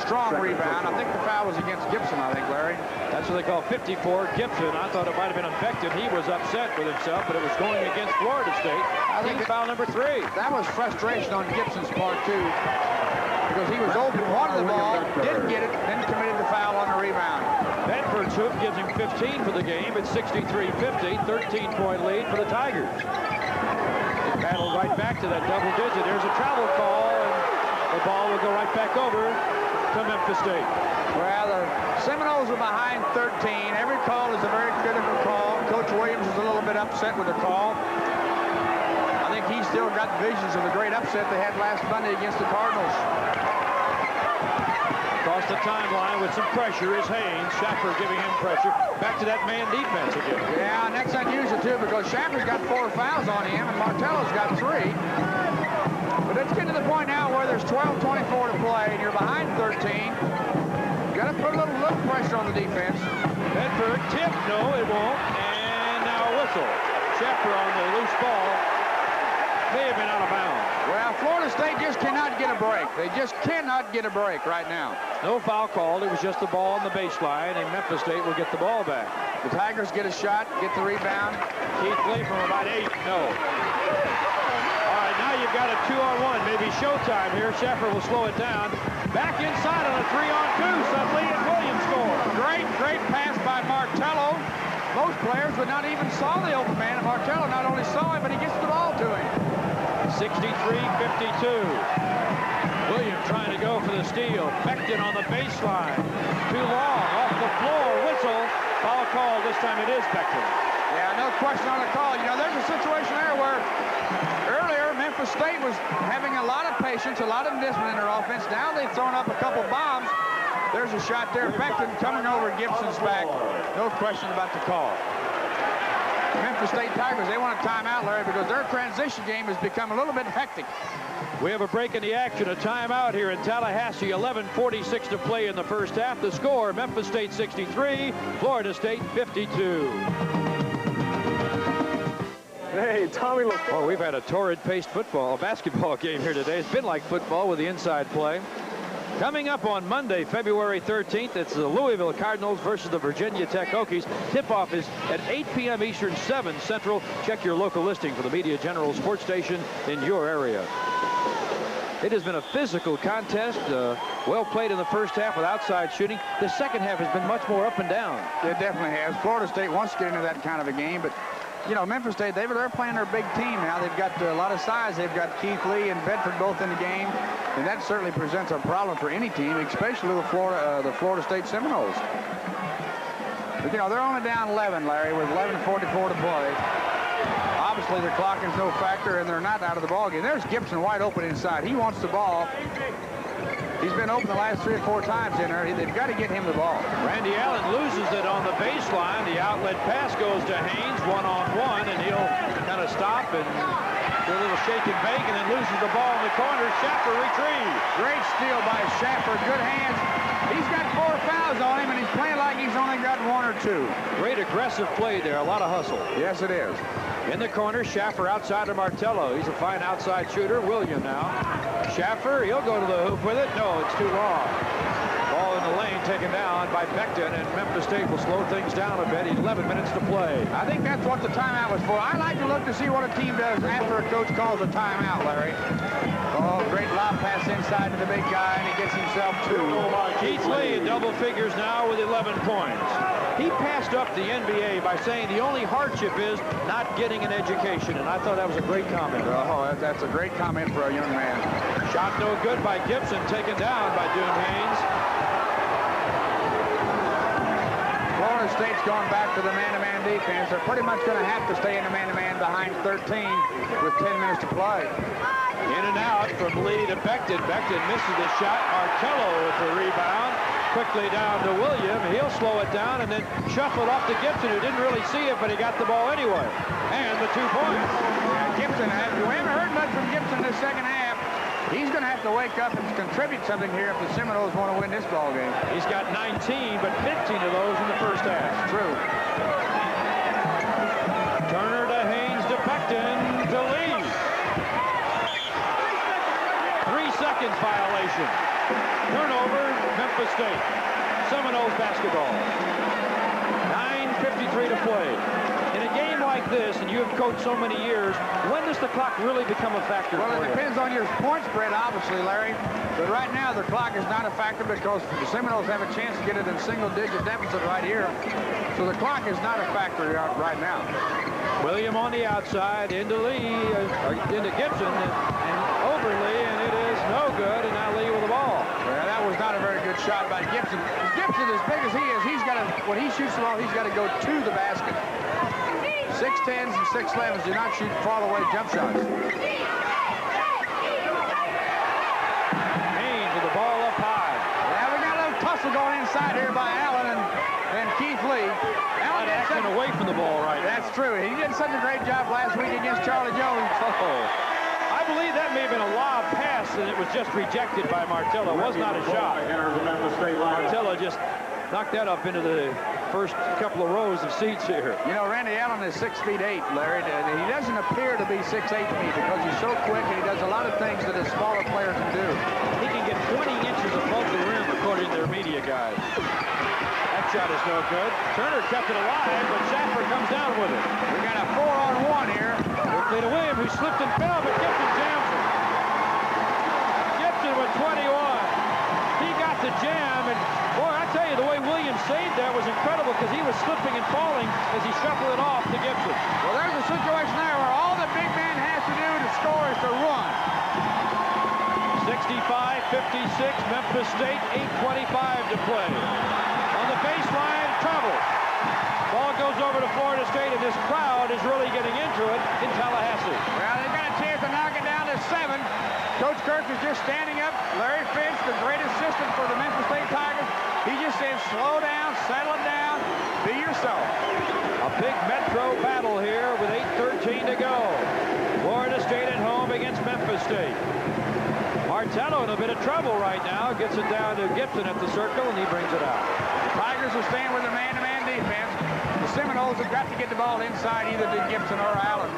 strong rebound. I think the foul was against Gibson, I think, Larry. That's what they call 54 Gibson. I thought it might have been on Becton. He was upset with himself, but it was going against Florida State. I think foul number 3. That was frustration on Gibson's part, too, because he was open, wanted the ball, didn't get it, then committed the foul on the rebound. Bedford's hoop gives him 15 for the game. It's 63-50, 13-point lead for the Tigers. They paddled right back to that double digit. There's a travel call, and the ball will go right back over to Memphis State. Well, the Seminoles are behind 13. Every call is a very critical call. Coach Williams is a little bit upset with the call. I think he's still got visions of the great upset they had last Monday against the Cardinals. Across the timeline with some pressure is Haynes. Schaffer giving him pressure. Back to that man defense again. Yeah, and that's unusual, too, because Schaffer's got 4 fouls on him, and Martello's got 3. But it's getting to the point now where there's 12:24 to play, and you're behind 13. Got to put a little pressure on the defense. Bedford tip, no, it won't. And now a whistle. Schaffer on the loose ball. May have been out of bounds. Well, Florida State just cannot get a break. They just cannot get a break right now. No foul called. It was just the ball on the baseline, and Memphis State will get the ball back. The Tigers get a shot, get the rebound. Keith Lee from about 8. No. All right, now you've got a 2-on-1. Maybe showtime here. Schaffer will slow it down. Back inside on a 3-on-2. Suddenly, and Williams scores. Great pass by Martello. Most players would not even saw the open man, and Martello not only saw him, but he gets the ball to him. 63-52. Williams trying to go for the steal. Becton on the baseline. Too long. Off the floor. Whistle. Foul call. This time it is Becton. Yeah, no question on the call. You know, there's a situation there where earlier Memphis State was having a lot of patience, a lot of discipline in their offense. Now they've thrown up a couple bombs. There's a shot there. Becton coming over Gibson's back. No question about the call. Memphis State Tigers, they want a timeout, Larry, because their transition game has become a little bit hectic. We have a break in the action, a timeout here in Tallahassee. 11:46 to play in the first half. The score, Memphis State 63, Florida State 52. Hey, Tommy. Oh, we've had a torrid-paced basketball game here today. It's been like football with the inside play. Coming up on Monday, February 13th, it's the Louisville Cardinals versus the Virginia Tech Hokies. Tip-off is at 8 p.m. Eastern, 7 Central. Check your local listing for the Media General sports station in your area. It has been a physical contest, well played in the first half with outside shooting. The second half has been much more up and down. It definitely has. Florida State wants to get into that kind of a game, but you know, Memphis State, they're playing their big team now. They've got a lot of size. They've got Keith Lee and Bedford both in the game, and that certainly presents a problem for any team, especially the Florida State Seminoles. But, you know, they're only down 11, Larry, with 11:44 to play. Obviously, their clock is no factor, and they're not out of the ballgame. There's Gibson wide open inside. He wants the ball. He's been open the last 3 or 4 times in there. They've got to get him the ball. Randy Allen loses it on the baseline. The outlet pass goes to Haynes, one-on-one, and he'll kind of stop and do a little shake and bake, and then loses the ball in the corner. Schaffer retrieves. Great steal by Schaffer. Good hands. He's got 4 fouls on him, and he's playing like he's only got 1 or 2. Great aggressive play there. A lot of hustle. Yes, it is. In the corner, Schaffer outside of Martello. He's a fine outside shooter. William now. Schaffer, he'll go to the hoop with it. No, it's too long. Ball in the lane taken down by Becton, and Memphis State will slow things down a bit. 11 minutes to play. I think that's what the timeout was for. I like to look to see what a team does after a coach calls a timeout, Larry. Oh, great lob pass inside to the big guy, and he gets himself 2. Keith Lee in double figures now with 11 points. He passed up the NBA by saying the only hardship is not getting an education, and I thought that was a great comment. Oh, that's a great comment for a young man. Shot no good by Gibson, taken down by Doom Haynes. Florida State's going back to the man-to-man defense. They're pretty much going to have to stay in the man-to-man behind 13 with 10 minutes to play. In and out from Lee to Becton. Becton misses the shot. Martello with the rebound. Quickly down to William. He'll slow it down and then shuffle it off to Gibson, who didn't really see it, but he got the ball anyway. And the 2 points. Yeah, Gibson, we haven't heard much from Gibson this second half. He's going to have to wake up and contribute something here if the Seminoles want to win this ball game. He's got 19, but 15 of those in the first half. True. Turner to Haynes to Becton to Lee. 3 seconds violation. Turnover, Memphis State. Seminoles basketball. 9:53 to play. In a game like this, and you have coached so many years, when does the clock really become a factor? Well, it depends on your point spread, obviously, Larry. But right now, the clock is not a factor because the Seminoles have a chance to get it in single-digit deficit right here. So the clock is not a factor right now. William on the outside, into Lee, into Gibson, and over Lee, and it is no good, and now Lee with the ball. Well, that was not a very good shot by Gibson. Gibson, as big as he is, he's got to, when he shoots the ball, he's got to go to the basket. 6'10s and 6'11s do not shoot far away jump shots. Haynes with the ball up high. Yeah, we got a little tussle going inside here by Allen and Keith Lee. Allen acting away from the ball right now. That's true. He did such a great job last week against Charlie Jones. Oh. I believe that may have been a lob pass, and it was just rejected by Martello. It was not a shot. Martello just knocked that up into the first couple of rows of seats here. You know, Randy Allen is 6'8", Larry, and he doesn't appear to be 6'8" to me because he's so quick and he does a lot of things that a smaller player can do. He can get 20 inches above the rim, according to their media guys. That shot is no good. Turner kept it alive, but Schaffer comes down with it. We got a 4-on-1 here. Quickly to William, who slipped and fell, but Gibson jams it. Gibson with 21. He got the jam, and boy, I tell you, the way Williams saved that was incredible because he was slipping and falling as he shuffled it off to Gibson. Well, there's a situation there where all the big man has to do to score is to run. 65-56, Memphis State, 8:25 to play. On the baseline, trouble. Ball goes over to Florida State, and this crowd is really getting into it in Tallahassee. Well, they've got a chance to knock it down to 7. Coach Kirk is just standing up. Larry Finch, the great assistant for the Memphis State Tigers, he just says, slow down, settle it down, be yourself. A big Metro battle here with 8:13 to go. Florida State at home against Memphis State. Martello in a bit of trouble right now. Gets it down to Gibson at the circle, and he brings it out. The Tigers will stand with a man-to-man defense. The Seminoles have got to get the ball inside either to Gibson or Allen.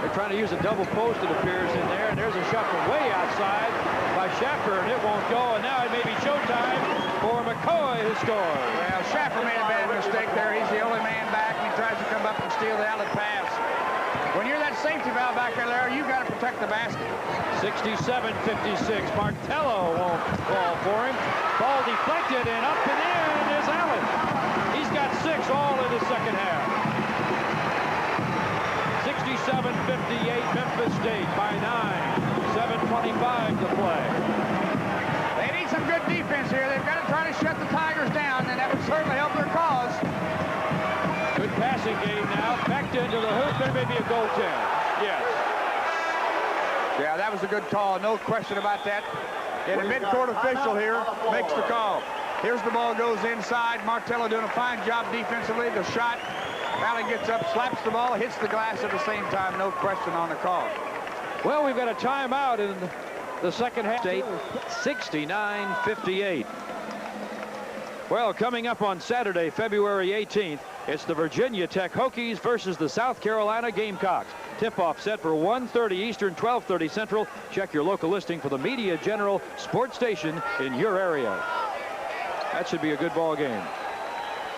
They're trying to use a double post, it appears, in there. And there's a shuffle way outside by Schaffer, and it won't go. And now it may be showtime for McCoy, who scores. Well, Schaffer made a bad mistake there. He's the only man back, and he tries to come up and steal the outlet pass. When you're that safety valve back there, Larry, you've got to protect the basket. 67-56. Martello won't fall for him. Ball deflected, and up and in is Allen. He's got 6 all in the second half. 67-58, Memphis State by 9. 7:25 to play. They need some good defense here. They've got to try to shut the Tigers down, and that would certainly help their cause. Good passing game now. Backed into the hoop. There may be a goaltend. Yes. Yeah, that was a good call. No question about that. And the mid-court official here makes the call. Here's the ball, goes inside. Martello doing a fine job defensively. The shot, Allen gets up, slaps the ball, hits the glass at the same time. No question on the call. Well, we've got a timeout in the second half. State 69-58. Well, coming up on Saturday, February 18th, it's the Virginia Tech Hokies versus the South Carolina Gamecocks. Tip-off set for 1:30 Eastern, 12:30 Central. Check your local listing for the Media General sports station in your area. That should be a good ball game.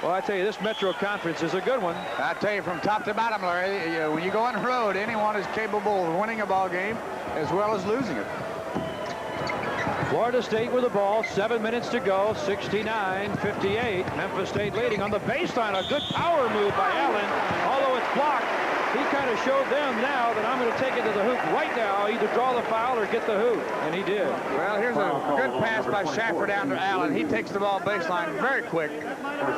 Well, I tell you, this Metro Conference is a good one. I tell you, from top to bottom, Larry, when you go on the road, anyone is capable of winning a ball game as well as losing it. Florida State with the ball, 7 minutes to go, 69-58. Memphis State leading on the baseline. A good power move by Allen, although it's blocked. He kind of showed them now that I'm going to take it to the hoop right now, either draw the foul or get the hoop, and he did. Well, here's a good pass by Schaffer down to Allen. He takes the ball baseline very quick,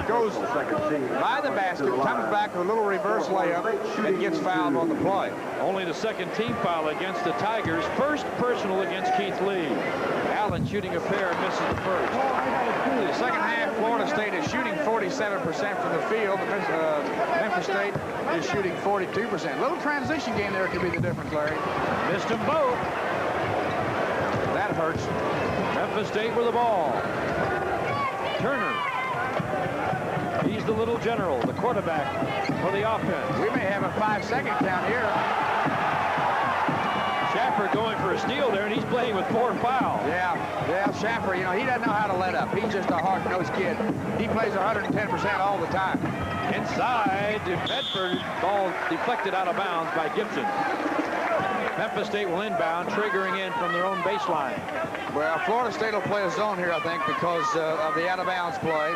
goes by the basket, comes back with a little reverse layup, and gets fouled on the play. Only the second team foul against the Tigers. First personal against Keith Lee. Allen shooting a pair and misses the first. In the second half, Florida State is shooting 47% from the field. Memphis State is shooting 42%. A little transition game there could be the difference, Larry. Missed them both. That hurts. Memphis State with the ball. Turner. He's the little general, the quarterback for the offense. We may have a 5-second count here. Schaffer going for a steal there, and he's playing with 4 fouls. Yeah, Schaffer, you know, he doesn't know how to let up. He's just a hard-nosed kid. He plays 110% all the time. Inside to Bedford, ball deflected out of bounds by Gibson. Memphis State will inbound, triggering in from their own baseline. Well, Florida State will play a zone here, I think, because of the out-of-bounds play.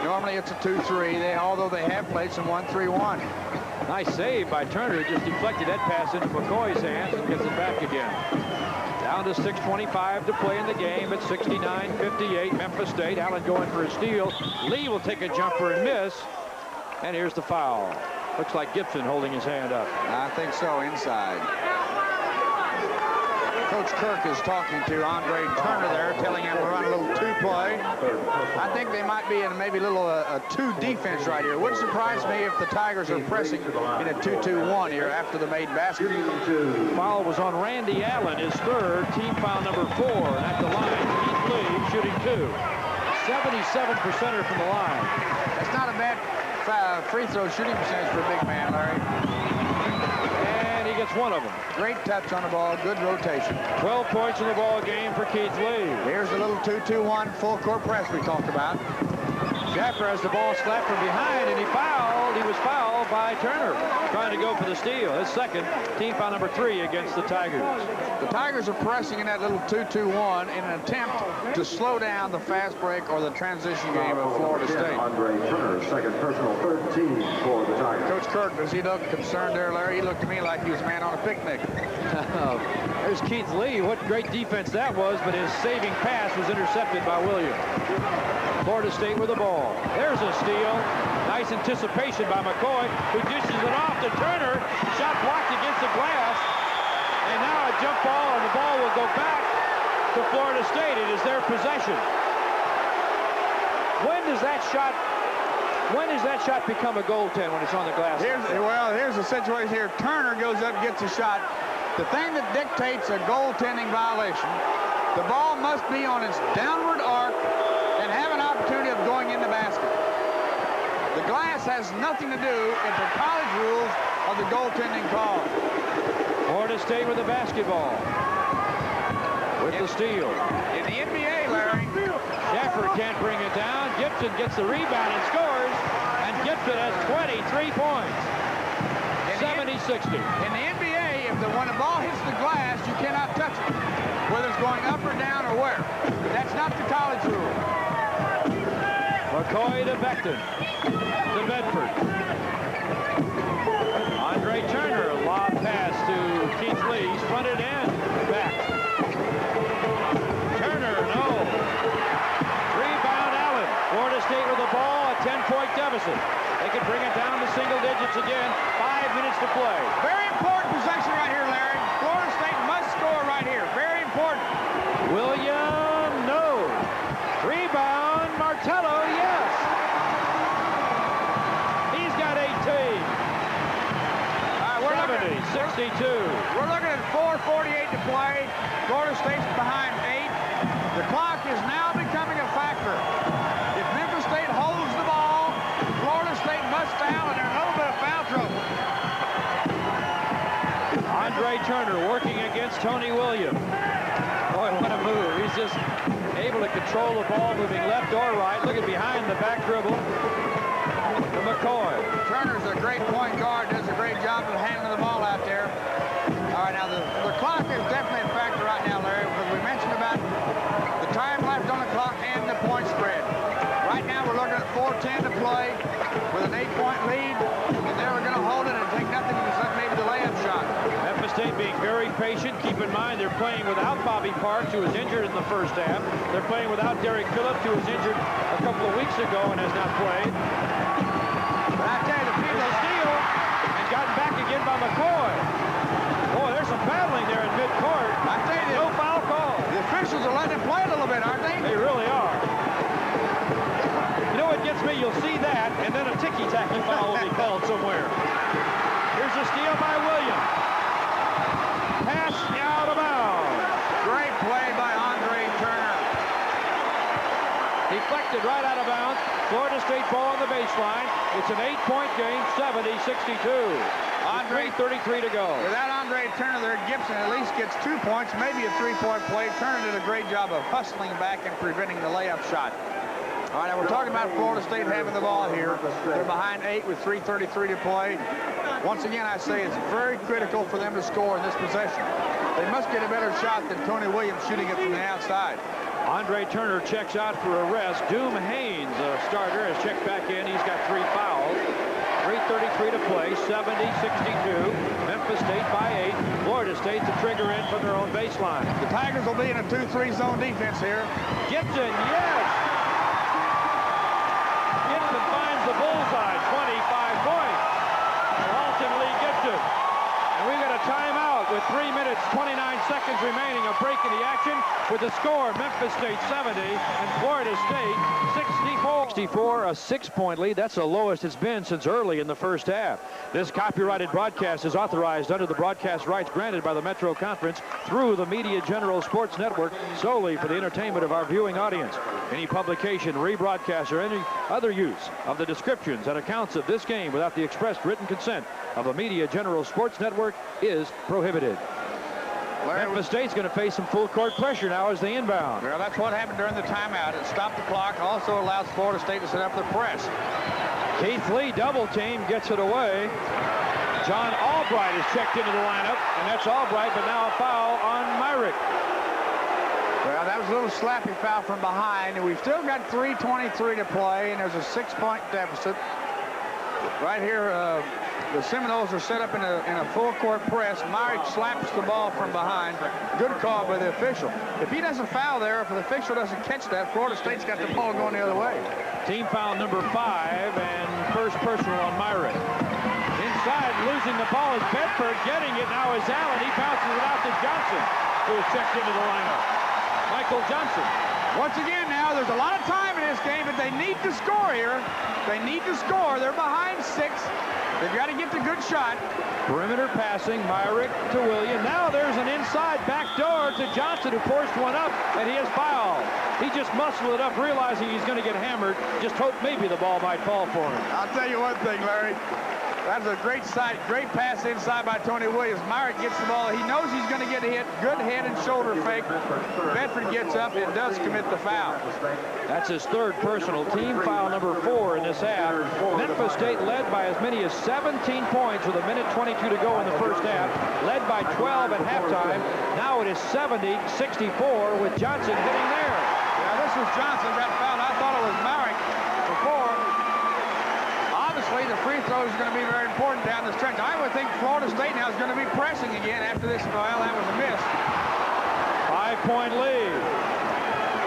Normally it's a 2-3, although they have played some 1-3-1. Nice save by Turner. Just deflected that pass into McCoy's hands and gets it back again. Down to 6:25 to play in the game. It's 69-58. Memphis State. Allen going for a steal. Lee will take a jumper and miss. And here's the foul. Looks like Gibson holding his hand up. I think so, inside. Coach Kirk is talking to Andre Turner there, telling him to run a little two-play. I think they might be in maybe a little two defense right here. Wouldn't surprise me if the Tigers are pressing in a 2-2-1 here after the made basket. Foul was on Randy Allen, his third, team foul number 4. And at the line, Keith Lee shooting 2. 77%er from the line. That's not a bad free throw shooting percentage for a big man, Larry. Gets one of them. Great touch on the ball, good rotation. 12 points in the ball game for Keith Lee. Here's the little 2-2-1 full court press we talked about. Schaffer has the ball slapped from behind, and he fouled. He was fouled by Turner, trying to go for the steal. His second, team foul number 3 against the Tigers. The Tigers are pressing in that little 2-2-1 in an attempt to slow down the fast break or the transition game of Florida State. Andre Turner, second personal, 13 for the Tigers. Coach Kirk, does he look concerned there, Larry? He looked to me like he was a man on a picnic. There's Keith Lee. What great defense that was, but his saving pass was intercepted by Williams. Florida State with the ball. There's a steal. Nice anticipation by McCoy, who dishes it off to Turner. Shot blocked against the glass. And now a jump ball, and the ball will go back to Florida State. It is their possession. When does that shot become a goaltend when it's on the glass? Here's the situation here. Turner goes up and gets a shot. The thing that dictates a goaltending violation, the ball must be on its downward arc and have an opportunity of going in the basket. The glass has nothing to do with the college rules of the goaltending call. Florida State with the basketball. With the steal. In the NBA, Larry. Schaffer can't bring it down. Gibson gets the rebound and scores. And Gibson has 23 points. 70-60. In the NBA, when the ball hits the glass, you cannot touch it. Whether it's going up or down or where. That's not the college rule. McCoy to Beckton. To Bedford. Andre Turner, lob pass to Keith Lee. He's fronted in. Back. Turner, no. Rebound Allen. Florida State with the ball, a 10-point deficit. They can bring it down to single digits again. 5 minutes to play. Very important possession right here, Larry. Florida State must score right here. Very important. William, no. Rebound, Martello, yes. He's got 18. All right, 70-62. We're looking at 4:48 to play. Florida State's behind 8. The clock is now becoming a factor. If Memphis State holds the ball, Florida State must foul, and they're in a little bit of foul trouble. Andre Turner working against Tony Williams. Boy, what a move. He's just able to control the ball, moving left or right. Look at behind the back dribble to McCoy. Turner's a great point guard, does a great job of handling the ball out there. All right, now the clock is definitely a factor right now, Larry, because we mentioned about the time left on the clock and the point spread. Right now we're looking at 4:10 to play with an 8-point lead, and they were going to hold it and take nothing except maybe the layup shot. Memphis State being very patient. Keep in mind they're playing without Bobby Parks, who was injured in the first half. They're playing without Derek Phillips, who was injured a couple of weeks ago and has not played. But I tell you, the people steal and gotten back again by McCoy. Boy, there's some battling there in midcourt. I tell you, no foul call. The officials are letting him play a little bit, aren't they? They really are. You know what gets me? You'll see that, and then a ticky-tacky foul will be called somewhere. Here's a steal by Williams. Pass out of bounds. Great play by Andre Turner. Deflected right out of bounds. Florida State ball on the baseline. It's an 8-point game, 70-62. Andre, 33 to go. Without Andre Turner there, Gibson at least gets 2 points, maybe a 3-point play. Turner did a great job of hustling back and preventing the layup shot. All right, now we're talking about Florida State having the ball here. They're behind 8 with 3:33 to play. Once again, I say it's very critical for them to score in this possession. They must get a better shot than Tony Williams shooting it from the outside. Andre Turner checks out for a rest. Doom Haynes, a starter, has checked back in. He's got 3 fouls. 2:33 to play, 70-62. Memphis State by 8. Florida State to trigger in from their own baseline. The Tigers will be in a 2-3 zone defense here. Gibson, yes! Gibson finds the bullseye, 25 points. Alton Lee Gibson. And we got a timeout with 3 minutes, 29 seconds remaining. A break in the action with the score, Memphis State 70 and Florida State 64. 64, a 6-point lead. That's the lowest it's been since early in the first half. This copyrighted broadcast is authorized under the broadcast rights granted by the Metro Conference through the Media General Sports Network solely for the entertainment of our viewing audience. Any publication, rebroadcast, or any other use of the descriptions and accounts of this game without the expressed written consent of the Media General Sports Network is prohibited. Memphis State's going to face some full court pressure now as they inbound. Well, that's what happened during the timeout. It stopped the clock, also allows Florida State to set up the press. Keith Lee double team, gets it away. John Albright is checked into the lineup, and that's Albright, but now a foul on Myrick. Well, that was a little slappy foul from behind, and we've still got 3:23 to play, and there's a 6-point deficit. Right here, the Seminoles are set up in a full court press. Myrick slaps the ball from behind. Good call by the official. If he doesn't foul there, if the official doesn't catch that, Florida State's got the ball going the other way. Team foul number 5 and first personal on Myrick. Inside, losing the ball is Bedford. Getting it now is Allen. He bounces it out to Johnson, who is checked into the lineup. Michael Johnson. Once again now, there's a lot of time in this game, but they need to score here. They need to score. They're behind 6. They've got to get the good shot. Perimeter passing, Myrick to William. Now there's an inside backdoor to Johnson, who forced one up, and he is fouled. He just muscled it up, realizing he's going to get hammered. Just hope maybe the ball might fall for him. I'll tell you one thing, Larry. That was a great sight, great pass inside by Tony Williams. Myrick gets the ball. He knows he's going to get hit. Good head and shoulder fake. Bedford gets up and does commit the foul. That's his third personal, team foul number 4 in this half. Memphis State led by as many as 17 points with 1:22 to go in the first half. Led by 12 at halftime. Now it is 70-64 with Johnson hitting there. Yeah, this was Johnson got fouled. I thought it was Myrick before. Obviously, the free throw is going to be very important down the stretch. I would think Florida State now is going to be pressing again after this. Well, that was a miss. 5-point lead.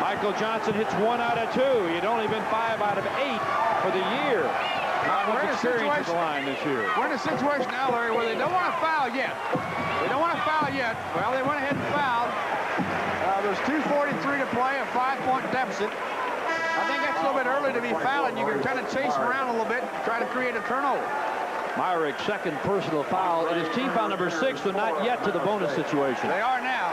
Michael Johnson hits 1 out of 2. He'd only been 5 out of 8 for the year. We're in a situation, the line this year. We're in a situation now, Larry, where they don't want to foul yet. They don't want to foul yet. Well, they went ahead and fouled. There's 2:43 to play, a 5-point deficit. I think that's a little bit early to be fouling. You can kind of chase them around a little bit, try to create a turnover. Myrick's second personal foul. It is team foul number 6, but not yet to the bonus situation. They are now.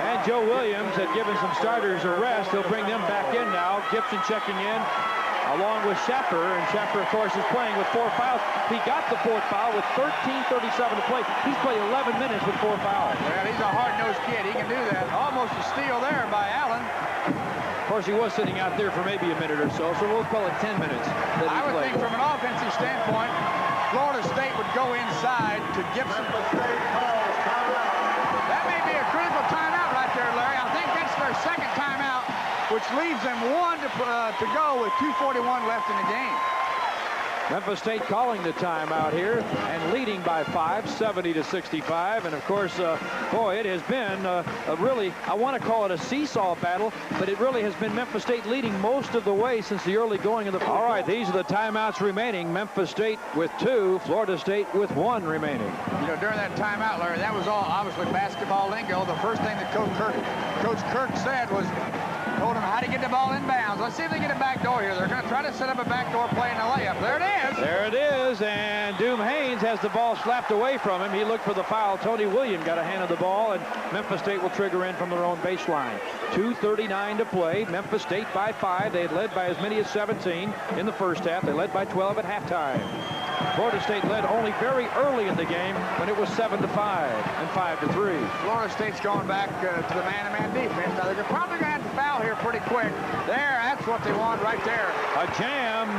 And Joe Williams had given some starters a rest. He'll bring them back in now. Gibson checking in along with Schaffer. And Schaffer, of course, is playing with 4 fouls. He got the 4th foul with 13:37 to play. He's played 11 minutes with 4 fouls. Well, he's a hard-nosed kid. He can do that. Almost a steal there by Allen. Of course, he was sitting out there for maybe a minute or so we'll call it 10 minutes. I would think from an offensive standpoint, Florida State would go inside to Gibson. That may be a critical timeout right there, Larry. I think that's their second timeout, which leaves them 1 to go with 2:41 left in the game. Memphis State calling the timeout here and leading by 5, 70-65. And of course, boy, it has been a really, I want to call it a seesaw battle, but it really has been Memphis State leading most of the way since the early going of the. All right, these are the timeouts remaining. Memphis State with 2, Florida State with 1 remaining. You know, during that timeout, Larry, that was all obviously basketball lingo. The first thing that Coach Kirk said was, told him how to get the ball in bounds. Let's see if they get a back door here. They're going to try to set up a backdoor play in the layup. There it is. There it is, and Doom Haynes has the ball slapped away from him. He looked for the foul. Tony Williams got a hand of the ball, and Memphis State will trigger in from their own baseline. 2:39 to play. Memphis State by 5. They had led by as many as 17 in the first half. They led by 12 at halftime. Florida State led only very early in the game when it was 7-5 and 5-3. Florida State's going back to the man-to-man defense. Now they're probably going to have to foul here pretty quick. There, that's what they want right there. A jam.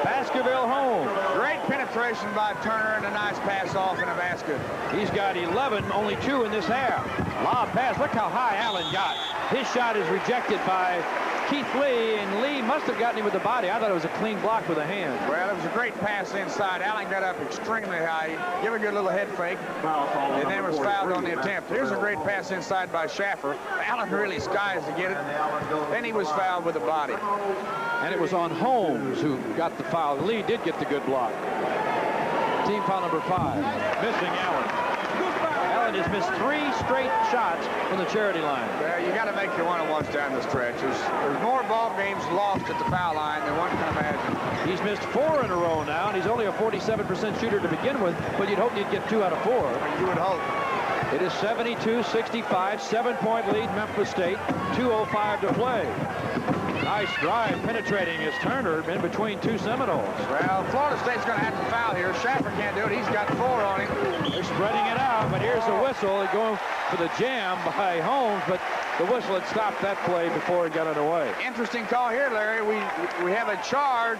Baskerville home. Great penetration by Turner and a nice pass off in a basket. He's got 11, only 2 in this half. Lob pass. Look how high Allen got. His shot is rejected by Keith Lee, and Lee must have gotten him with the body. I thought it was a clean block with a hand. Well, it was a great pass inside. Allen got up extremely high, give a good little head fake, and then was fouled on the attempt. Here's a great pass inside by Schaffer. Allen really skies to get it. Then he was fouled with the body. And it was on Holmes who got the foul. Lee did get the good block. Team foul number 5. Missing Allen. Allen has missed 3 straight shots from the charity line. Well, you got to make your one-on-ones down the stretch. There's more ball games lost at the foul line than one can imagine. He's missed 4 in a row now, and he's only a 47% shooter to begin with, but you'd hope he'd get 2 out of 4. You would hope. It is 72-65, 7-point lead Memphis State, 2:05 to play. Nice drive penetrating as Turner in between 2 Seminoles. Well, Florida State's going to have to foul here. Schaffer can't do it. He's got 4 on him. They're spreading it out, but here's the whistle. They're going for the jam by Holmes, but the whistle had stopped that play before it got underway. Interesting call here, Larry. We have a charge,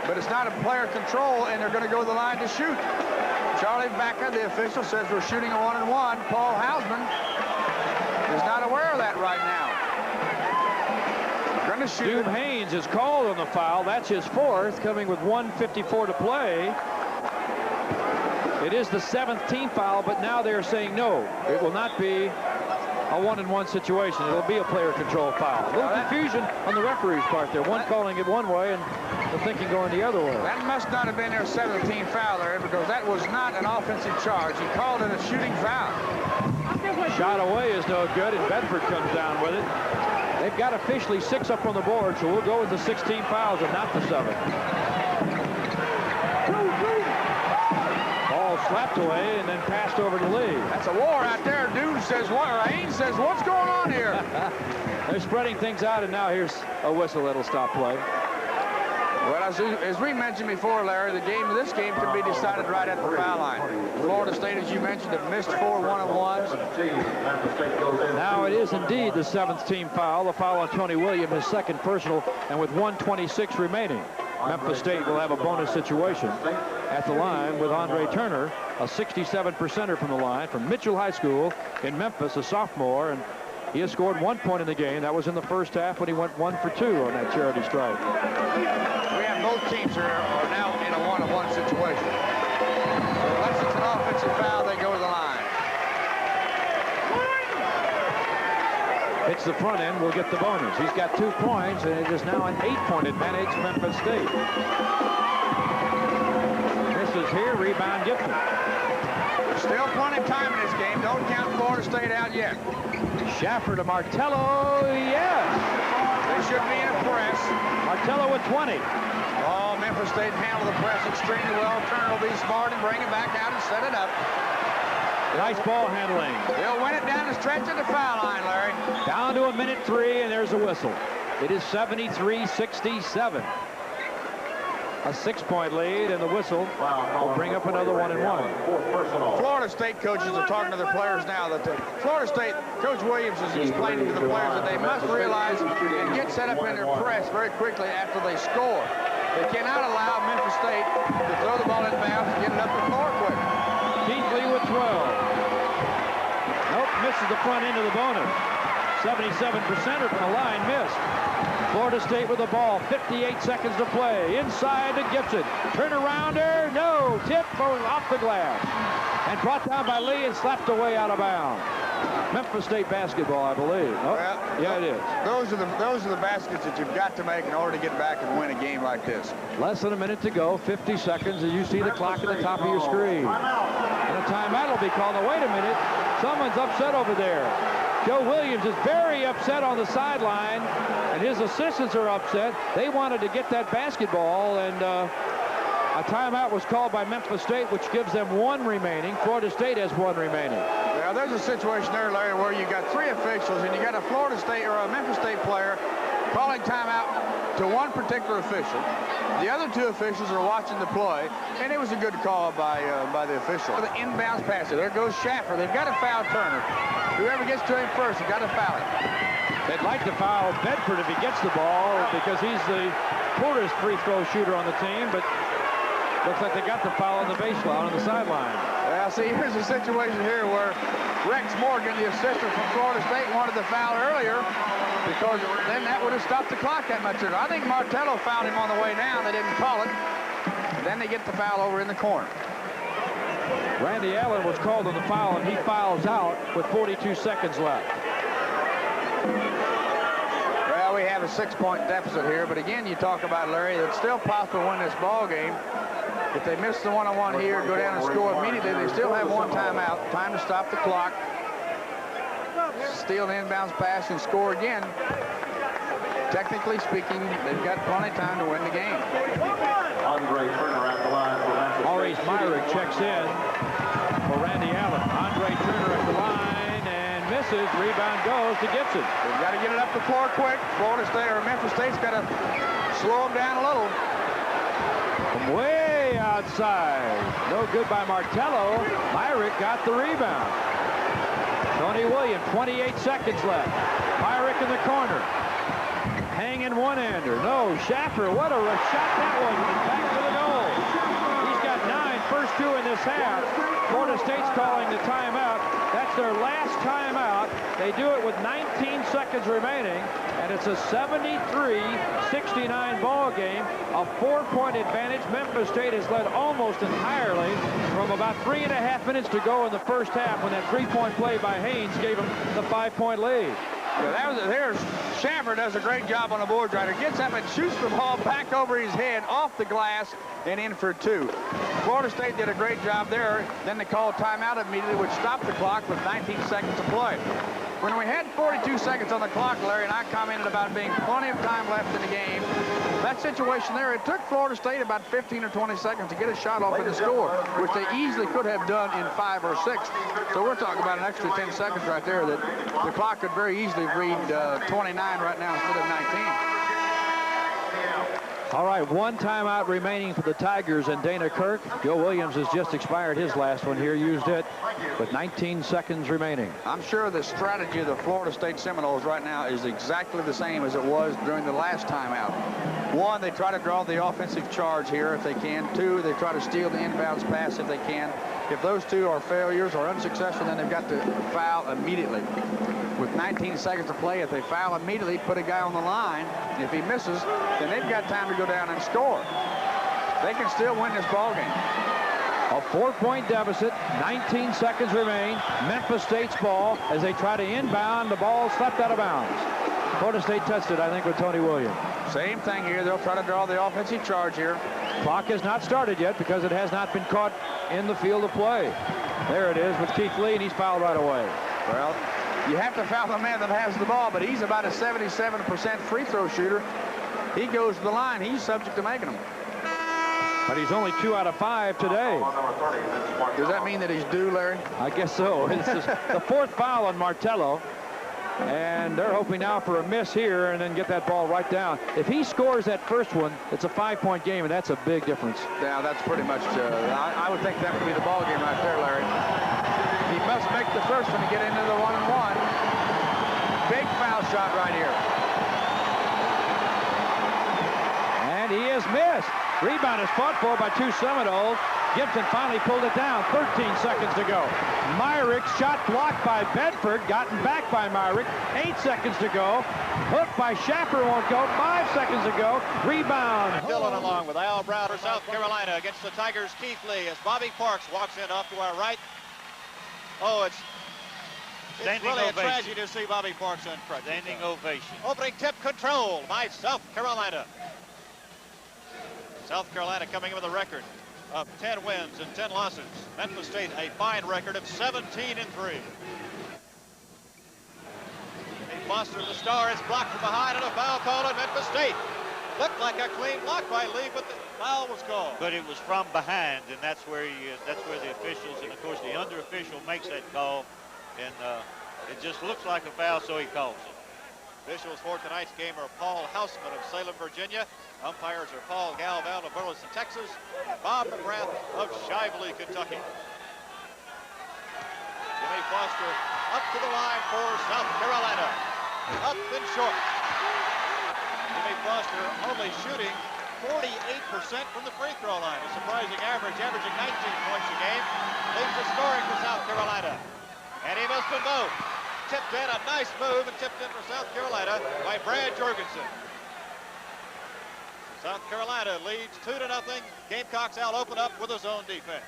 but it's not a player control, and they're going to go to the line to shoot. Charlie Backer, the official, says we're shooting a 1-and-1. Paul Hausman is not aware of that right now. Doom Haynes is called on the foul. That's his 4th, coming with 1:54 to play. It is the 7th team foul, but now they're saying no. It will not be a 1-and-1 situation. It'll be a player control foul. A little confusion on the referee's part there. One calling it one way and the thinking going the other way. That must not have been their 7th team foul there, because that was not an offensive charge. He called it a shooting foul. Shot away is no good, and Bedford comes down with it. They've got officially 6 up on the board, so we'll go with the 16 fouls and not the 7. Ball slapped away and then passed over to Lee. That's a war out there. Dude says what, or Haynes says, what's going on here? They're spreading things out, and now here's a whistle that'll stop play. Well, as we mentioned before, Larry, this game could be decided right at the foul line. Florida State, as you mentioned, have missed 4 1-and-1s. Now it is indeed the 7th team foul. The foul on Tony Williams, his 2nd personal, and with 1:26 remaining. Memphis State will have a bonus situation at the line with Andre Turner, a 67%er from the line from Mitchell High School in Memphis, a sophomore, and he has scored 1 point in the game. That was in the first half when he went 1 for 2 on that charity strike. We have both teams are now in a 1-on-1 situation. So unless it's an offensive foul, they go to the line. Hits the front end, will get the bonus. He's got 2 points, and it is now an 8-point advantage Memphis State. Misses here, rebound Gibson. Still plenty of time in this game. Don't count Florida State out yet. Schaffer to Martello, yes. They should be in a press. Martello with 20. Oh, Memphis State handled the press extremely well. Turner will be smart and bring it back out and set it up. Nice ball handling. They'll win it down the stretch of the foul line, Larry. Down to a minute 3, and there's a whistle. It is 73-67. A 6-point lead, and the whistle will bring up another 1-and-1. Florida State coaches are talking to their players now that the Florida State Coach Williams is explaining to the players that they must realize and get set up in their press very quickly after they score. They cannot allow Memphis State to throw the ball in bounds and get it up the floor quick. Keith Lee with 12. Nope, misses the front end of the bonus. 77%er from the line, missed. Florida State with the ball, 58 seconds to play. Inside to Gibson. Turnarounder, no. Tip goes off the glass. And brought down by Lee and slapped away out of bounds. Memphis State basketball, I believe. Oh, well, yeah, it is. Those are the baskets that you've got to make in order to get back and win a game like this. Less than a minute to go, 50 seconds, as you see the clock at the top of your screen. And a timeout will be called. Now, wait a minute. Someone's upset over there. Joe Williams is very upset on the sideline, and his assistants are upset. They wanted to get that basketball, and a timeout was called by Memphis State, which gives them 1 remaining. Florida State has 1 remaining. Now, there's a situation there, Larry, where you got 3 officials, and you got a Florida State or a Memphis State player calling timeout to one particular official. The other 2 officials are watching the play, and it was a good call by the official. The inbounds pass. There goes Schaffer. They've got to foul Turner. Whoever gets to him first, you've got to foul him. They'd like to foul Bedford if he gets the ball because he's the poorest free throw shooter on the team, but looks like they got the foul on the baseline on the sideline. Well, see, here's a situation here where Rex Morgan, the assistant from Florida State, wanted the foul earlier, because then that would have stopped the clock that much sooner. I think Martello found him on the way down. They didn't call it. And then they get the foul over in the corner. Randy Allen was called on the foul, and he fouls out with 42 seconds left. Well, we have a 6-point deficit here, but again, you talk about, Larry, it's still possible to win this ball game. If they miss the one-on-one here, go down and score immediately, they still have one timeout, time to stop the clock, steal the inbounds pass, and score again. Technically speaking, they've got plenty of time to win the game. Andre Turner at the line for Memphis. Maurice Myrick checks in for Randy Allen. Andre Turner at the line and misses. Rebound goes to Gibson. They've got to get it up the floor quick. Florida State or Memphis State's got to slow them down a little. From way outside. No good by Martello. Myrick got the rebound. Tony Williams, 28 seconds left. Myrick in the corner. Hanging one-hander. No, Schaffer, what a shot that was. Back to the goal. He's got 9, first 2 in this half. Florida State's calling the timeout. That's their last timeout. They do it with 19 seconds remaining, and it's a 73-69 ball game. A 4-point advantage. Memphis State has led almost entirely from about 3.5 minutes to go in the first half when that 3-point play by Haynes gave them the 5-point lead. Yeah, there's Schaffer does a great job on the boards right here. Gets up and shoots the ball back over his head, off the glass, and in for 2. Florida State did a great job there. Then they called timeout immediately, which stopped the clock with 19 seconds to play. When we had 42 seconds on the clock, Larry, and I commented about being plenty of time left in the game, that situation there, it took Florida State about 15 or 20 seconds to get a shot off in the score, which they easily could have done in 5 or 6. So we're talking about an extra 10 seconds right there that the clock could very easily read 29 right now instead of 19. All right, 1 timeout remaining for the Tigers and Dana Kirk. Joe Williams has just expired his last one here, used it with 19 seconds remaining. I'm sure the strategy of the Florida State Seminoles right now is exactly the same as it was during the last timeout. 1, they try to draw the offensive charge here if they can. 2, they try to steal the inbounds pass if they can. If those 2 are failures or unsuccessful, then they've got to foul immediately. With 19 seconds to play, if they foul immediately, put a guy on the line. If he misses, then they've got time to go down and score. They can still win this ball game. A 4-point deficit, 19 seconds remain. Memphis State's ball as they try to inbound. The ball slipped out of bounds. Florida State touched it, I think, with Tony Williams. Same thing here. They'll try to draw the offensive charge here. Clock has not started yet because it has not been caught in the field of play. There it is with Keith Lee, and he's fouled right away. Well, you have to foul the man that has the ball, but he's about a 77% free throw shooter. He goes to the line. He's subject to making them. But he's only 2 out of 5 today. Does that mean that he's due, Larry? I guess so. This is the 4th foul on Martello. And they're hoping now for a miss here and then get that ball right down. If he scores that first one, it's a 5-point game, and that's a big difference. Yeah, that's pretty much, I would think that would be the ball game right there, Larry. He must make the first one to get into the 1-and-1. Big foul shot right here. And he is missed. Rebound is fought for by 2 Seminoles. Gibson finally pulled it down. 13 seconds to go. Myrick shot blocked by Bedford. Gotten back by Myrick. 8 seconds to go. Hook by Schaffer won't go. 5 seconds to go. Rebound. Dillon along with Al Brown for South Carolina against the Tigers. Keith Lee as Bobby Parks walks in off to our right. Oh, it's really a tragedy to see Bobby Parks on crutches. Standing ovation. Opening tip control by South Carolina. South Carolina coming in with a record of 10 wins and 10 losses. Memphis State a fine record of 17-3. Foster, the star, is blocked from behind, and a foul call on Memphis State. Looked like a clean block by Lee, but the foul was called. But it was from behind, and that's where the officials, and of course the under official makes that call, and it just looks like a foul, so he calls it. Officials for tonight's game are Paul Hausman of Salem, Virginia. Umpires are Paul Galvin of Burleson, Texas, and Bob McGrath of Shively, Kentucky. Jimmy Foster up to the line for South Carolina. Up and short. Jimmy Foster only shooting 48% from the free throw line. A surprising average, averaging 19 points a game. Leads the scoring for South Carolina. And he missed them both. tipped in. A nice move and tipped in for South Carolina by Brad Jorgensen. South Carolina leads 2-0. Gamecocks out open up with a zone defense.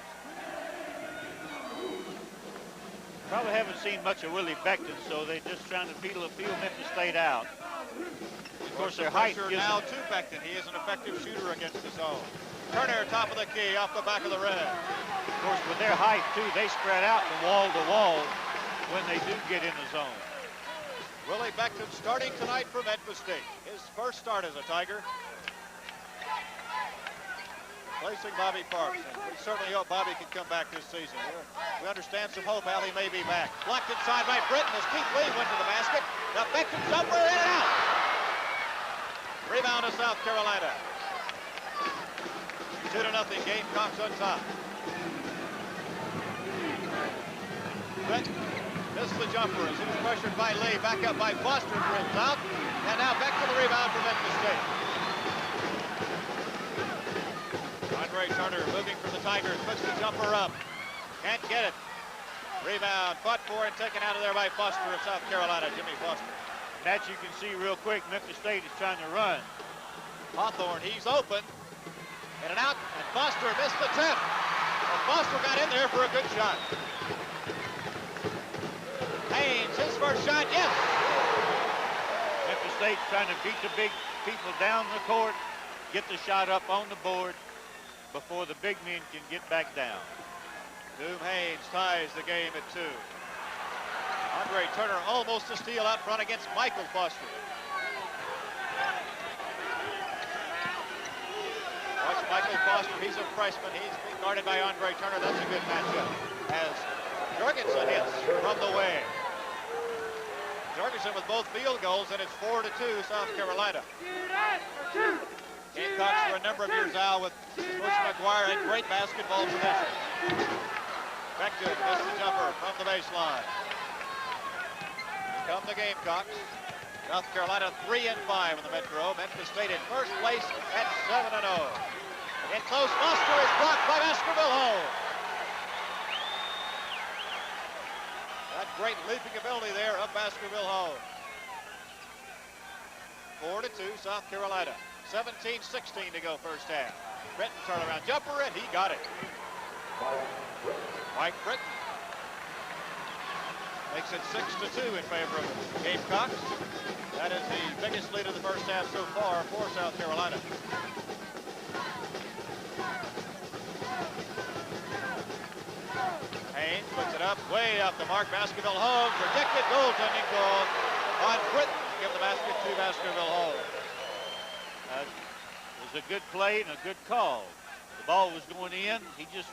Probably haven't seen much of Willie Beckton, so they're just trying to feel Memphis State out. Of course, their height is now to Beckton. He is an effective shooter against the zone. Turner, top of the key, off the back of the rim. Of course, with their height, too, they spread out from wall to wall when they do get in the zone. Willie Beckton starting tonight for Memphis State. His first start as a Tiger. Placing Bobby Parks. We certainly hope Bobby can come back this season. We understand some hope Allie may be back. Blocked inside by Britton as Keith Lee went to the basket. Now Beckton jumper in and out. Rebound to South Carolina. 2-0 Gamecocks on top. Britton missed the jumper as he was pressured by Lee. Back up by Foster. Britton's out. And now back to the rebound for Memphis State. Andre Turner moving for the Tigers, puts the jumper up. Can't get it. Rebound, fought for and taken out of there by Foster of South Carolina, Jimmy Foster. That you can see real quick, Memphis State is trying to run. Hawthorne, he's open. In and out, and Foster missed the tip. And Foster got in there for a good shot. Haynes, his first shot, yes! Memphis State trying to beat the big people down the court, get the shot up on the board before the big men can get back down. Doom Haynes ties the game at 2. Andre Turner almost a steal out front against Michael Foster. Watch Michael Foster, he's a freshman. He's being guarded by Andre Turner. That's a good matchup. As Jorgensen hits from the wing. Jorgensen with both field goals, and it's 4-2 South Carolina. Gamecocks for a number of years out with Bush McGuire and great basketball possession. Beckton missed the jumper from the baseline. Here come the Gamecocks. South Carolina 3-5 in the Metro. Memphis State in first place at 7-0. In close, Foster is blocked by Baskerville Hall. That great leaping ability there of Baskerville Hall. 4-2 South Carolina. 17-16 to go first half. Britton turnaround jumper, and he got it. Mike Britton makes it 6-2 in favor of Gamecocks. That is the biggest lead of the first half so far for South Carolina. Haynes puts it up, way off the mark. Baskerville Hall, projected goaltending call on Britton. Give the basket to Baskerville Hall. It was a good play and a good call. The ball was going in. He just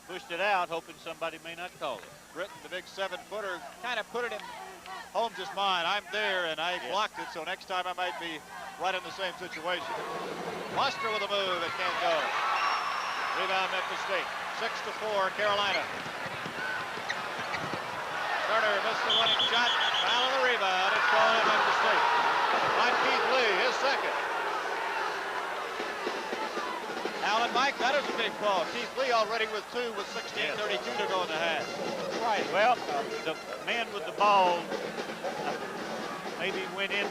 pushed it out, hoping somebody may not call it. Britton, the big 7-footer, kind of put it in Holmes' mind. I'm there, and I blocked it, so next time I might be right in the same situation. Foster with a move, it can't go. Rebound Memphis State. 6-4 Carolina. Turner missed the running shot. Foul on the rebound. It's called on Memphis State. On Keith Lee, his second. Alan Mike, that is a big call. Keith Lee already with 2 with 16:32 to go in the half. Right. Well, the man with the ball maybe went in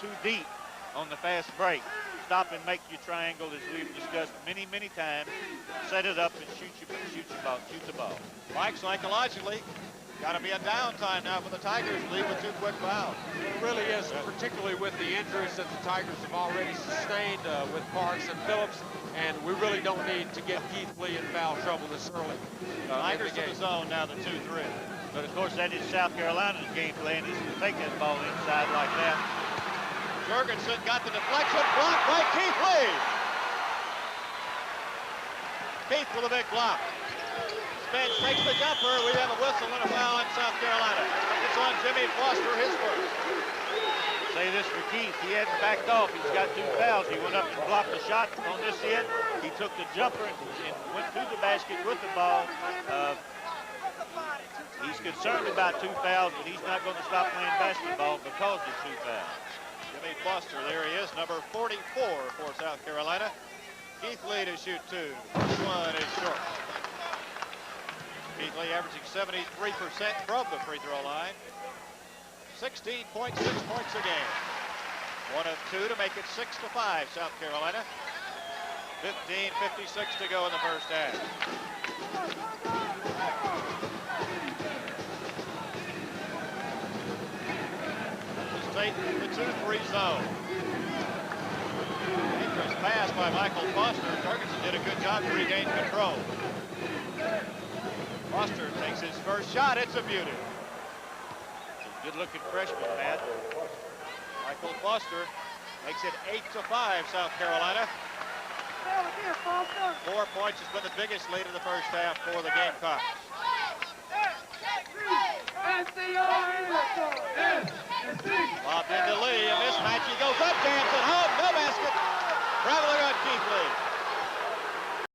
too deep on the fast break. Stop and make your triangle, as we've discussed many, many times. Set it up and shoot the ball. Mike, psychologically, got to be a downtime now for the Tigers. Lead with 2 quick fouls. It really is, particularly with the injuries that the Tigers have already sustained with Parks and Phillips. And we really don't need to get Keith Lee in foul trouble this early. Tigers in the zone now, the 2-3. But of course, that is South Carolina's game plan, is to take that ball inside like that. Jorgensen got the deflection, blocked by Keith Lee. Keith with a big block. Spence takes the jumper. We have a whistle and a foul on South Carolina. It's on Jimmy Foster, his first. Say this for Keith, he hadn't backed off. He's got 2 fouls. He went up and blocked the shot on this end. He took the jumper and went to the basket with the ball. He's concerned about 2 fouls, but he's not going to stop playing basketball because of 2 fouls. Jimmy Foster, there he is, number 44 for South Carolina. Keith Lee to shoot 2. First one is short. Keith Lee averaging 73% from the free throw line. 16.6 points a game. 1 of 2 to make it 6-5, South Carolina. 15:56 to go in the first half. Memphis State in the 2-3 zone. Dangerous pass by Michael Foster. Ferguson did a good job to regain control. Foster takes his first shot. It's a beauty. Good-looking freshman, Pat. Michael Foster makes it 8-5, South Carolina. 4 points has been the biggest lead in the first half for the Gamecocks. Lobbed into Lee.